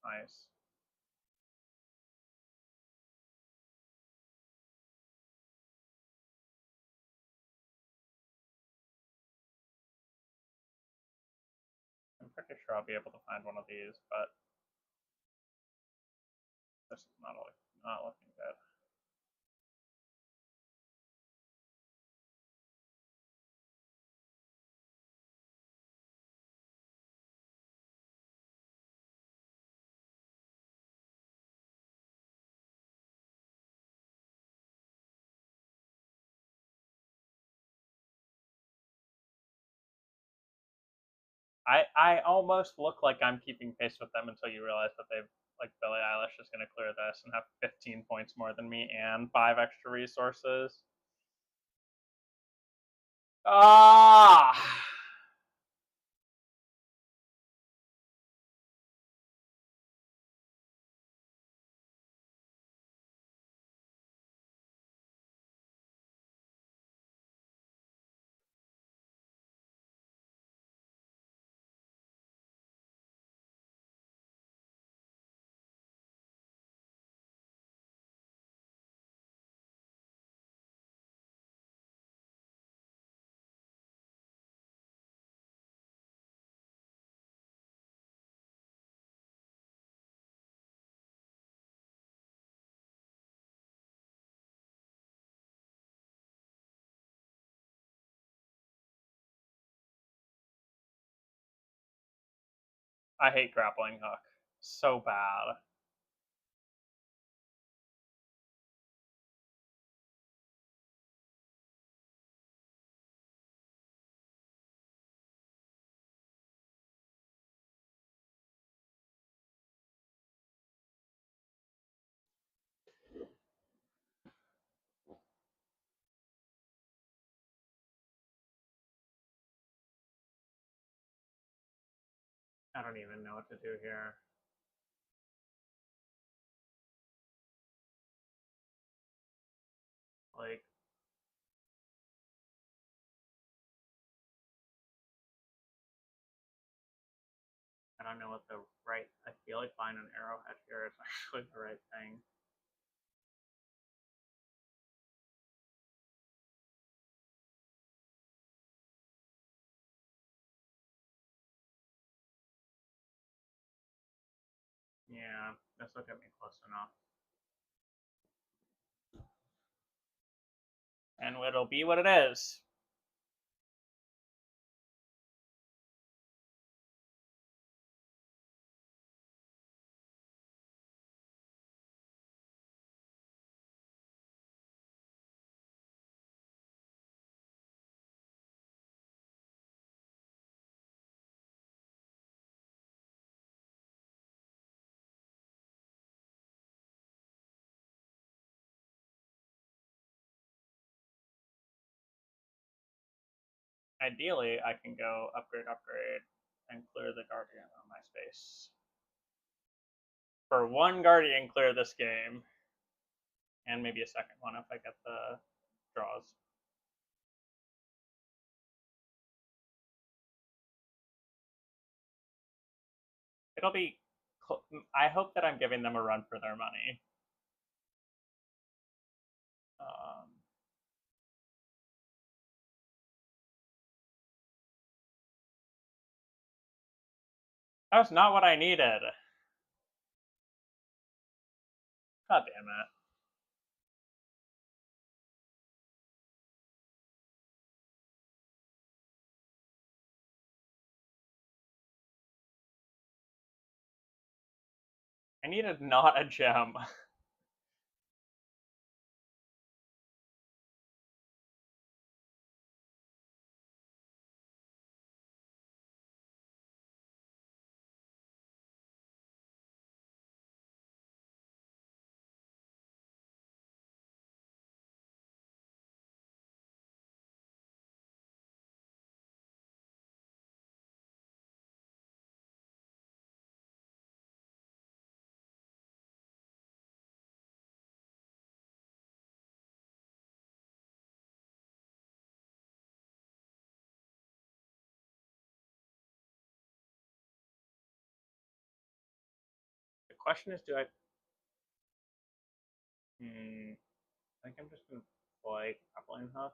A: Nice. I'm pretty sure I'll be able to find one of these, but this is not looking good. I almost look like I'm keeping pace with them until you realize that they've like Billie Eilish is going to clear this and have 15 points more than me and 5 extra resources. Ah. I hate grappling hook so bad. I don't even know what to do here. Like, I don't know what the right. I feel like buying an arrowhead here is actually the right thing. Yeah, this will get me close enough. And it'll be what it is. Ideally, I can go upgrade, upgrade, and clear the Guardian on my space. For one Guardian, clear this game. And maybe a second one if I get the draws. It'll be. I hope that I'm giving them a run for their money. Um, that was not what I needed. God damn it. I needed not a gem. The question is, do I? I think I'm just gonna play grappling hook.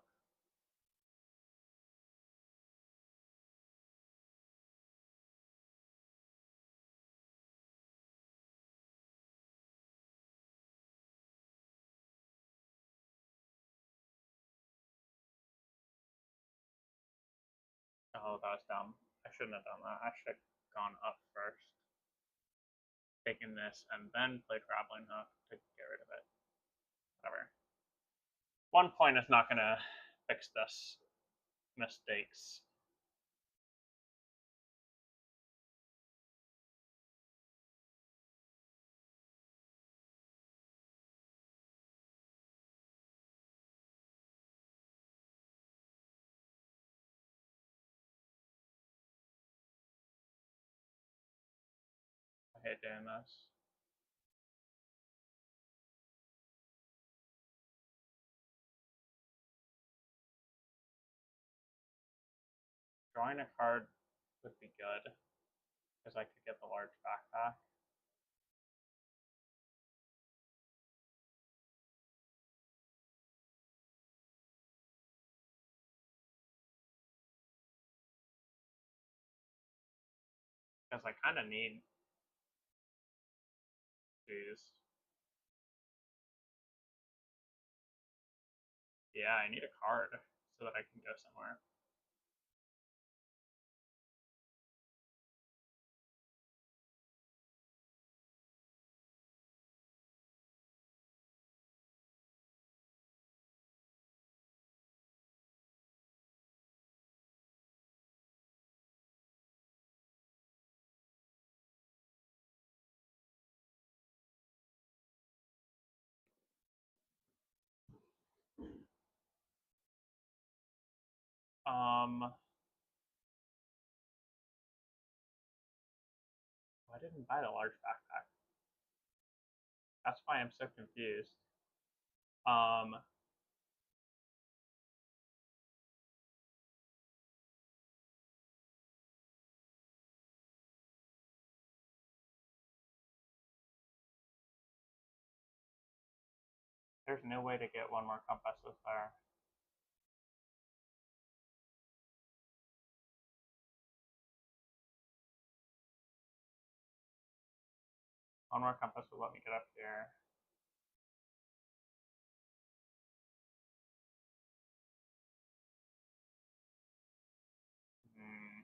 A: Oh, that was dumb. I shouldn't have done that. I should have gone up first, taken this, and then played grappling hook to get rid of it. Whatever. 1 point is not gonna fix this. Mistakes. I hate doing this. Drawing a card would be good because I could get the large backpack. Because I kind of need these. Yeah, I need a card so that I can go somewhere. I didn't buy the large backpack. That's why I'm so confused. Um, there's no way to get one more compass with there. One more compass will let me get up here. Hmm.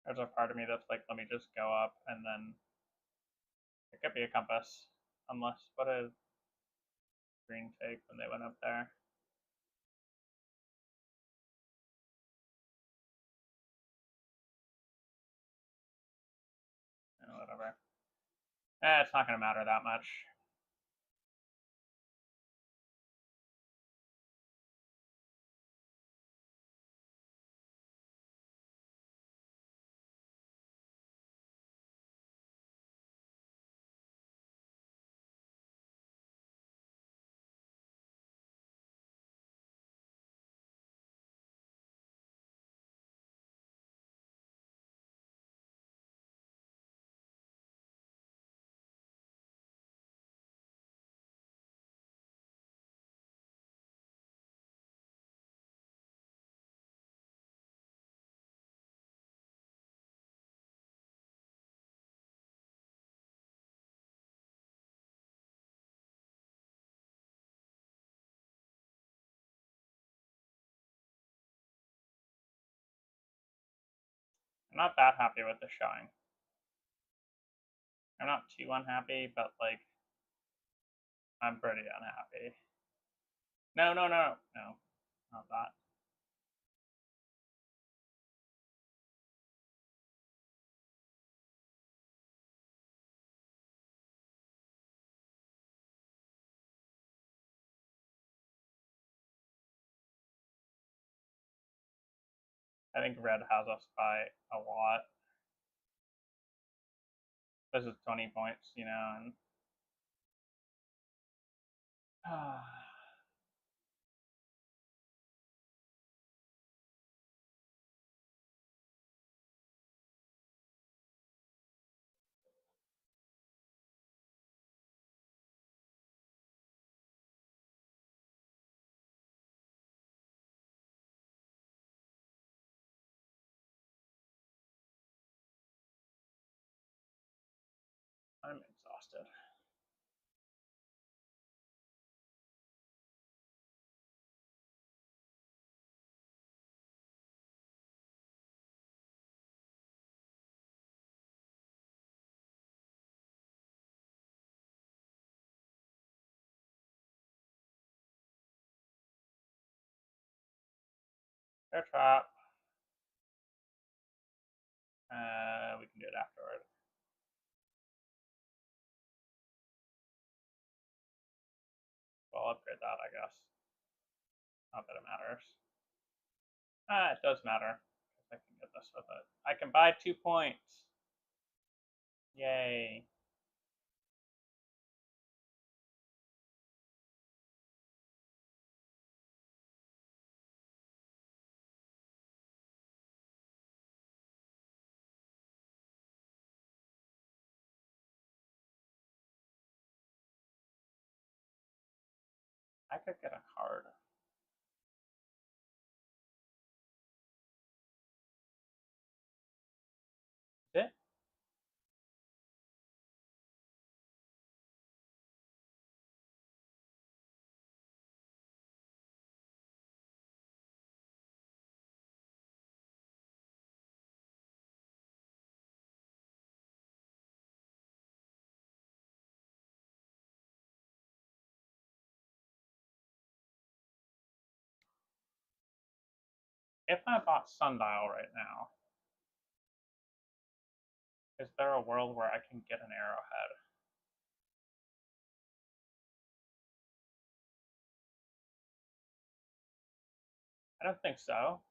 A: There's a part of me that's like, let me just go up and then it could be a compass. Unless, what did green take when they went up there? Whatever. It's not going to matter that much. I'm not that happy with the showing. I'm not too unhappy, but like, I'm pretty unhappy. No, no, no, no, not that. I think red has us by a lot. This is 20 points, you know, and I'm exhausted. Fair trap. We can do it afterward. I'll upgrade that, I guess. Not that it matters. It does matter, because I can get this with it. I can buy 2 points. Yay. I could get a card. Is it? If I bought Sundial right now, is there a world where I can get an arrowhead? I don't think so.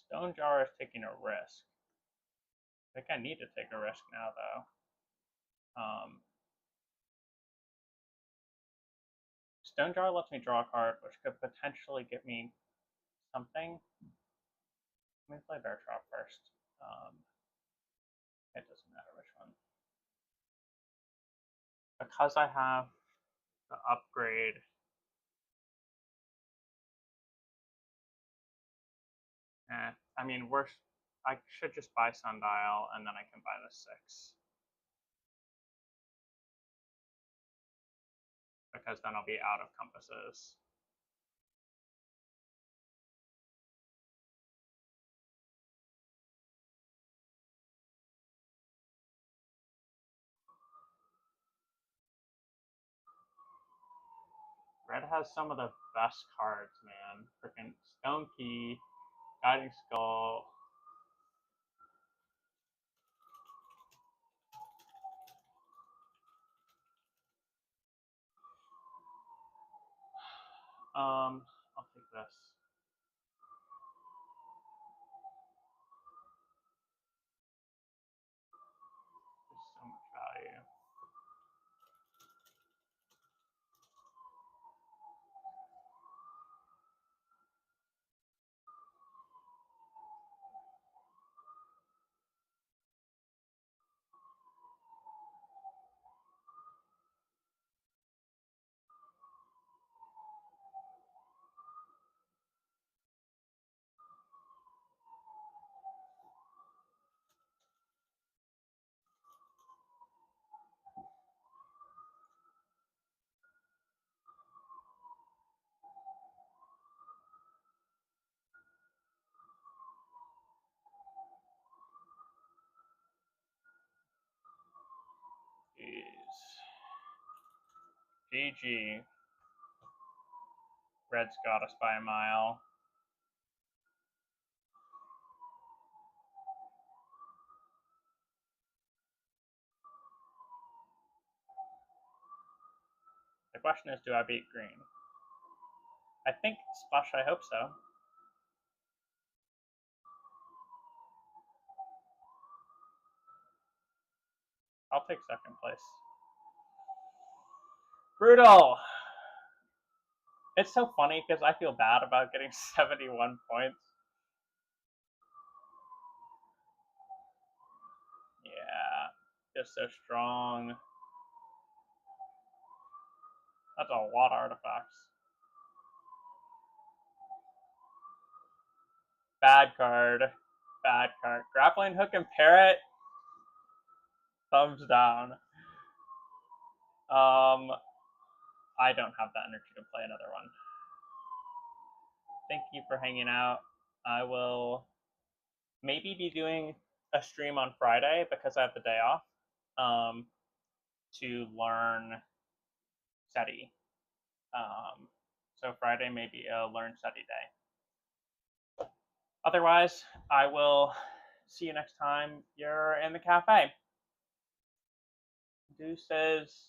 A: Stone Jar is taking a risk. I think I need to take a risk now, though. Stone Jar lets me draw a card, which could potentially get me something. Let me play Bear Trap first. It doesn't matter which one. Because I have the upgrade. I mean, I should just buy Sundial, and then I can buy the 6. Because then I'll be out of compasses. Red has some of the best cards, man. Freaking Stone Key, Guiding Skull. I'll take this. There's so much value. Jeez. GG. Red's got us by a mile. The question is, do I beat green? I think, Splash, I hope so. I'll take second place. Brutal! It's so funny because I feel bad about getting 71 points. Yeah, just so strong. That's a lot of artifacts. Bad card. Bad card. Grappling Hook and Parrot. Thumbs down. I don't have the energy to play another one. Thank you for hanging out. I will maybe be doing a stream on Friday because I have the day off to learn SETI. So Friday may be a learn SETI day. Otherwise, I will see you next time you're in the cafe. Deuces.